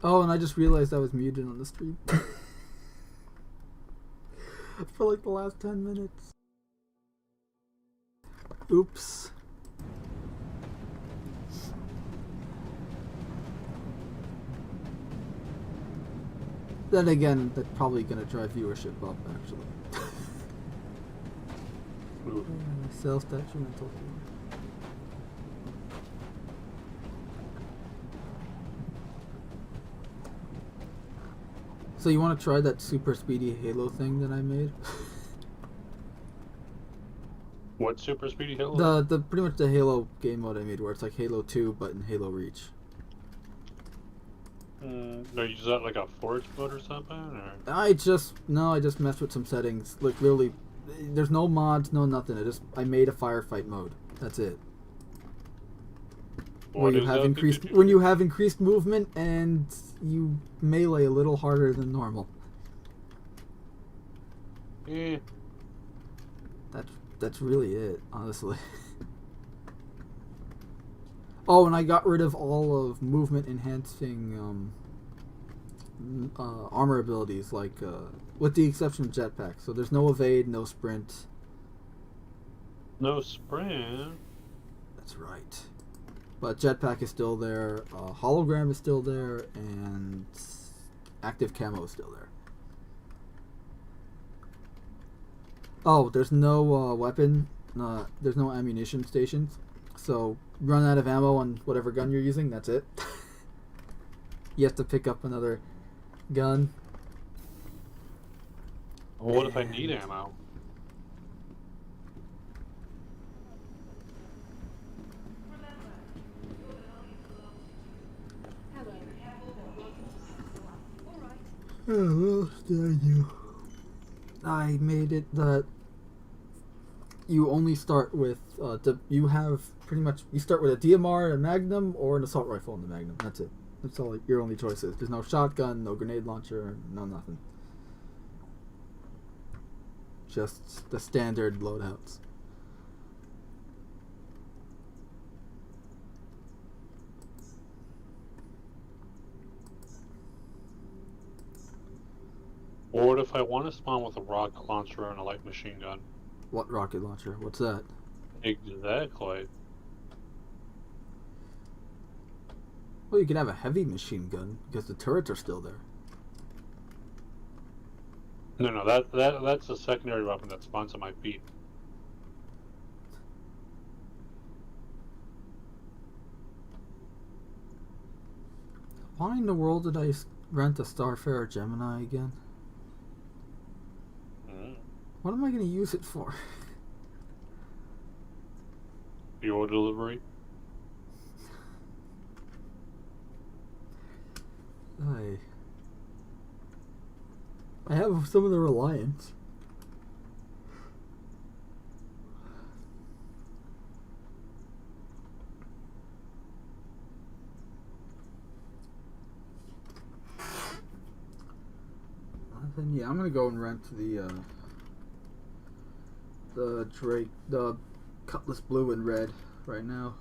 Oh, and I just realized I was muted on the stream. For like the last 10 minutes. Oops. Then again, that's probably gonna drive viewership up, actually. Ooh. Self-detrimental. So you want to try that super speedy Halo thing that I made? What super speedy Halo? The pretty much the Halo game mode I made, where it's like Halo 2 but in Halo Reach. No, you use that like a forge mode or something? Or? I just messed with some settings. Like really, there's no mods, no nothing. I made a firefight mode. That's it. Where you have increased when you have increased movement and you melee a little harder than normal. Yeah. That's really it, honestly. Oh, and I got rid of all of movement enhancing armor abilities, like with the exception of jetpack. So there's no evade, no sprint. No sprint? That's right. But jetpack is still there, hologram is still there, and active camo is still there. Oh, there's no weapon, there's no ammunition stations. So run out of ammo on whatever gun you're using, that's it. You have to pick up another gun. Well, what if I need ammo? Oh, what did I do? I made it that you only start with you have pretty much you start with a DMR and a Magnum or an assault rifle and the Magnum. That's it. That's all your only choices. There's no shotgun, no grenade launcher, no nothing. Just the standard loadouts. Or what if I want to spawn with a rocket launcher and a light machine gun? What rocket launcher? What's that? Exactly. Well, you can have a heavy machine gun because the turrets are still there. No, that's a secondary weapon that spawns at my feet. Why in the world did I rent a Starfarer Gemini again? What am I going to use it for? Your delivery? I have some of the Reliance. Then yeah, I'm gonna go and rent the Cutlass Blue and Red right now.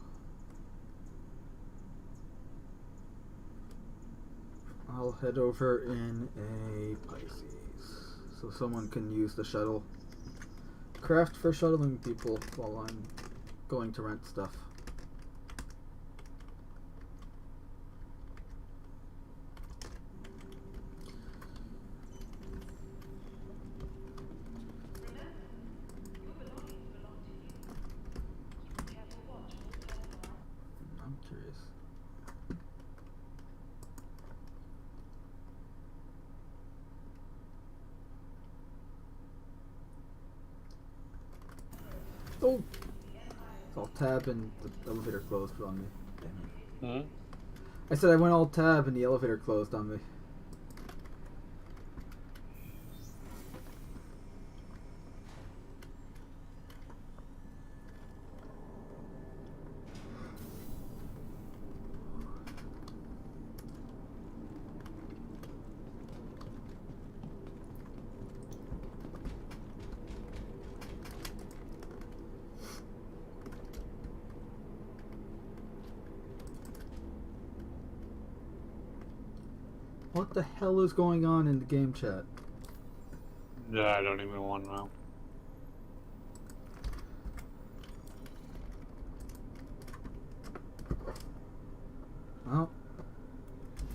I'll head over in a Pisces, so someone can use the shuttle craft for shuttling people while I'm going to rent stuff. I'm curious. Oh! So I'll tab and the elevator closed on me. Damn it. I said I went all tab and the elevator closed on me. What the hell is going on in the game chat? Yeah, I don't even want to know.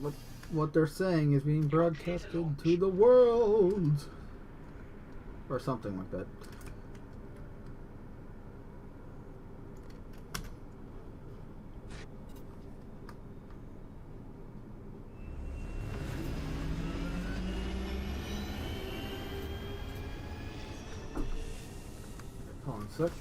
Well, what they're saying is being broadcasted to the world. Or something like that. Hold on a sec.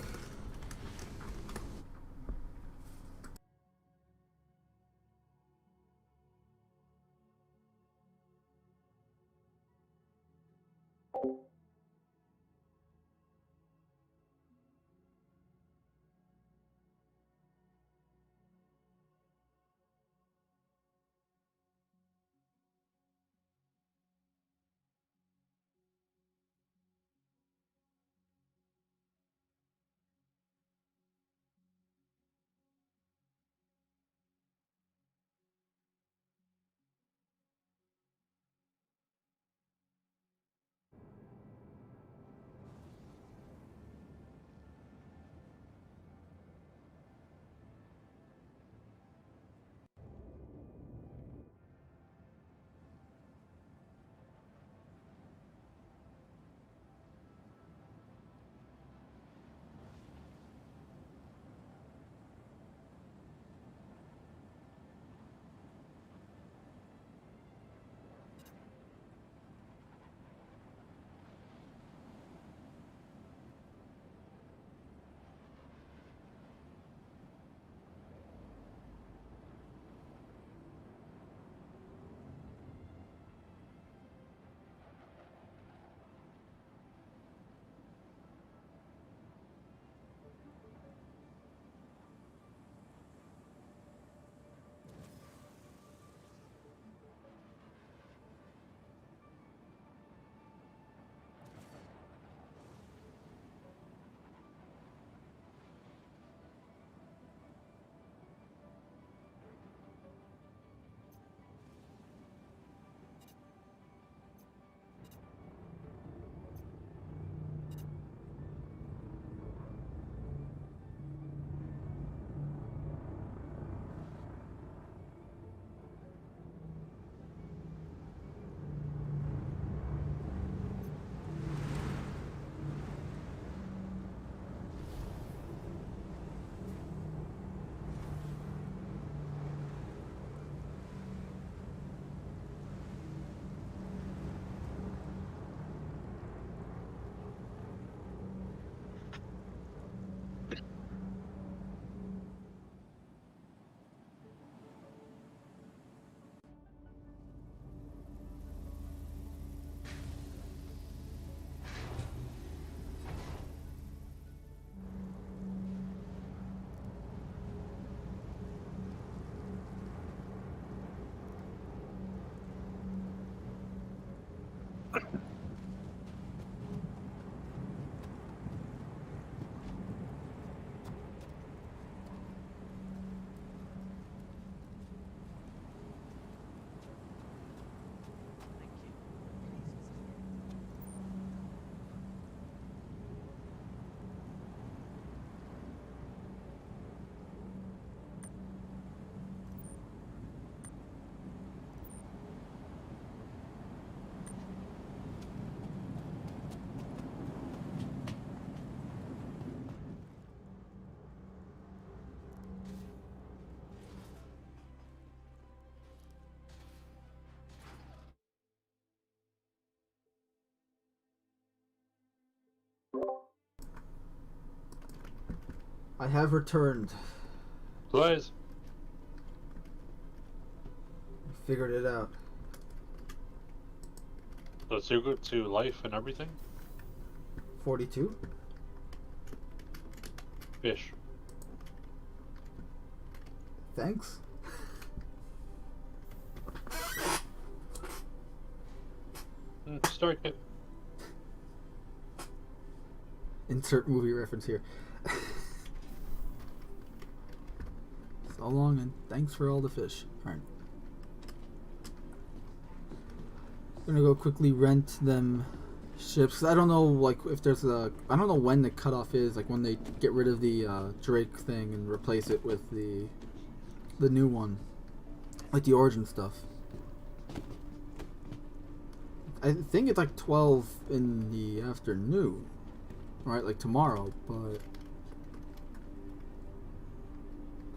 I have returned. Supplies. I figured it out. The secret to life and everything. 42? Fish. Thanks. Start it. Insert movie reference here. So long and thanks for all the fish. Alright. Gonna go quickly rent them ships. 'Cause I don't know, like, if there's a... I don't know when the cutoff is, like, when they get rid of the Drake thing and replace it with the new one. Like, the Origin stuff. I think it's like 12 in the afternoon. Right, like tomorrow, but...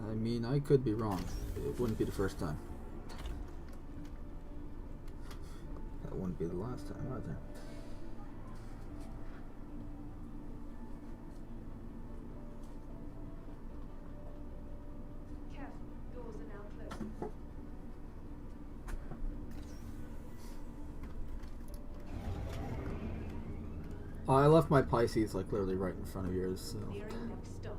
I mean, I could be wrong. It wouldn't be the first time. That wouldn't be the last time either. Careful, doors are now closed. I left my Pisces like literally right in front of yours, so... Nearing next stop.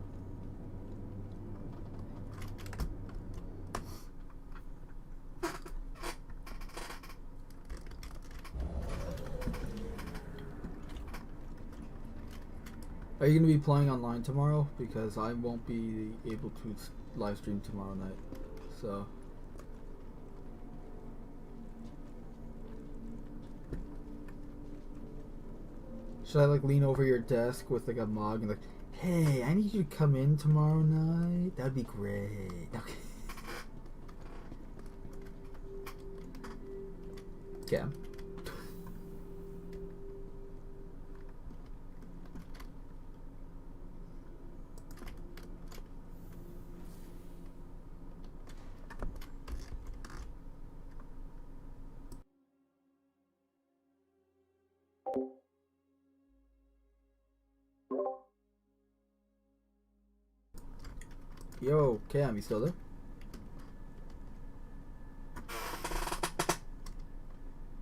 Are you going to be playing online tomorrow? Because I won't be able to live stream tomorrow night, so... Should I like lean over your desk with like a mug and like, hey, I need you to come in tomorrow night? That'd be great. Okay. Yeah. Yo, Cam, you still there?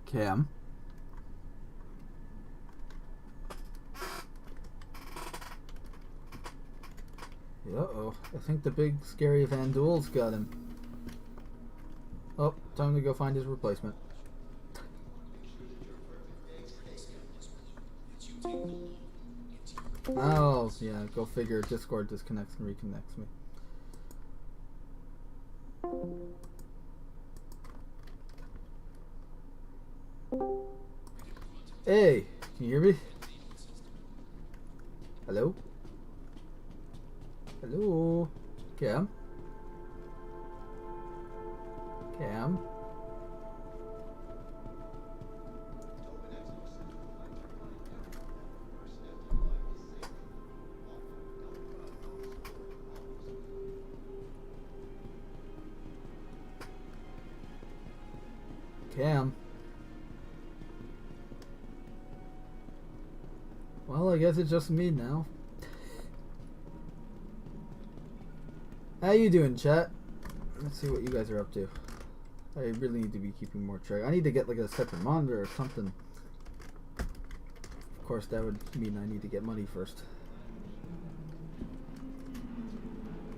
Cam? Uh-oh. I think the big scary Van Duel's got him. Oh, time to go find his replacement. Oh, yeah, go figure. Discord disconnects and reconnects me. Hey, can you hear me? Hello? Hello? Cam? Cam? Cam? Well, I guess it's just me now. How you doing, chat? Let's see what you guys are up to. I really need to be keeping more track. I need to get like a separate monitor or something. Of course, that would mean I need to get money first.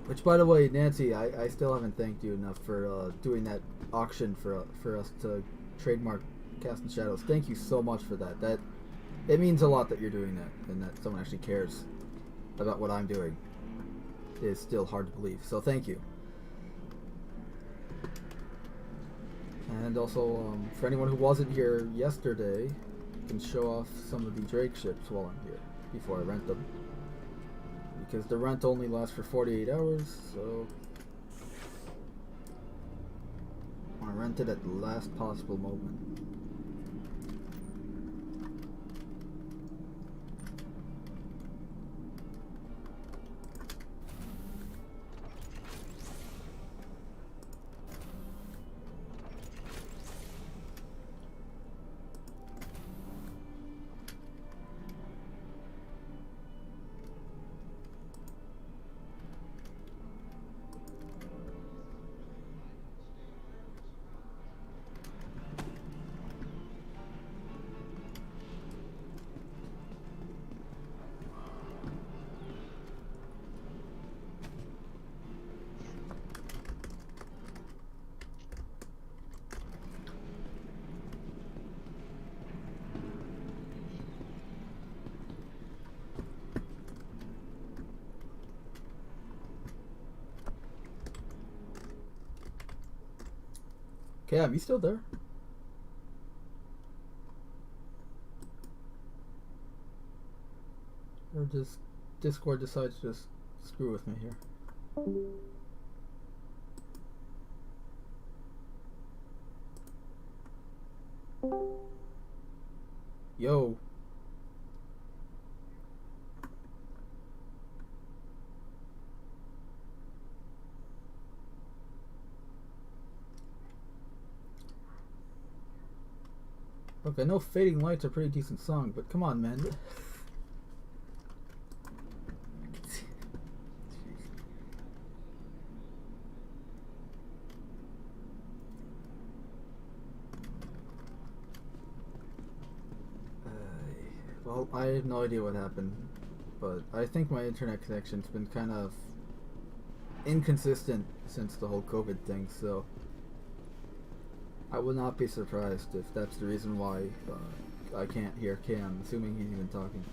Which, by the way, Nancy, I still haven't thanked you enough for doing that auction for us to trademark Casting Shadows, thank you so much for that. That it means a lot that you're doing that, and that someone actually cares about what I'm doing. Is still hard to believe. So thank you. And also, for anyone who wasn't here yesterday, I can show off some of the Drake ships while I'm here before I rent them. Because the rent only lasts for 48 hours, so I want to rent it at the last possible moment. Cam, you still there? Or just Discord decides to just screw with me here? Yo. Okay, no, Fading Light's a pretty decent song, but come on, man. Well, I have no idea what happened, but I think my internet connection's been kind of inconsistent since the whole COVID thing, so I would not be surprised if that's the reason why I can't hear Cam, assuming he's even talking.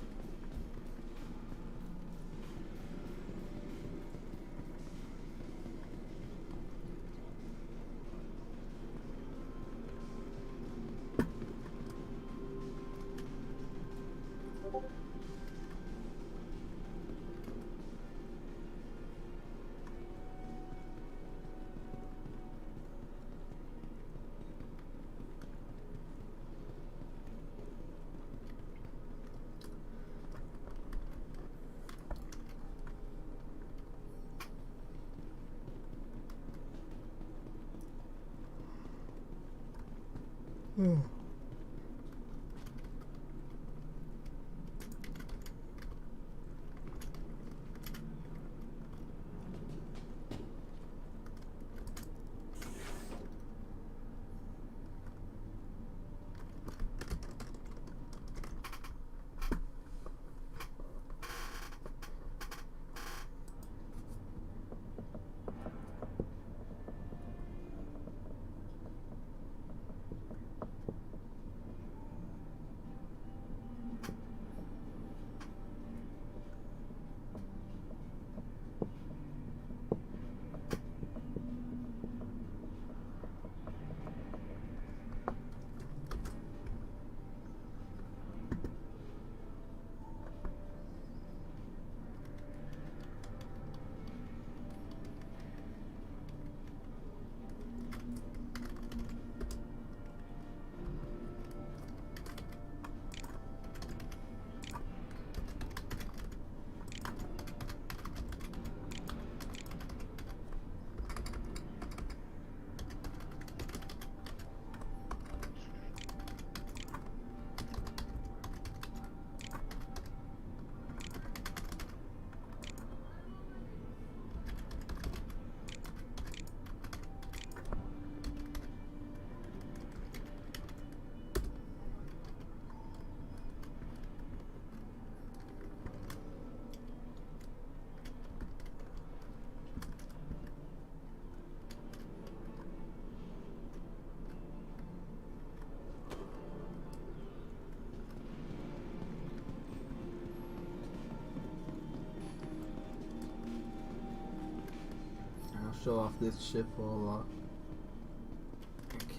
show off this ship while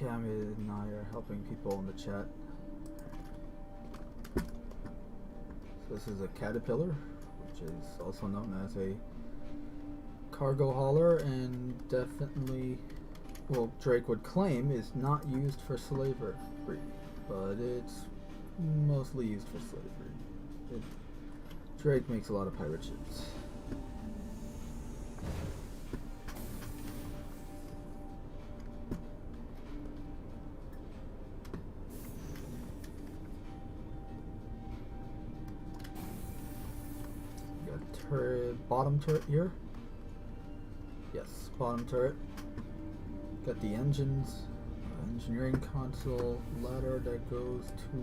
Cami and I are helping people in the chat. So this is a caterpillar, which is also known as a cargo hauler, and definitely, well, Drake would claim is not used for slavery, but it's mostly used for slavery. Drake makes a lot of pirate ships. Bottom turret here. Yes, bottom turret. Got the engines, engineering console, ladder that goes to...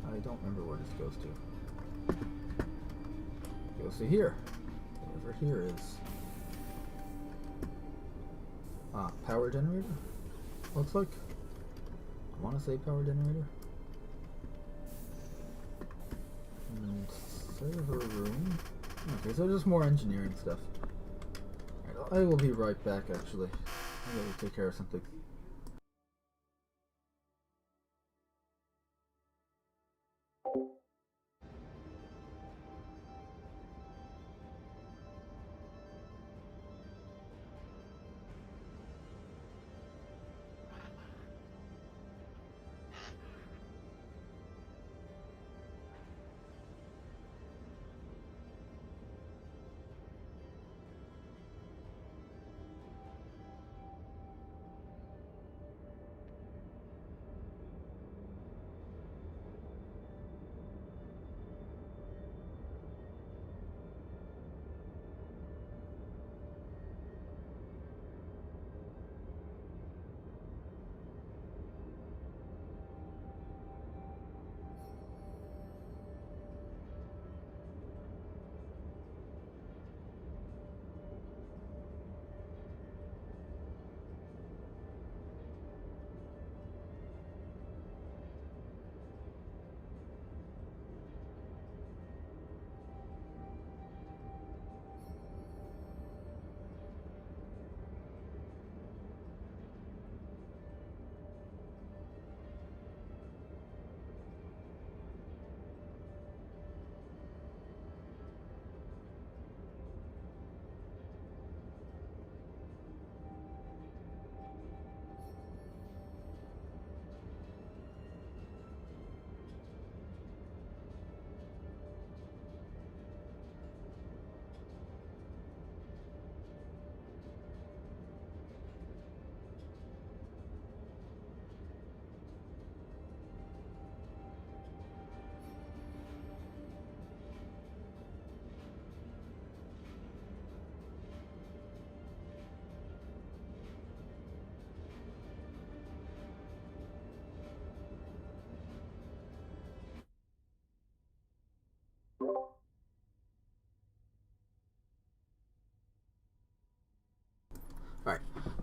I don't remember where this goes to. It goes to here. Whatever here is. Power generator? Looks like. I want to say power generator. And server room. Okay, so just more engineering stuff. Alright, I will be right back actually. I gotta take care of something.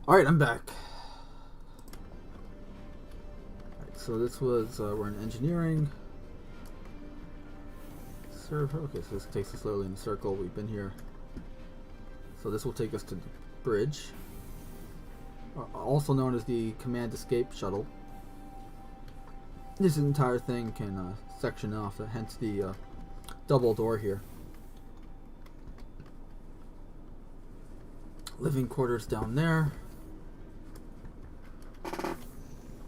Alright, I'm back. Alright, so this was, we're in engineering. Server, okay, so this takes us slowly in a circle. We've been here. So this will take us to the bridge. Also known as the Command Escape Shuttle. This entire thing can section off, hence the double door here. Living quarters down there.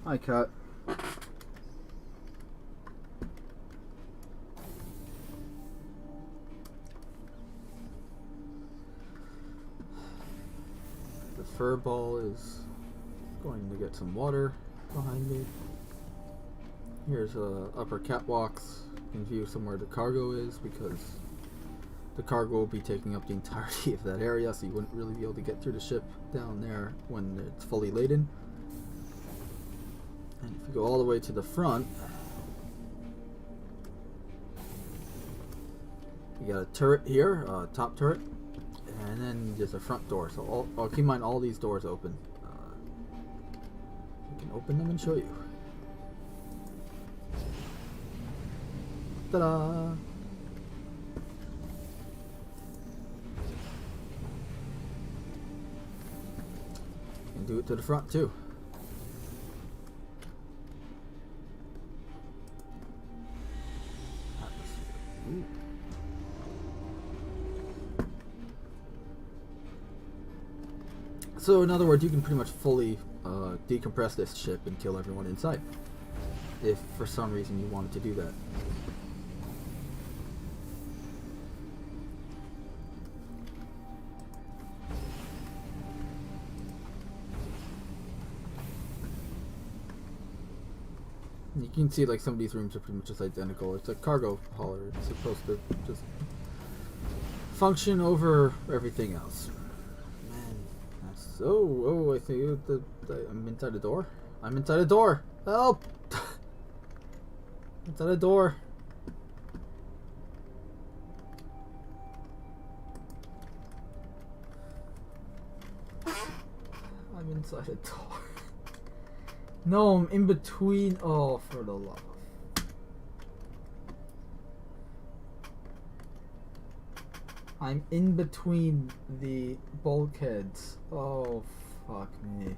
Hi, cat. The fur ball is going to get some water behind me. Here's upper catwalks. You can view somewhere the cargo is, because the cargo will be taking up the entirety of that area, so you wouldn't really be able to get through the ship down there when it's fully laden. And if you go all the way to the front, you got a turret here, top turret, and then there's a front door. So keep in mind all these doors open. You can open them and show you. Ta-da! can do it to the front too. Ooh. So in other words, you can pretty much fully decompress this ship and kill everyone inside, if for some reason you wanted to do that. You can see like some of these rooms are pretty much just identical. It's a cargo hauler. It's supposed to just function over everything else. Man, that's oh, I think I'm inside the door. I'm inside a door. Help! Inside a door. I'm inside a door. No, I'm in between. Oh, for the love. I'm in between the bulkheads. Oh, fuck me.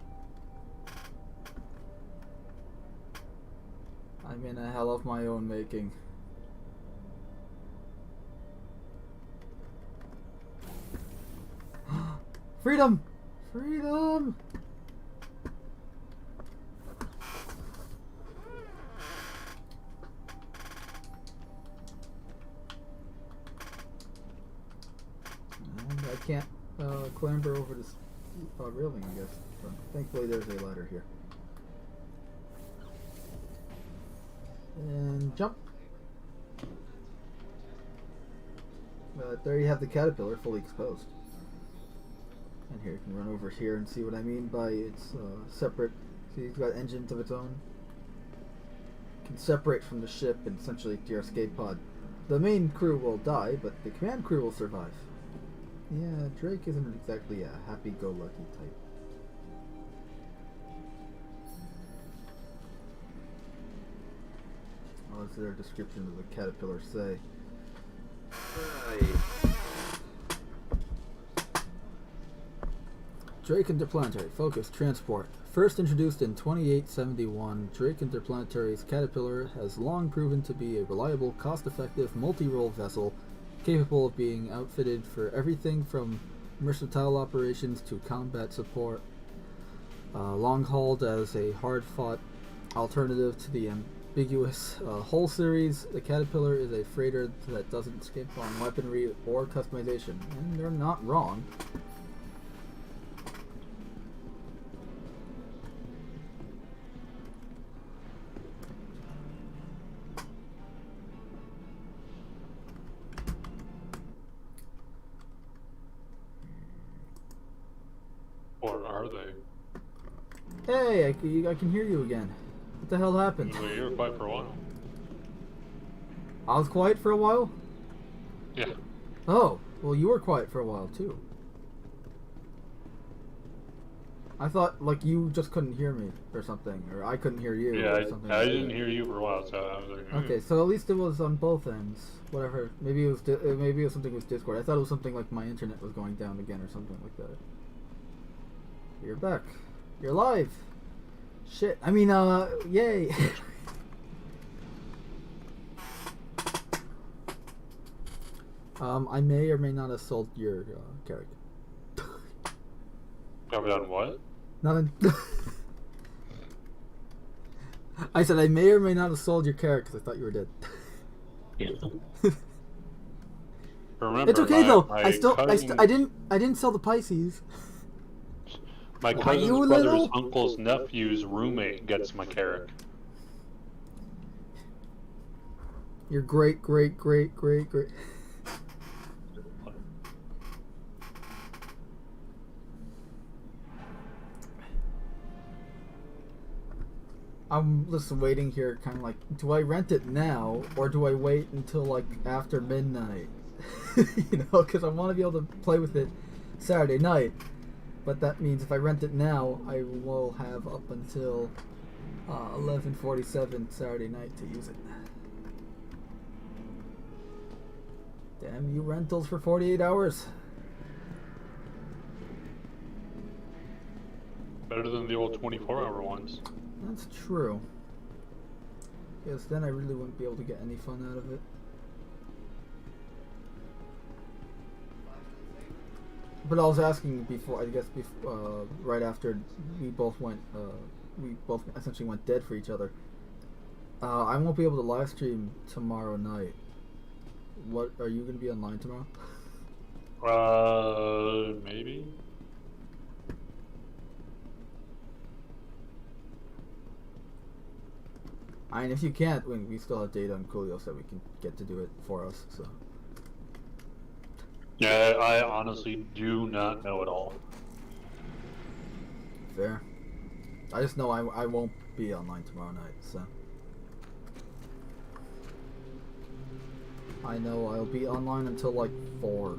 I'm in a hell of my own making. Freedom! Freedom! I can't clamber over this railing, I guess. But thankfully there's a ladder here. And jump. There you have the caterpillar fully exposed. And here you can run over here and see what I mean by it's separate. See, it's got engines of its own. You can separate from the ship and essentially to your escape pod. The main crew will die, but the command crew will survive. Yeah, Drake isn't exactly a happy-go-lucky type. What does their description of the caterpillar say? Drake Interplanetary Focus Transport. First introduced in 2871, Drake Interplanetary's Caterpillar has long proven to be a reliable, cost-effective, multi-role vessel capable of being outfitted for everything from mercantile operations to combat support. Long-hauled as a hard-fought alternative to the ambiguous Hull series, the Caterpillar is a freighter that doesn't skimp on weaponry or customization, and they're not wrong. Or are they? Hey, I can hear you again. What the hell happened? Well, you were quiet for a while. I was quiet for a while? Yeah. Oh, well you were quiet for a while too. I thought like you just couldn't hear me or something, or I couldn't hear you Yeah, or something. I like didn't that. hear you for a while, so I was like, Okay, so at least it was on both ends. Whatever. Maybe it was something with Discord. I thought it was something like my internet was going down again or something like that. You're back. You're live. Shit. I mean, yay. I may or may not have sold your character. Have done what? Nothing. I said I may or may not have sold your character because I thought you were dead. Remember, It's okay though. my I didn't sell the Pisces. My Why, cousin's you brother's little- uncle's nephew's roommate gets my carrick. Your great. I'm just waiting here, kind of like, do I rent it now or do I wait until like after midnight? You know, because I want to be able to play with it Saturday night. But that means if I rent it now, I will have up until 11:47 Saturday night to use it. Damn you rentals for 48 hours. Better than the old 24-hour ones. That's true. Yes, then I really wouldn't be able to get any fun out of it. But I was asking before, I guess, right after we both essentially went dead for each other. I won't be able to live stream tomorrow night. What, are you going to be online tomorrow? Maybe. I mean, if you can't, we still have data on Coolio, so we can get to do it for us, so. Yeah, I honestly do not know at all. Fair. I just know I won't be online tomorrow night, so. I know I'll be online until like 4.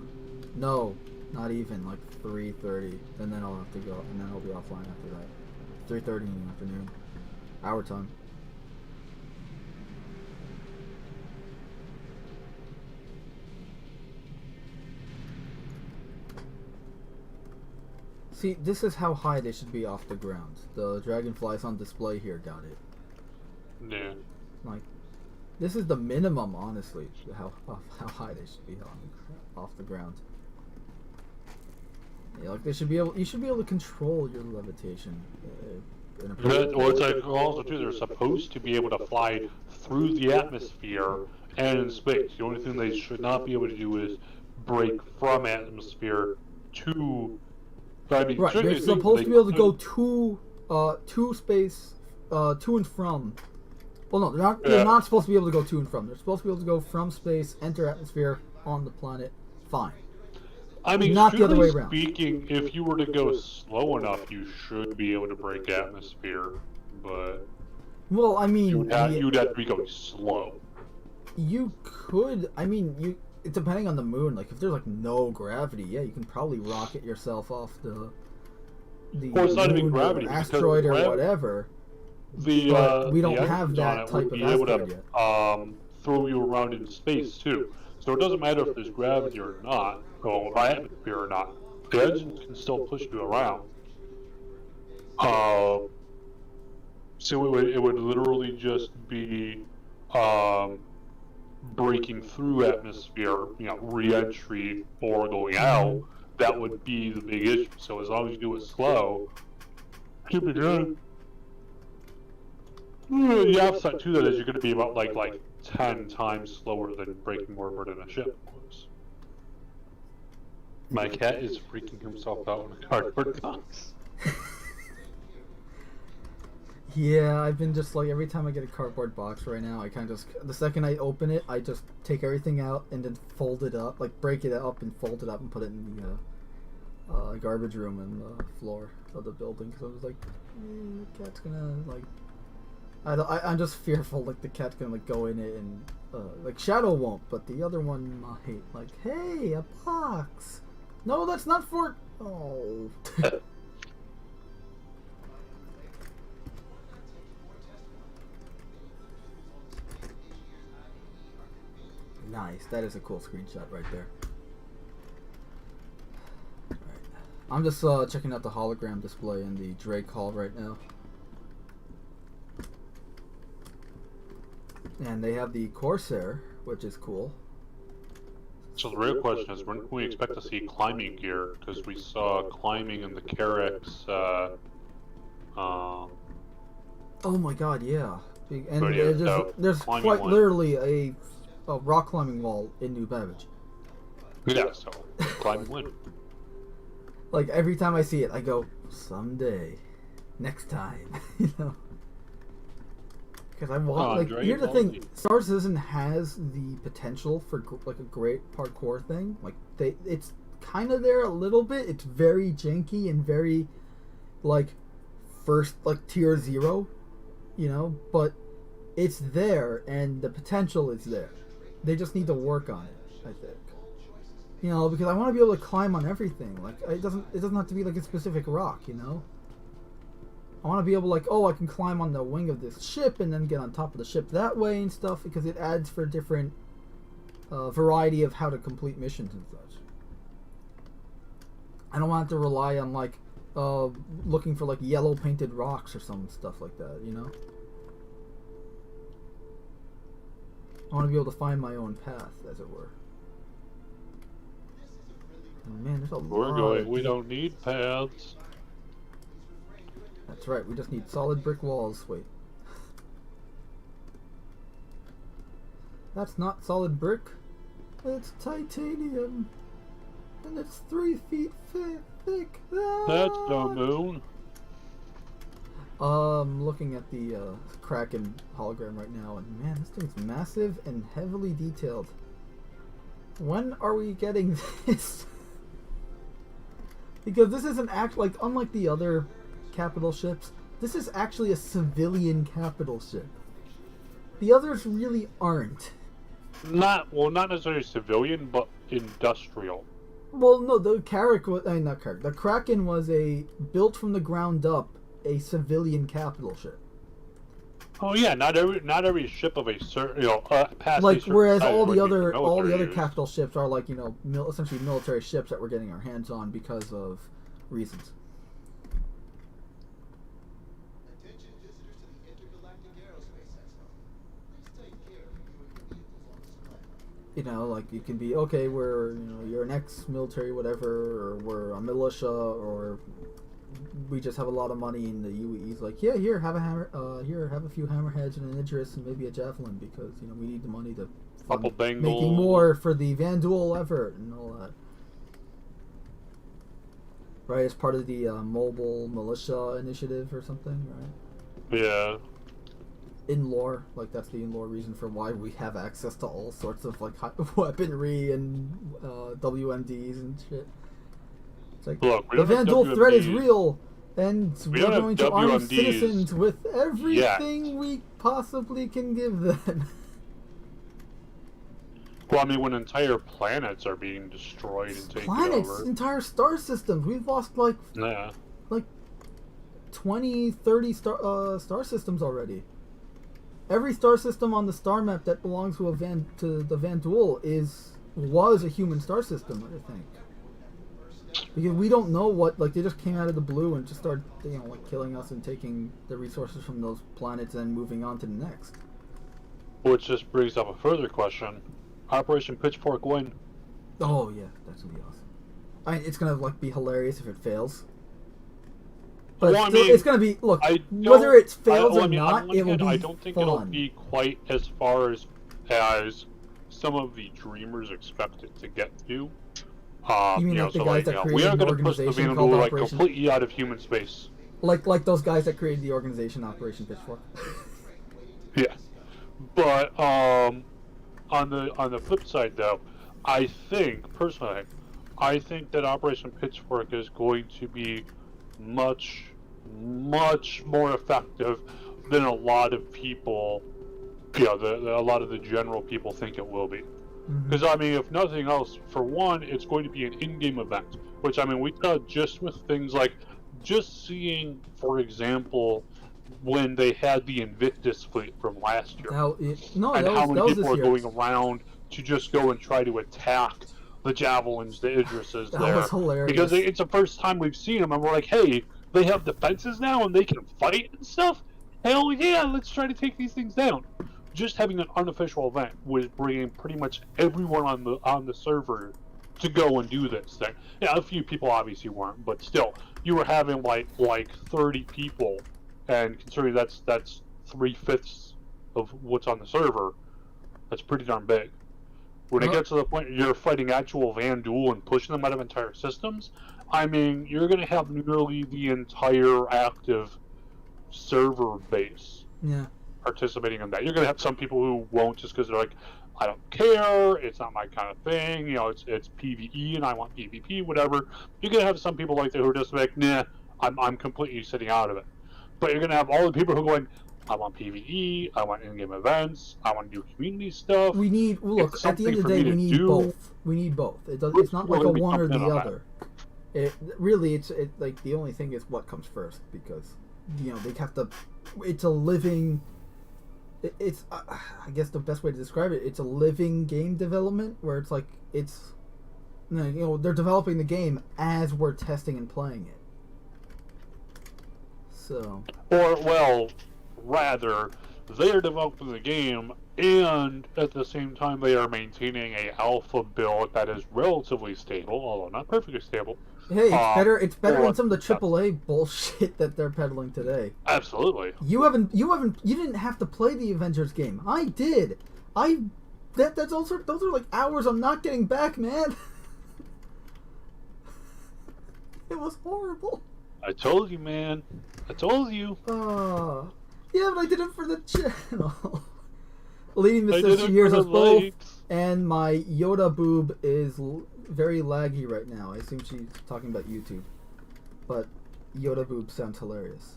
No, not even, like 3:30, and then I'll have to go, and then I'll be offline after that. 3:30 in the afternoon. Our time. See, this is how high they should be off the ground. The dragonflies on display here got it. Yeah. Like, this is the minimum, honestly, how high they should be off the ground. Yeah, like they should be able. You should be able to control your levitation. Well, it's like also too. They're supposed to be able to fly through the atmosphere and in space. The only thing they should not be able to do is break from atmosphere to. I mean, right, they're supposed to be able to go to space, to and from. Well, no, they're not. They're not supposed to be able to go to and from. They're supposed to be able to go from space, enter atmosphere on the planet. Fine. I mean, not the other way around. Speaking, if you were to go slow enough, you should be able to break atmosphere, but. Well, I mean, you'd have to be going slow. You could. I mean, depending on the moon, like if there's like no gravity, yeah, you can probably rocket yourself off the well, it's not even gravity, asteroid or whatever. We don't have that type of asteroid yet. Throw you around in space too, so it doesn't matter if there's gravity or not, or atmosphere or not. The engine can still push you around. So it would literally just be breaking through atmosphere, re-entry or going out. That would be the big issue. So as long as you do it slow, keep it good. The upside to that is you're going to be about like 10 times slower than breaking orbit in a ship was. My cat is freaking himself out in a cardboard box. Yeah, I've been just like, every time I get a cardboard box right now, I kind of just, the second I open it, I just take everything out and then fold it up, like break it up and fold it up and put it in the garbage room and the floor of the building. Because I was like, the cat's gonna, like, I'm just fearful, like, the cat's gonna, like, go in it and, like, Shadow won't, but the other one might. Like, hey, a box! No, that's not for, oh. Nice, that is a cool screenshot right there. Alright. I'm just checking out the hologram display in the Drake Hall right now. And they have the Corsair, which is cool. So the real question is, when can we expect to see climbing gear? Because we saw climbing in the Carex. Oh my god, yeah. And yeah, there's quite literally a rock climbing wall in New Babbage. Yeah, so climbing one. Like every time I see it, I go, someday, next time, you know. Because I want, like, here's the thing: Star Citizen has the potential for like a great parkour thing. Like it's kind of there a little bit. It's very janky and very, like, first like tier 0, you know. But it's there, and the potential is there. They just need to work on it, I think. You know, because I want to be able to climb on everything. Like it doesn't have to be like a specific rock, you know. I want to be able, like, oh, I can climb on the wing of this ship and then get on top of the ship that way and stuff, because it adds for different variety of how to complete missions and such. I don't want to rely on, like, looking for like yellow painted rocks or some stuff like that, you know? I want to be able to find my own path, as it were. And man, there's a We're lot going. of We deep- don't need paths. That's right, we just need solid brick walls. Wait. That's not solid brick. It's titanium. And it's 3 feet thick. Ah! That's the moon. Looking at the Kraken hologram right now, and man, this thing's massive and heavily detailed. When are we getting this? Because this is an unlike the other capital ships, this is actually a civilian capital ship. The others really aren't. Not necessarily civilian, but industrial. Well, no, the the Kraken was built from the ground up, a civilian capital ship. Oh yeah, not every ship of a certain past Like a certain whereas size all would the be for other military use. capital ships are like essentially military ships that we're getting our hands on because of reasons. Attention visitors to the Intergalactic Aerospace Expo. Please take care of you and your vehicles on display. You know, like you can be okay. You're an ex-military, whatever, or we're a militia, or we just have a lot of money. And the UEE's like, yeah, here, have a hammer. Here, have a few hammerheads and an Idris and maybe a javelin because we need the money to fund Couple Bengal. making more for the Van Duel effort and all that. Right, as part of the mobile militia initiative or something, right? Yeah. In lore, like that's the in-lore reason for why we have access to all sorts of like weaponry and WMDs and shit. It's like Look, we the don't have Van Duel threat is WMDs. real, and We we're don't have going to arm WMDs citizens with everything we possibly can give them. Well, I mean, when entire planets are being destroyed and taken Planets, over. entire star systems. We've lost like Yeah. 20, 30 star systems already. Every star system on the star map that belongs to the Van Duel was a human star system, I think. Because we don't know what they just came out of the blue and just started killing us and taking the resources from those planets and moving on to the next. Which just brings up a further question. Operation Pitchfork when? Oh yeah, that's gonna be awesome. It's gonna be hilarious if it fails. But Well, I still, mean, it's gonna be whether it fails or not, it will be I don't think it'll fun. be quite as far as some of the dreamers expect it to get to. You mean like the guys that we created are an going to push the organization Van called Duel Operation... completely out of human space. Like those guys that created the organization Operation Pitchfork. Yeah, but on the flip side, though, I think personally, that Operation Pitchfork is going to be much more effective than a lot of people, a lot of the general people think it will be. Because I mean, if nothing else, for one, it's going to be an in-game event, which I mean, we saw just with things like just seeing, for example, when they had the Invictus fleet from last year, How many many people are going around to just go and try to attack the javelins, the Idrises That there. was hilarious. Because it's the first time we've seen them, and we're like, hey, they have defenses now and they can fight and stuff? Hell yeah, let's try to take these things down. Just having an unofficial event was bringing pretty much everyone on the server to go and do this thing. Yeah, a few people obviously weren't, but still, you were having like 30 people, and considering that's 3/5 of what's on the server, that's pretty darn big. When it gets to the point you're fighting actual Van Duel and pushing them out of entire systems, I mean, you're going to have nearly the entire active server base participating in that. You're going to have some people who won't just because they're like, I don't care, it's not my kind of thing, it's PvE and I want PvP, whatever. You're going to have some people like that who are just like, nah, I'm completely sitting out of it. But you're going to have all the people who are going, I want PvE, I want in-game events, I want to do community stuff. We need at the end of the day, we need both. We need both. It's not like a one or the other. It's like the only thing is what comes first, because they have to. It's a living. It's I guess the best way to describe it. It's a living game development where it's like they're developing the game as we're testing and playing it. So, Or, well, rather, they are developing the game, and at the same time, they are maintaining a alpha build that is relatively stable, although not perfectly stable. hey, it's better. It's better or- than some of the AAA bullshit that they're peddling today. Absolutely. You didn't have to play the Avengers game. I did. Those are like hours I'm not getting back, man. It was horrible. I told you, man. I told you. Yeah, but I did it for the channel. Lady Miss I says did she it hears for us the both, likes. and my Yoda boob is very laggy right now. I assume she's talking about YouTube, but Yoda boob sounds hilarious.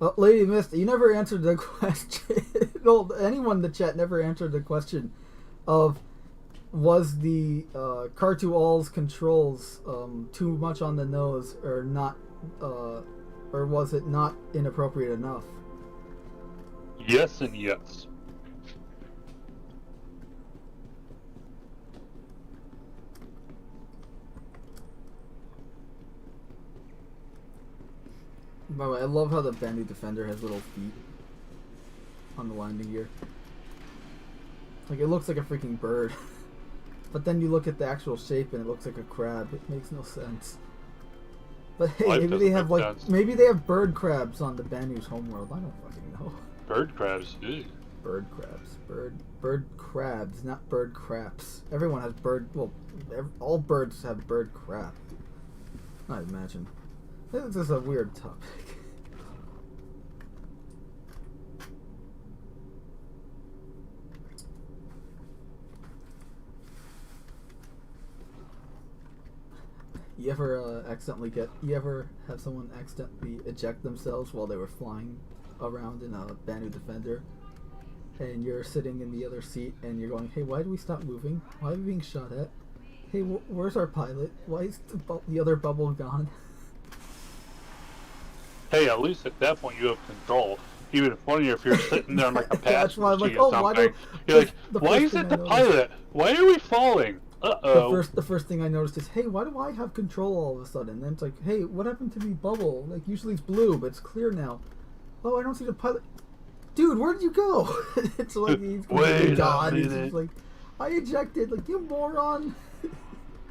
Well, Lady Mist, you never answered the question. Well, anyone in the chat never answered the question of was the Car2All's controls too much on the nose or not, or was it not inappropriate enough? Yes and yes. By the way, I love how the Banu Defender has little feet on the landing gear. Like, it looks like a freaking bird. But then you look at the actual shape and it looks like a crab. It makes no sense. But hey, Life maybe they doesn't have make like sense. maybe they have bird crabs on the Banu's homeworld. I don't fucking know. Bird crabs. Ew. Bird crabs. Bird crabs, not bird craps. Everyone has bird. Well, all birds have bird crap. I imagine. This is a weird topic. You ever have someone accidentally eject themselves while they were flying around in a Banu Defender? And you're sitting in the other seat and you're going, hey, why did we stop moving? Why are we being shot at? Hey, where's our pilot? Why is the other bubble gone? Hey, at least at that point you have control. Even funnier if you're sitting there in like a That's why I'm passenger like, seat or oh, why something. do- You're like, the why first is thing it I the noticed- pilot? Why are we falling? Uh-oh. The first thing I noticed is, hey, why do I have control all of a sudden? And then it's like, hey, what happened to the bubble? Like, usually it's blue, but it's clear now. Oh, I don't see the pilot. Dude, where did you go? It's like he's Wait a gone. He's minute. just like, I ejected. Like, you moron.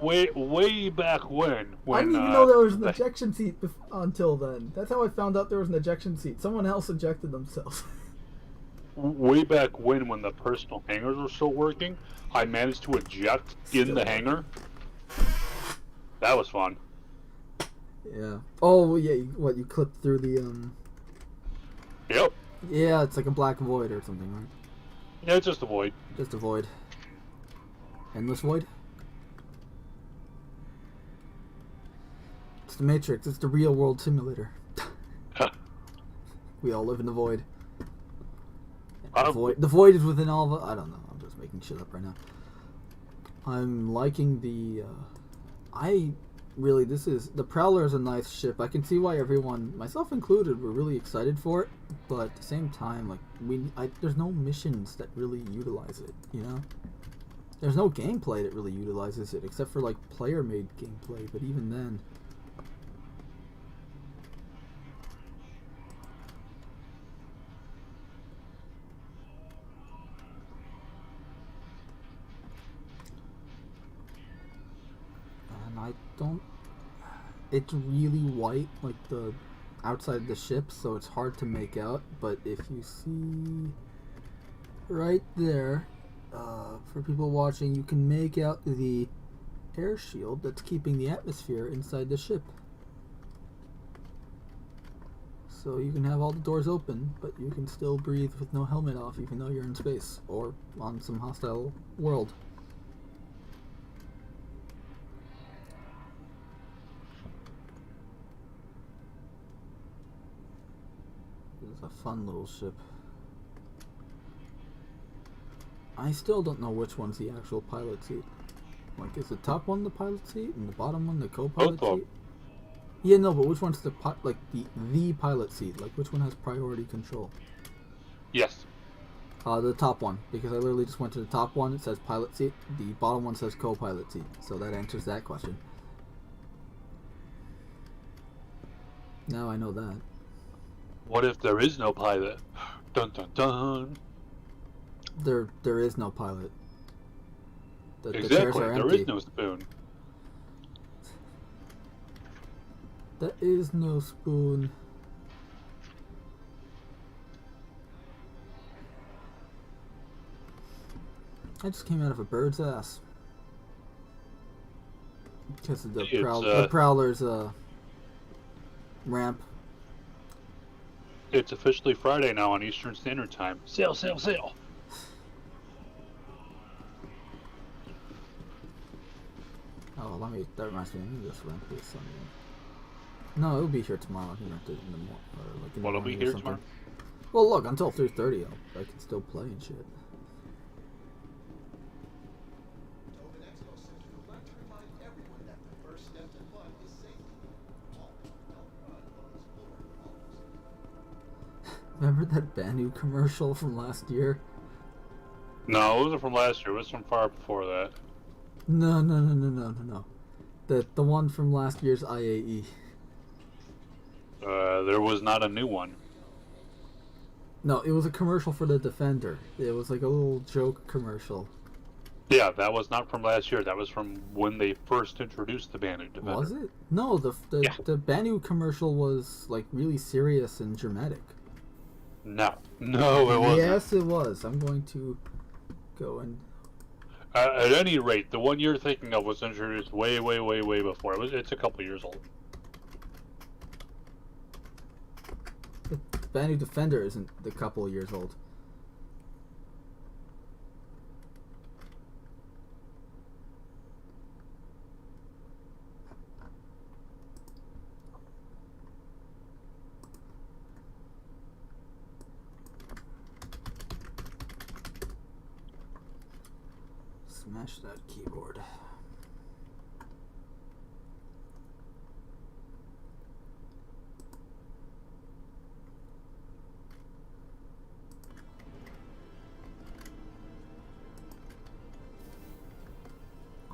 Way back when I didn't even know there was an the- ejection seat until then. That's how I found out there was an ejection seat. Someone else ejected themselves. way back when the personal hangars were still working, I managed to eject in Still the hangar. That was fun. Yeah. Oh, yeah. You clipped through the, Yep. Yeah, it's like a black void or something, right? Yeah, it's just a void. Just a void. Endless void? It's the Matrix. It's the real world simulator. We all live in the void. The void is within all of us. I don't know. I'm just making shit up right now. I'm liking the... The Prowler is a nice ship. I can see why everyone, myself included, were really excited for it. But at the same time, like, there's no missions that really utilize it, you know? There's no gameplay that really utilizes it, except for, like, player-made gameplay. But even then... And I don't... It's really white, like the outside of the ship, so it's hard to make out. But if you see right there, for people watching, you can make out the air shield that's keeping the atmosphere inside the ship. So you can have all the doors open, but you can still breathe with no helmet off, even though you're in space or on some hostile world. It's a fun little ship. I still don't know which one's the actual pilot seat. Like, is the top one the pilot seat and the bottom one the co-pilot Both of seat? Yeah, no, but which one's the pilot seat? Like, which one has priority control? Yes. The top one, because I literally just went to the top one. It says pilot seat. The bottom one says co-pilot seat. So that answers that question. Now I know that. What if there is no pilot? Dun dun dun. There is no pilot. The chairs Exactly. are There empty. is no spoon. There is no spoon. I just came out of a bird's ass. Because of the, It's, the Prowler's ramp. It's officially Friday now on Eastern Standard Time. Sail, sail, sail. Oh, that reminds me, let me just rent this Sunday. No, it'll be here tomorrow. I can rent it in the morning. Or like in the What'll be morning or here something. tomorrow? Well, look, until 3:30, I can still play and shit. Tobin Expo Center would like to remind everyone that the first step to fun is safety. All don't run on these floors. Remember that Banu commercial from last year? No, it wasn't from last year. It was from far before that. No. The one from last year's IAE. There was not a new one. No, it was a commercial for the Defender. It was like a little joke commercial. Yeah, that was not from last year. That was from when they first introduced the Banu Defender. Was it? No, the Banu commercial was like really serious and dramatic. No, it wasn't. Yes, it was. I'm going to go and. At any rate, the one you're thinking of was introduced way before. It's a couple years old. The Banu Defender isn't a couple of years old. Smash that keyboard.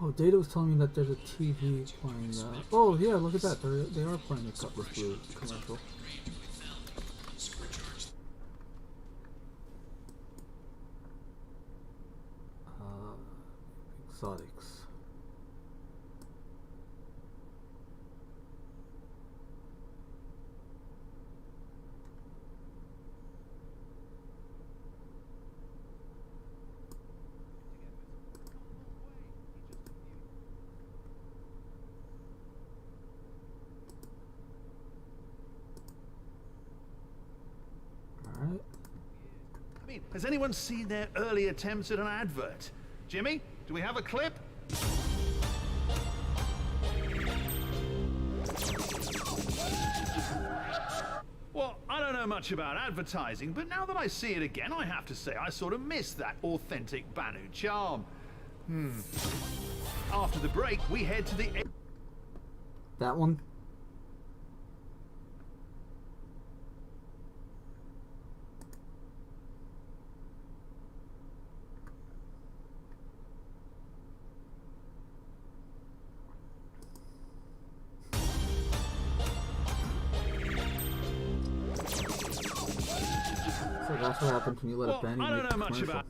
Oh, Data was telling me that there's a TV playing that. Oh, yeah, look at that. They are playing a Cutlass Blue commercial. Exotics. Alright. I mean, has anyone seen their early attempts at an advert? Jimmy, do we have a clip? Well, I don't know much about advertising, but now that I see it again, I have to say I sort of miss that authentic Banu charm. After the break, we head to the... That one? So that's what happens when you let Well, a Banu I don't make know a much commercial. about...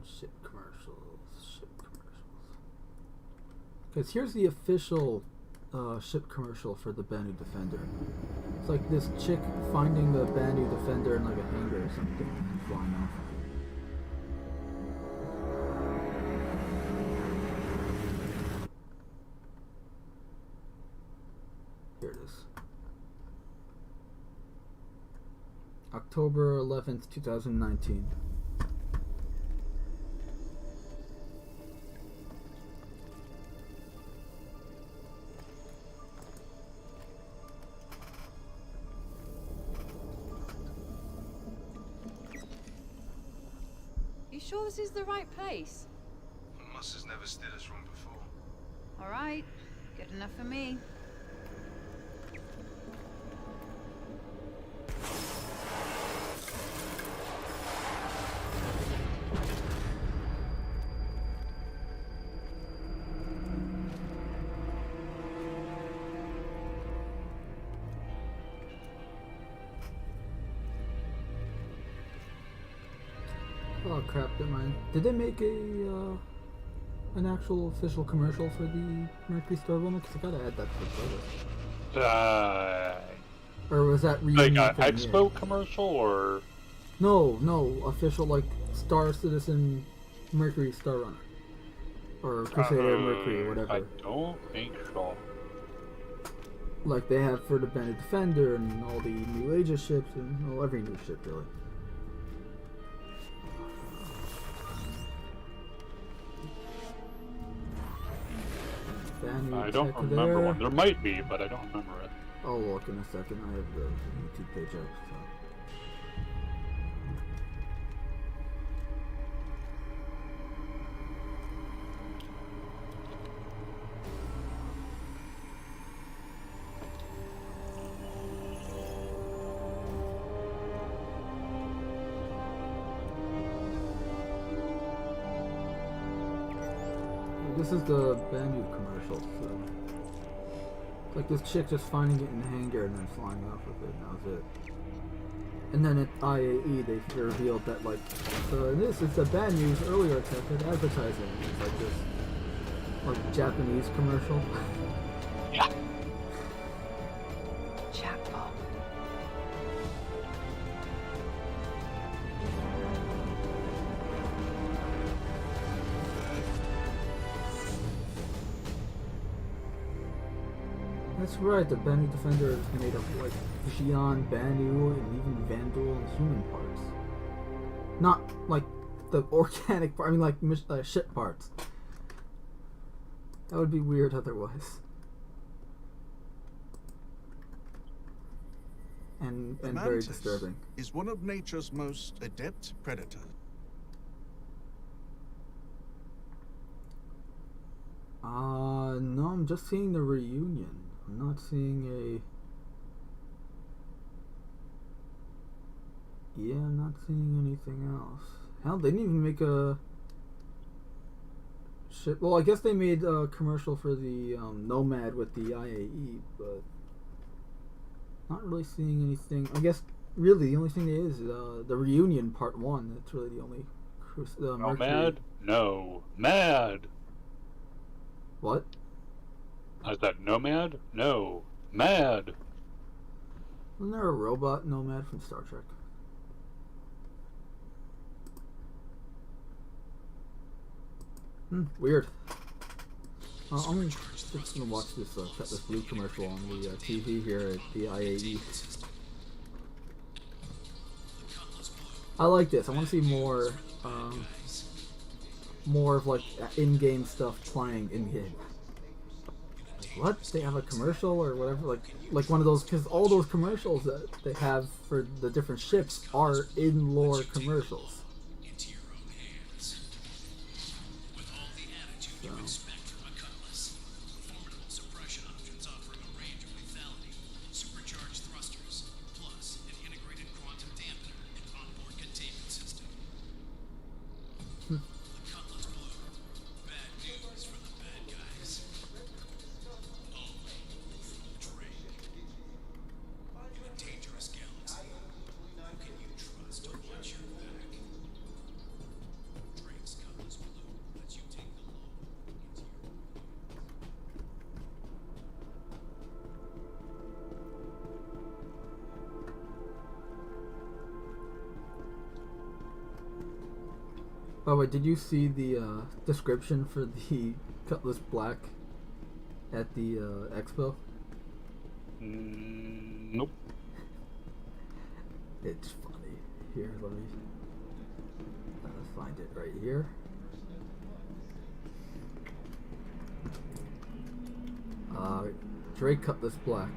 Ship commercials. Because here's the official ship commercial for the Banu Defender. It's like this chick finding the Banu Defender in like a hangar or something and flying off. Here it is. October 11th, 2019. sure this is the right place? Moss has never steered us wrong before. All right. Good enough for me. Oh crap! Did mine? Did they make a an actual official commercial for the Mercury Star Runner? Because I gotta add that to the playlist. Or was that Like reunion an thing? Expo Yeah. commercial, or No, official like Star Citizen Mercury Star Runner. Or Crusader Mercury or whatever. I don't think so. Like they have for the Bandit Defender and all the new Aegis ships and well, every new ship really. I don't remember one. There might be, but I don't remember it. I'll look in a second. I have the YouTube page up. So. This is the Bamboo commercial, so it's like this chick just finding it in the hangar and then flying off with it, and that was it. And then at IAE they revealed that like this is the bad news earlier accepted advertising. It's like this like Japanese commercial. Yeah. Chatbot. That's right, the Banu Defender is made of like Xi'an, Banu, and even Vandal and human parts. Not like the organic part, I mean like ship parts. That would be weird otherwise. And very mantis disturbing. is one of nature's most adept predators. No, I'm just seeing the reunion. I'm not seeing a... Yeah, I'm not seeing anything else. Hell, they didn't even make a... ship. Well, I guess they made a commercial for the Nomad with the IAE, but... Not really seeing anything. I guess, really, the only thing is the reunion part 1. That's really the only... Nomad? No. Mad! What? Is that Nomad? No. Mad! Wasn't there a robot Nomad from Star Trek? Weird. I'm just gonna watch this cut this blue commercial on the TV here at the IAE. I like this. I want to see more of like in-game stuff playing in-game. What? They have a commercial or whatever, like one of those, because all those commercials that they have for the different ships are in-lore commercials. By the way, did you see the description for the Cutlass Black at the expo? Nope. It's funny. Here, let me find it right here. Drake Cutlass Black.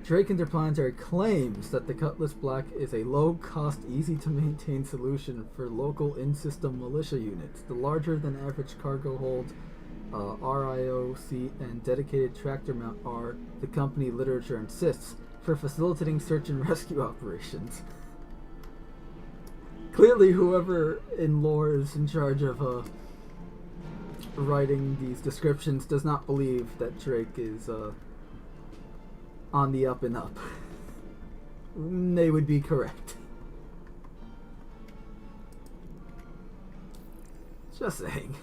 Drake Interplanetary claims that the Cutlass Black is a low-cost, easy-to-maintain solution for local in-system militia units. The larger-than-average cargo hold, RIO seat, and dedicated tractor mount are, the company literature insists, for facilitating search and rescue operations. Clearly, whoever in lore is in charge of writing these descriptions does not believe that Drake is on the up and up. They would be correct. Just saying.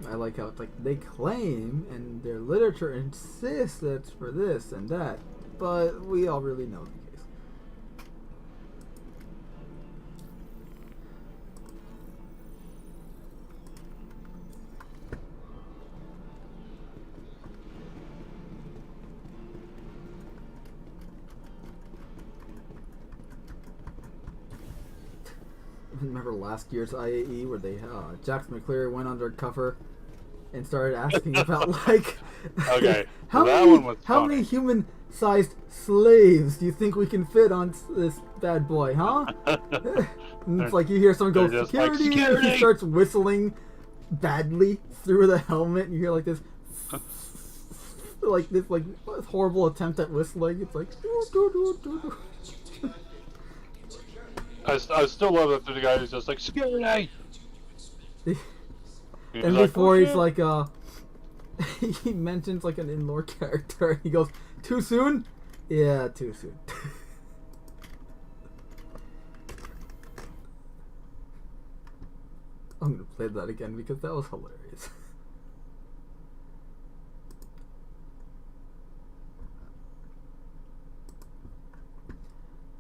I like how it's like they claim and their literature insists that it's for this and that, but we all really know the case. Remember last year's IAE where they Jax McCleary went undercover and started asking about like Okay, how that many one was how funny. many human-sized slaves do you think we can fit on this bad boy, huh? And it's like you hear someone go They're just like, security, and he starts whistling badly through the helmet, and you hear like this like horrible attempt at whistling. It's like I still love that the guy who's just like security. And before he's like he mentions like an in-lore character and he goes, too soon? Yeah, too soon. I'm gonna play that again because that was hilarious.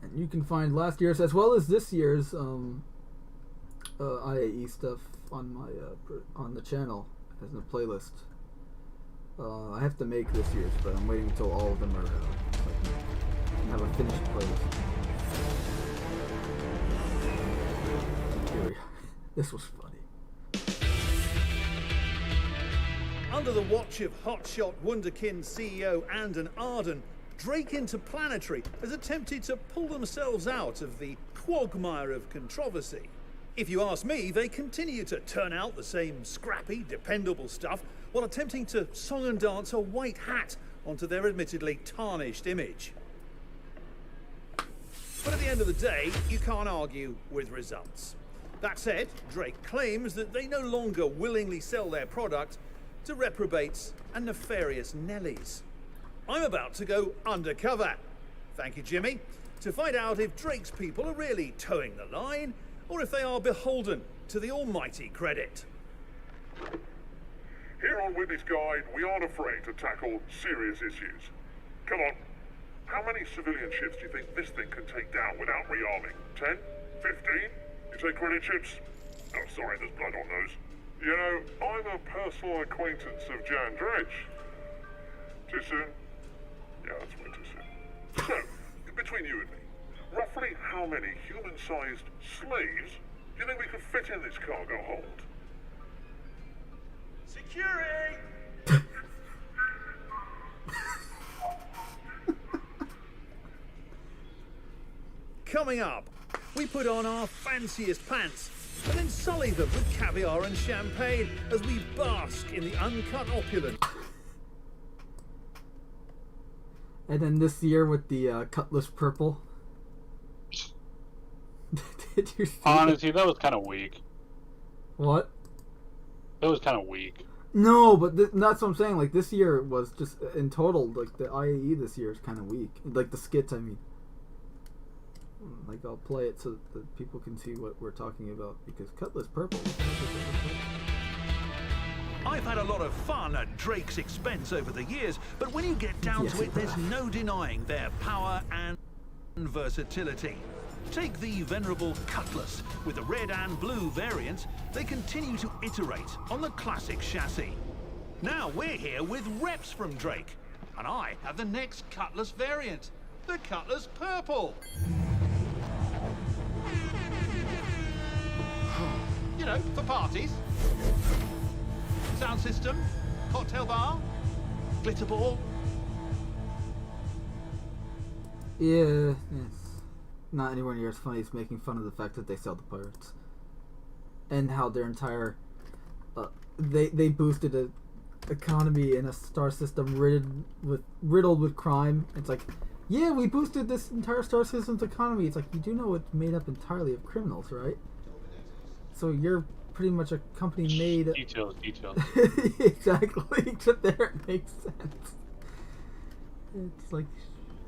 And you can find last year's as well as this year's IAE stuff on my on the channel as a playlist. I have to make this year's, but I'm waiting until all of them are so I can have a finished playlist. Here we are. This was funny. Under the watch of hotshot Wunderkind CEO Andon Arden, Drake Interplanetary has attempted to pull themselves out of the quagmire of controversy. If you ask me, they continue to turn out the same scrappy, dependable stuff while attempting to song and dance a white hat onto their admittedly tarnished image. But at the end of the day, you can't argue with results. That said, Drake claims that they no longer willingly sell their product to reprobates and nefarious Nellies. I'm about to go undercover, thank you Jimmy, to find out if Drake's people are really towing the line or if they are beholden to the almighty credit. Here on Witness Guide, we aren't afraid to tackle serious issues. Come on, how many civilian ships do you think this thing can take down without rearming? 10? 15? You say credit ships? Oh, sorry, there's blood on those. You know, I'm a personal acquaintance of Jan Dredge. Too soon? Yeah, that's way too soon. So, between you and me, roughly how many human-sized slaves do you think we could fit in this cargo hold? Security! Coming up, we put on our fanciest pants and then sully them with caviar and champagne as we bask in the uncut opulence. And then this year with the Cutlass Purple. Did you see Honestly, that was kind of weak. What? That was kind of weak. No, but that's what I'm saying. Like, this year was just, in total, like, the IAE this year is kind of weak. Like, the skits, I mean. Like, I'll play it so that people can see what we're talking about, because Cutlass Purple. I've had a lot of fun at Drake's expense over the years, but when you get down to it, there's no denying their power and versatility. Take the venerable Cutlass. With the red and blue variants, they continue to iterate on the classic chassis. Now we're here with reps from Drake, and I have the next Cutlass variant, the Cutlass Purple. You know, for parties. Sound system, cocktail bar, glitter ball. Yeah, it's not anywhere near as funny as making fun of the fact that they sell the pirates. And how their entire... they boosted a economy in a star system riddled with crime. It's like, yeah, we boosted this entire star system's economy. It's like, you do know it's made up entirely of criminals, right? So you're pretty much a company made... Details. Exactly. Except there it makes sense. It's like,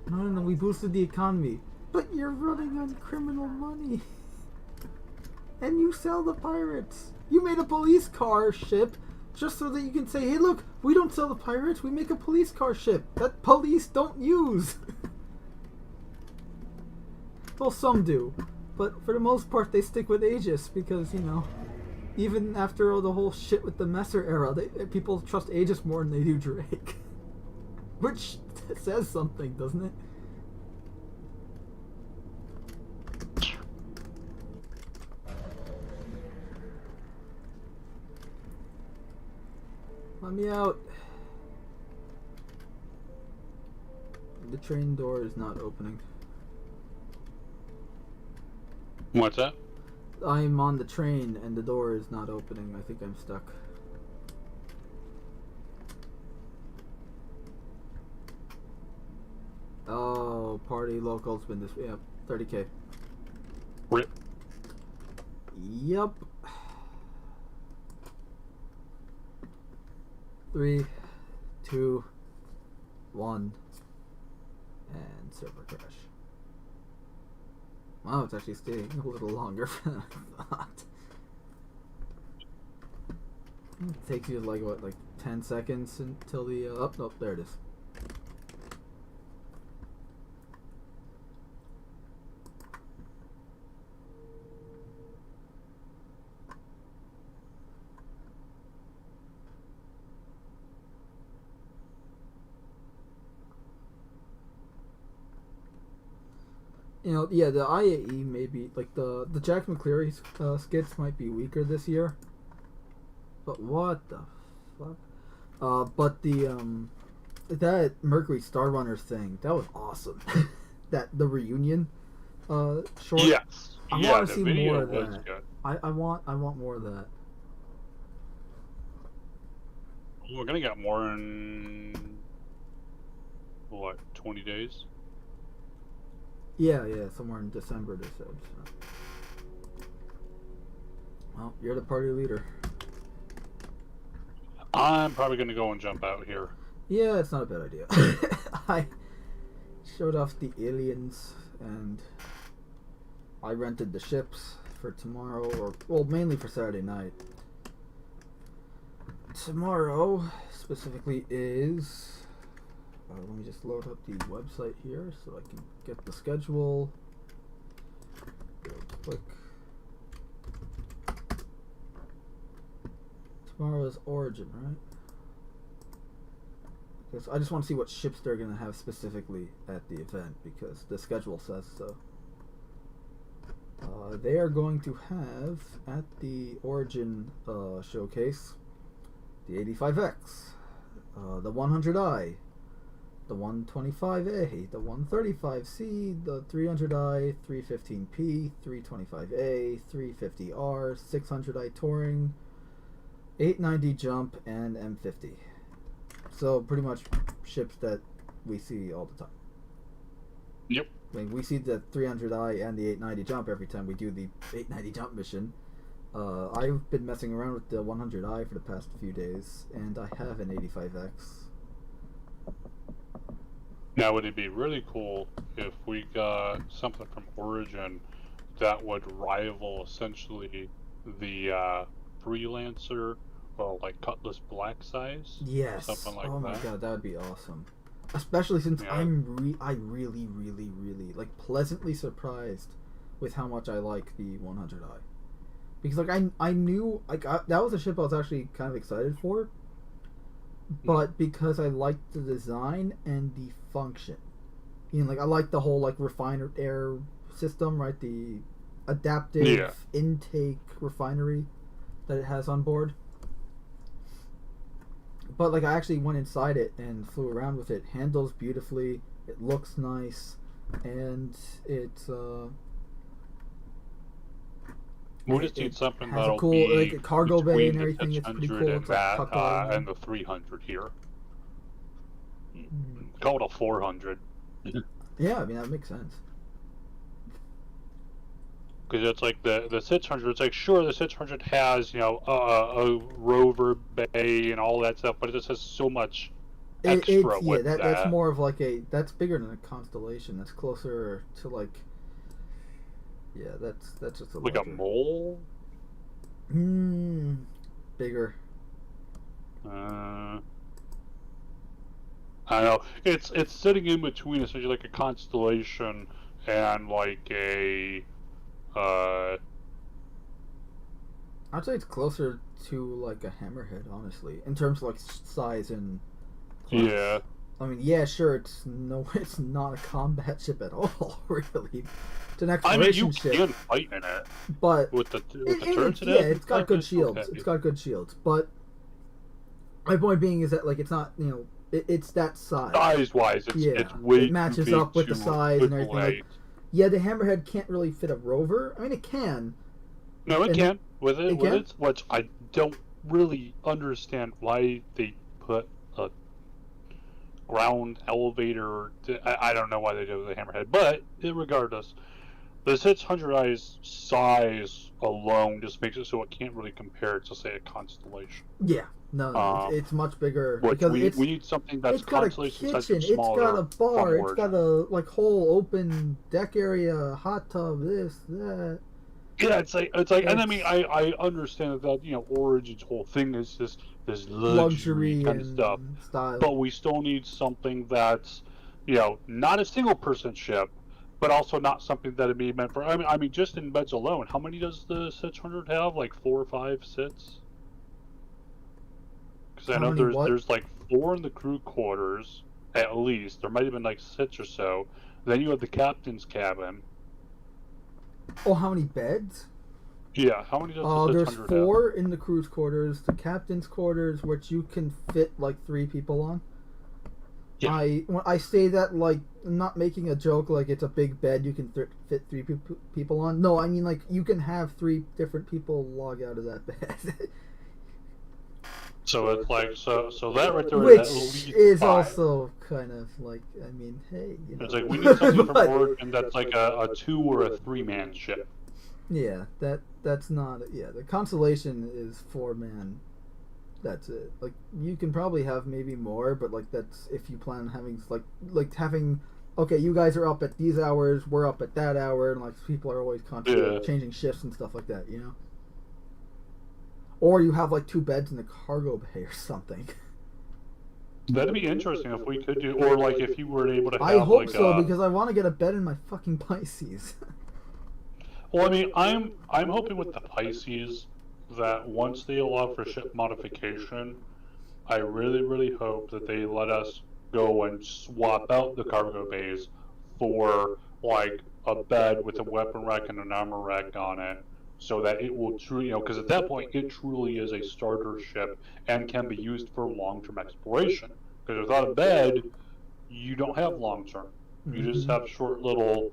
no, we boosted the economy. But you're running on criminal money. And you sell the pirates. You made a police car ship just so that you can say, hey, look, we don't sell the pirates. We make a police car ship that police don't use. Well, some do. But for the most part, they stick with Aegis because, you know, even after all the whole shit with the Messer era, people trust Aegis more than they do Drake. Which says something, doesn't it? Let me out. The train door is not opening. What's that? I'm on the train and the door is not opening. I think I'm stuck. Oh, party locals been this. Yeah, 30K. Rip. Yup. 3, 2, 1, and server crash. Wow, it's actually staying a little longer than I thought. It takes you like what, like 10 seconds until the oh, there it is. You know, yeah, the IAE may be, like, the Jack McCleary skits might be weaker this year. But what the fuck? But that Mercury Star Runners thing, that was awesome. The reunion, short. Yes. I want to see more of that. Good. I want more of that. We're gonna get more in, what, 20 days? Yeah, somewhere in December they said. So. Well, you're the party leader. I'm probably gonna go and jump out here. Yeah, it's not a bad idea. I showed off the aliens and I rented the ships for tomorrow, or well, mainly for Saturday night. Tomorrow specifically is. Let me just load up the website here so I can get the schedule. Real quick. Tomorrow is Origin, right? Because I just want to see what ships they're going to have specifically at the event because the schedule says so. They are going to have at the Origin showcase the 85X, the 100i, the 125A, the 135C, the 300i, 315P, 325A, 350R, 600i Touring, 890 Jump, and M50. So pretty much ships that we see all the time. Yep. I mean, we see the 300i and the 890 Jump every time we do the 890 Jump mission. I've been messing around with the 100i for the past few days, and I have an 85X. Now, would it be really cool if we got something from Origin that would rival essentially the Freelancer or like Cutlass Black size? Yes. Something like that. Oh my god, that would be awesome. Especially since Yeah. I really like pleasantly surprised with how much I like the 100i. Because like I knew like that was a ship I was actually kind of excited for. But because I liked the design and the function, you know, like I like the whole like refiner air system, right? The adaptive intake refinery that it has on board. But like I actually went inside it and flew around with it. Handles beautifully. It looks nice, and it's We just need something has that'll a cool be like a cargo bay between and everything. the It's pretty 600 cool. and It's like that, tucked away. and the 300 here. Call it a 400. Yeah, I mean that makes sense. Because it's like the 600. It's like sure the 600 has a rover bay and all that stuff, but it just has so much extra with that. That's more of like that's bigger than a constellation. That's closer to like that's just a like a mole. Bigger. I don't know. It's sitting in between essentially like a constellation and like a. I'd say it's closer to like a hammerhead, honestly, in terms of like size and class. Yeah. I mean, yeah, sure, it's not a combat ship at all, really. It's an exploration ship. You can fight in it, but with the turrets. Yeah, it's got good shields. Okay. It's got good shields, but my point being is that like it's not it's that size. Size-wise, it's way it matches too big up with the size and everything. Like, yeah, the hammerhead can't really fit a rover. I mean, it can. No, it can. With it, can? Which I don't really understand why they put a ground elevator. I don't know why they do it with the hammerhead, but regardless, the 600i's size alone just makes it so it can't really compare to, say, a constellation. Yeah. No, it's much bigger because we need something that's it's got a kitchen, it's got a bar, it's got a like whole open deck area, hot tub, this, that. Yeah, it's like, and I mean, I understand that Origin's whole thing is this luxury kind of stuff, style. But we still need something that's, not a single person ship, but also not something that would be meant for. I mean, just in beds alone, how many does the 600 have? Like 4 or 5 sits? Because I know there's like 4 in the crew quarters at least. There might have been like 6 or so. Then you have the captain's cabin. Oh, how many beds? Yeah, how many does the 600 there's 4 in the crew's quarters, the captain's quarters, which you can fit like 3 people on. Yeah. When I say that, like, I'm not making a joke like it's a big bed you can fit 3 people on. No, I mean like you can have 3 different people log out of that bed. So it's like so that right there, which is 5. Also kind of like, I mean, hey, it's like we need something from Oregon that's like a 2 or a 3-man ship. Yeah, that's not. Yeah, the Constellation is 4-man. That's it. Like you can probably have maybe more, but like that's if you plan on having like having. Okay, you guys are up at these hours, we're up at that hour, and like people are always constantly changing shifts and stuff like that, Or you have like 2 beds in the cargo bay or something. That'd be interesting if we could do, or like if you were able to have. I hope like so because I want to get a bed in my fucking Pisces. Well, I mean, I'm hoping with the Pisces that once they allow for ship modification, I really, really hope that they let us go and swap out the cargo bays for like a bed with a weapon rack and an armor rack on it, so that it will truly, because at that point it truly is a starter ship and can be used for long-term exploration. Because without a bed, you don't have long-term. You just have short little,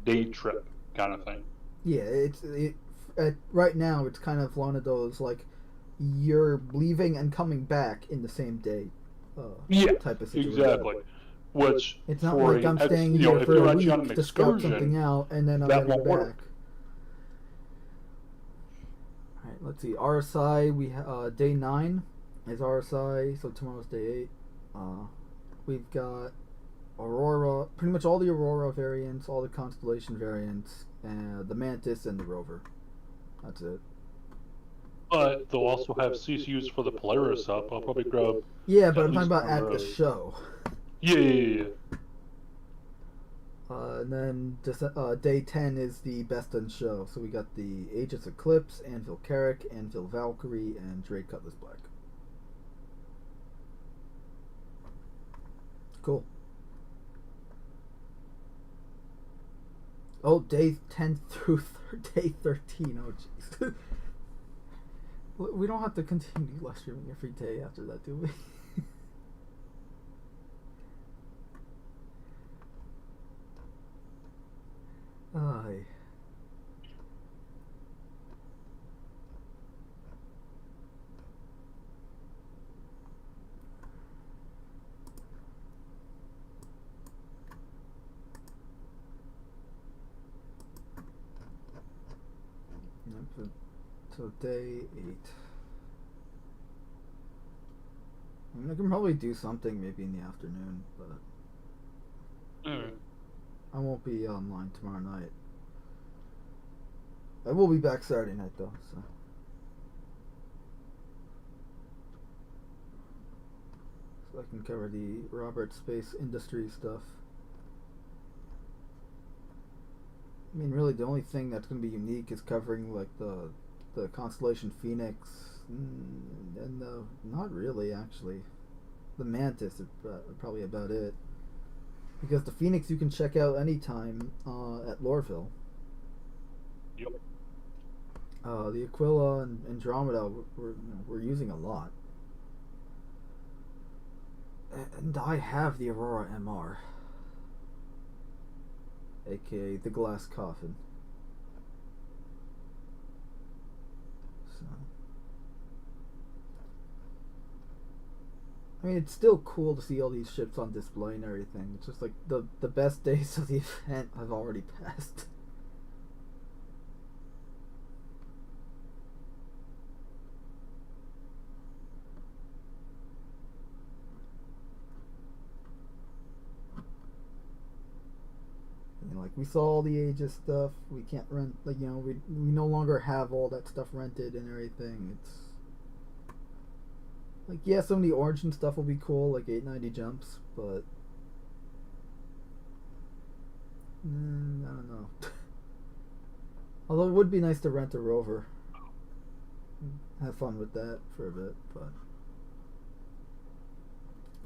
day trip kind of thing. Yeah, right now it's kind of one of those like you're leaving and coming back in the same day. Type of situation. Exactly. Which it's not like I'm staying here for a week to scout something out and then I'm getting back. Alright, let's see. RSI, we day 9 is RSI, so tomorrow's day 8. We've got Aurora, pretty much all the Aurora variants, all the Constellation variants, and the Mantis and the Rover. That's it. But they'll also have CCUs for the Polaris up. I'll probably grab. Yeah, but I'm talking about at the show. Yeah. And then just day 10 is the best in show. So we got the Aegis Eclipse, Anvil Carrick, Anvil Valkyrie, and Drake Cutlass Black. Cool. Oh, day 10 through day 13. Oh, jeez. We don't have to continue live streaming every day after that, do we? Aye. So day 8. I mean, I can probably do something maybe in the afternoon, but I won't be online tomorrow night. I will be back Saturday night though, so I can cover the Robert Space Industry stuff. I mean, really, the only thing that's going to be unique is covering like the constellation Phoenix, and not really actually. The Mantis is probably about it, because the Phoenix you can check out anytime at Lorville. Yep. The Aquila and Andromeda we're using a lot, and I have the Aurora MR. AKA the glass coffin. So, I mean, it's still cool to see all these ships on display and everything. It's just like the best days of the event have already passed. Like, we saw all the Aegis stuff. We can't rent, like, you know, we no longer have all that stuff rented and everything. It's like, yeah, some of the Origin stuff will be cool, like 890 jumps, but I don't know. Although it would be nice to rent a rover, have fun with that for a bit, but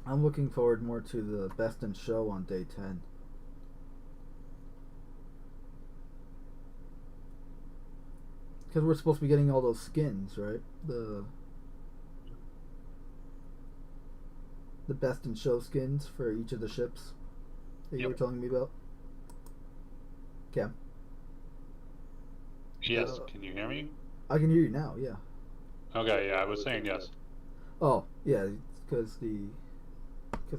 I'm looking forward more to the Best in Show on day 10. Because we're supposed to be getting all those skins, right? The Best in Show skins for each of the ships that you were telling me about. Okay. Yes, can you hear me? I can hear you now, yeah. Okay, yeah, I was saying yes. Oh, yeah, because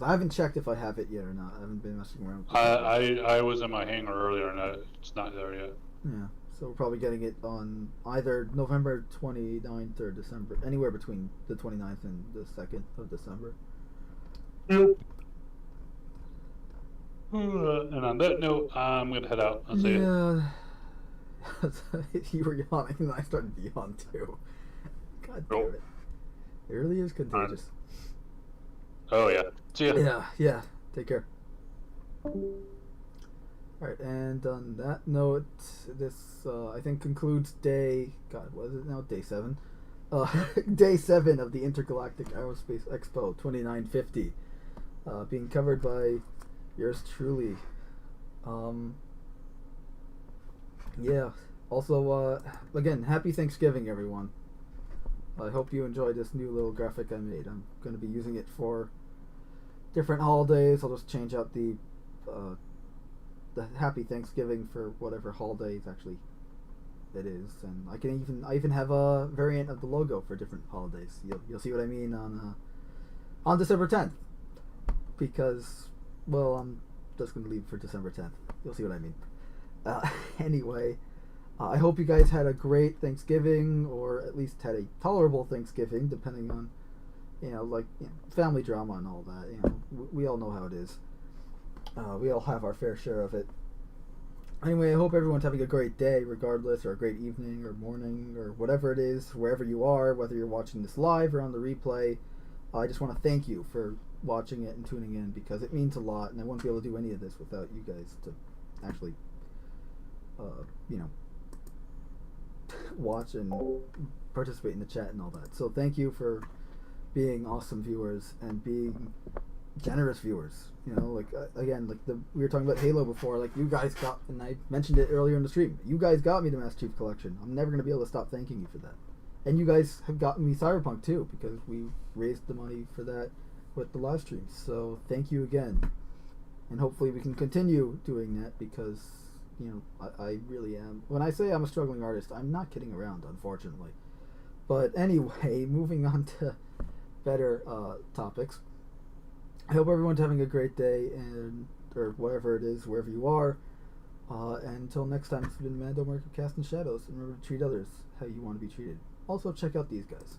I haven't checked if I have it yet or not. I haven't been messing around with it. I was in my hangar earlier and it's not there yet. Yeah. So we're probably getting it on either November 29th or December, anywhere between the 29th and the 2nd of December. Yep. And on that note, I'm going to head out. I'll see you. You were yawning and I started to yawn too. God damn it. It really is contagious. Oh, yeah. See ya. Yeah. Take care. Alright, and on that note, this, I think concludes day... God, what is it now? Day 7? Day 7 of the Intergalactic Aerospace Expo 2950. Being covered by yours truly. Yeah. Also, again, happy Thanksgiving, everyone. I hope you enjoyed this new little graphic I made. I'm going to be using it for different holidays. I'll just change out the Happy Thanksgiving for whatever holidays actually it is, and I even have a variant of the logo for different holidays. You'll see what I mean on December 10th, because, well, I'm just gonna leave for December 10th. You'll see what I mean. Anyway, I hope you guys had a great Thanksgiving, or at least had a tolerable Thanksgiving, depending on, family drama and all that. We all know how it is. We all have our fair share of it. Anyway, I hope everyone's having a great day, regardless, or a great evening, or morning, or whatever it is, wherever you are, whether you're watching this live or on the replay. I just want to thank you for watching it and tuning in, because it means a lot, and I wouldn't be able to do any of this without you guys to actually, watch and participate in the chat and all that. So thank you for being awesome viewers and being generous viewers. Again, we were talking about Halo before. Like, you guys got, and I mentioned it earlier in the stream, you guys got me the Master Chief Collection. I'm never going to be able to stop thanking you for that. And you guys have gotten me Cyberpunk too, because we raised the money for that with the live streams. So thank you again. And hopefully we can continue doing that, because, you know, I really am. When I say I'm a struggling artist, I'm not kidding around, unfortunately. But anyway, moving on to better topics. I hope everyone's having a great day, and or whatever it is, wherever you are. And until next time, this has been Mando, Merc of Casting Shadows. And remember to treat others how you want to be treated. Also, check out these guys.